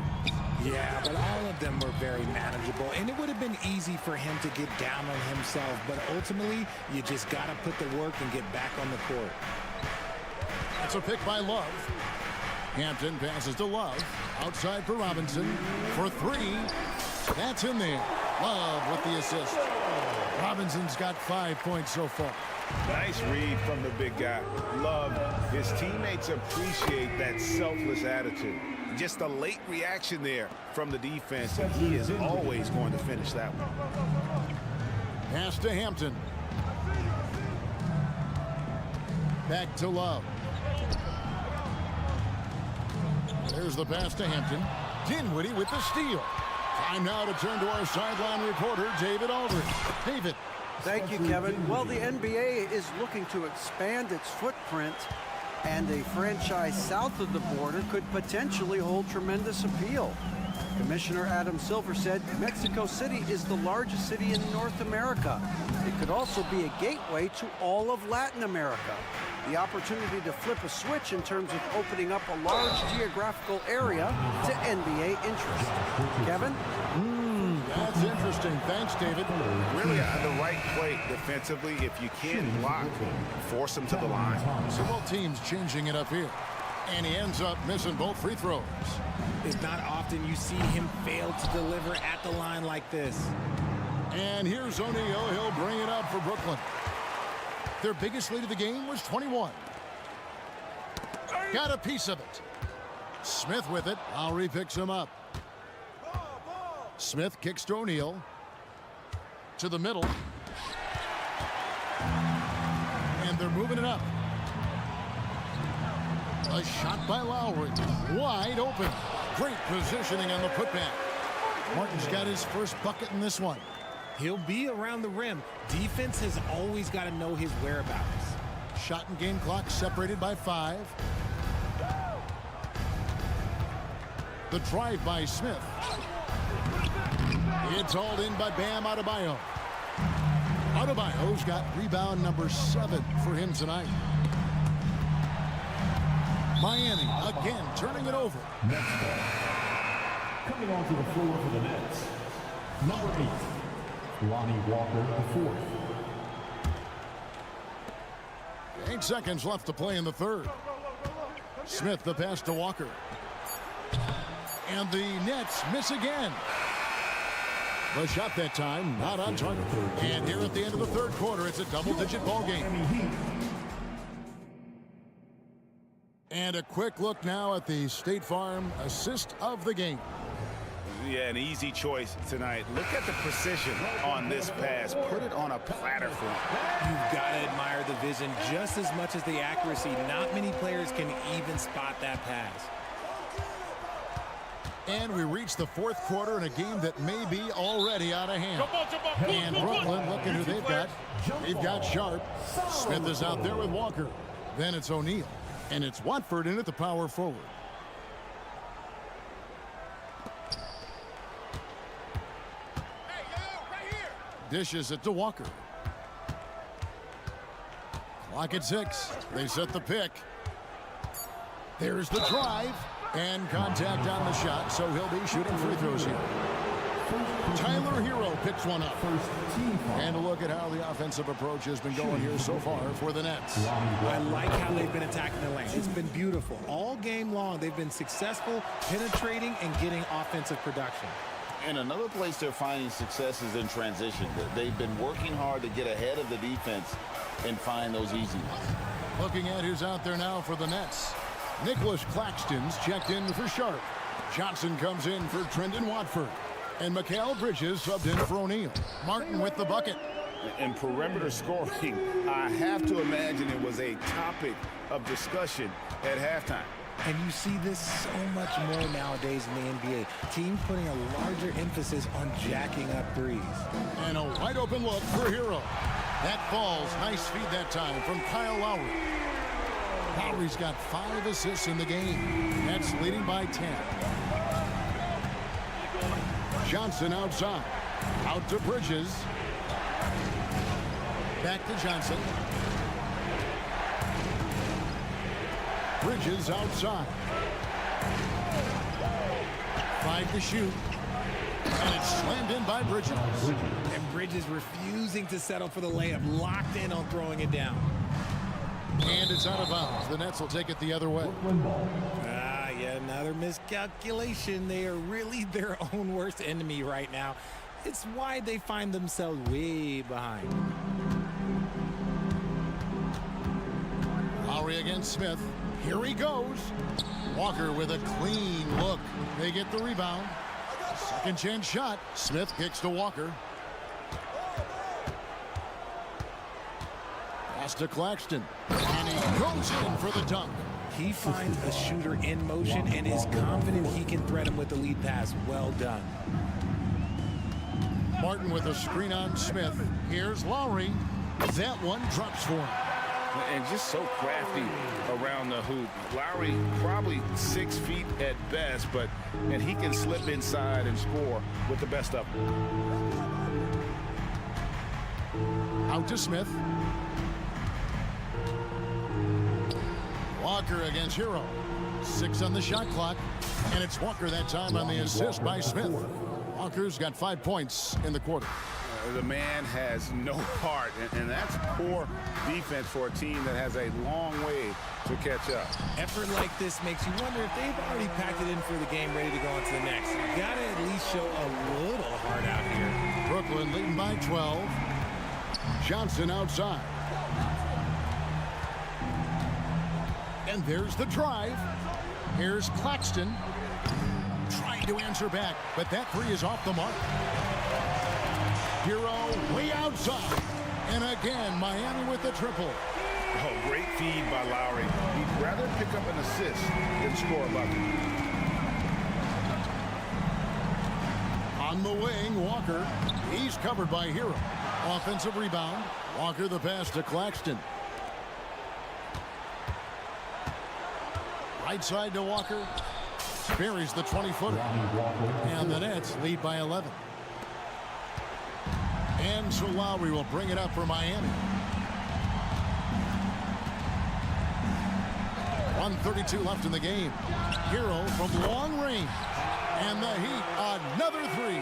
Yeah, but all of them were very manageable, and it would have been easy for him to get down on himself, but ultimately, you just got to put the work and get back on the court. That's a pick by Love. Hampton passes to Love. Outside for Robinson. For 3. That's in there. Love with the assist. Robinson's got 5 points so far. Nice read from the big guy. Love. His teammates appreciate that selfless attitude. Just a late reaction there from the defense, and he is always going to finish that one. Pass to Hampton. Back to Love. There's the pass to Hampton. Dinwiddie with the steal. Time now to turn to our sideline reporter, David Aldridge. David. Thank you, Kevin. Well, the NBA is looking to expand its footprint, and a franchise south of the border could potentially hold tremendous appeal. Commissioner Adam Silver said Mexico City is the largest city in North America. It could also be a gateway to all of Latin America. The opportunity to flip a switch in terms of opening up a large geographical area to NBA interest. Kevin? That's interesting. Thanks, David. Really on the right play defensively. If you can't block, force him to the line. So both teams changing it up here. And he ends up missing both free throws. It's not often you see him fail to deliver at the line like this. And here's O'Neal. He'll bring it up for Brooklyn. Their biggest lead of the game was 21. Got a piece of it. Smith with it. Lowry picks him up. Smith kicks to O'Neal. To the middle. And they're moving it up. A shot by Lowry. Wide open. Great positioning on the putback. Martin's got his first bucket in this one. He'll be around the rim. Defense has always got to know his whereabouts. Shot and game clock separated by 5. The drive by Smith. It's hauled in by Bam Adebayo. Adebayo's got rebound number 7 for him tonight. Miami again turning it over. Next ball. Coming onto the floor for the Nets. Number 8, Lonnie Walker IV. 8 seconds left to play in the third. Smith the pass to Walker. And the Nets miss again. The shot that time not on target. And here at the end of the third quarter, it's a double-digit ball game. And a quick look now at the State Farm assist of the game. Yeah, an easy choice tonight. Look at the precision on this pass. Put it on a platter for him. You've got to admire the vision just as much as the accuracy. Not many players can even spot that pass. And we reach the fourth quarter in a game that may be already out of hand. And Brooklyn looking who they've got. They've got Sharp. Smith is out there with Walker. Then it's O'Neal. And it's Watford in at the power forward. Dishes it to Walker. Clock at 6. They set the pick. There's the drive. And contact on the shot, so he'll be shooting free throws here. Tyler Hero picks one up. And a look at how the offensive approach has been going here so far for the Nets. I like how they've been attacking the lane. It's been beautiful. All game long, they've been successful penetrating and getting offensive production. And another place they're finding success is in transition. They've been working hard to get ahead of the defense and find those easy ones. Looking at who's out there now for the Nets. Nicholas Claxton's checked in for Sharp. Johnson comes in for Trendon Watford. And Mikal Bridges subbed in for O'Neal. Martin with the bucket. And perimeter scoring, I have to imagine it was a topic of discussion at halftime. And you see this so much more nowadays in the NBA. Teams putting a larger emphasis on jacking up threes. And a wide open look for Hero. That falls. Nice feed that time from Kyle Lowry. Lowry's got 5 assists in the game. Nets leading by 10. Johnson outside. Out to Bridges. Back to Johnson. Bridges outside. 5 to shoot. And it's slammed in by Bridges. And Bridges refusing to settle for the layup. Locked in on throwing it down. And it's out of bounds. The Nets will take it the other way. Yeah, another miscalculation. They are really their own worst enemy right now. It's why they find themselves way behind. Lowry against Smith. Here he goes. Walker with a clean look. They get the rebound. Second chance shot. Smith kicks to Walker. Pass to Claxton. And he goes in for the dunk. He finds a shooter in motion and is confident he can thread him with the lead pass. Well done. Martin with a screen on Smith. Here's Lowry. That one drops for him. And just so crafty around the hoop. Lowry probably 6 feet at best, and he can slip inside and score with the best of them. Out to Smith. Walker against Hero. 6 on the shot clock. And it's Walker that time on the assist by Smith. Walker's got 5 points in the quarter. The man has no heart, and that's poor defense for a team that has a long way to catch up. Effort like this makes you wonder if they've already packed it in for the game, ready to go on to the next. You gotta at least show a little heart out here. Brooklyn leading by 12. Johnson outside. And there's the drive. Here's Claxton. Trying to answer back, but that three is off the mark. Hero way outside. And again, Miami with the triple. Oh, great feed by Lowry. He'd rather pick up an assist than score a bucket. On the wing, Walker. He's covered by Hero. Offensive rebound. Walker the pass to Claxton. Right side to Walker. Buries the 20-footer. And the Nets lead by 11. And so Lowry will bring it up for Miami. 1:32 left in the game. Hero from long range. And the Heat, another three.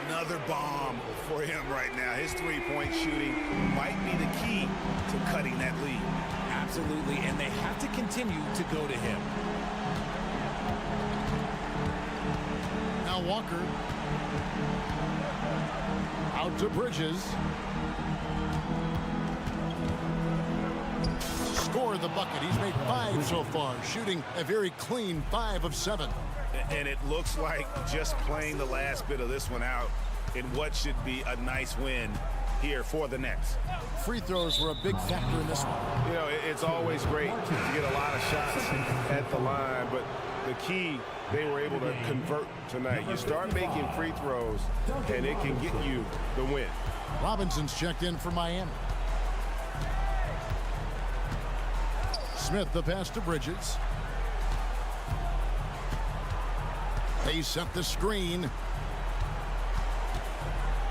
Another bomb for him right now. His three-point shooting might be the key to cutting that lead. Absolutely, and they have to continue to go to him. Now Walker. Out to Bridges. Scored the bucket. He's made 5 so far, shooting a very clean 5 of 7. And it looks like just playing the last bit of this one out in what should be a nice win here for the Nets. Free throws were a big factor in this one. You know, it's always great to get a lot of shots at the line, but the key, they were able to convert tonight. You start making free throws, and it can get you the win. Robinson's checked in for Miami. Smith the pass to Bridges. They set the screen.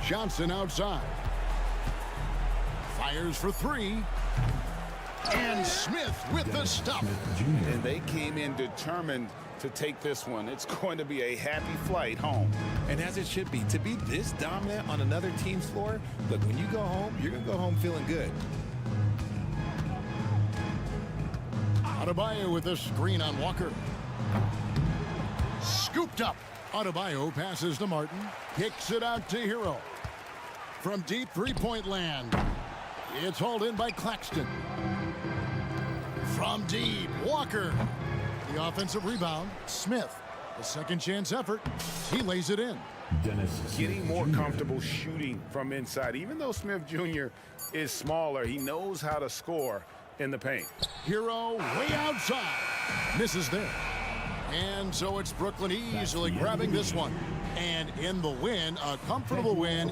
Johnson outside. Fires for three. And Smith with the stop. And they came in determined to take this one. It's going to be a happy flight home. And as it should be, to be this dominant on another team's floor, look, when you go home, you're going to go home feeling good. Adebayo with a screen on Walker. Scooped up. Adebayo passes to Martin. Kicks it out to Hero. From deep three-point land. It's hauled in by Claxton. From deep, Walker. The offensive rebound, Smith. The second chance effort. He lays it in. Getting more comfortable shooting from inside. Even though Smith Jr. is smaller, he knows how to score in the paint. Hero way outside. Misses there. And so it's Brooklyn easily grabbing this one. And in the win, a comfortable win.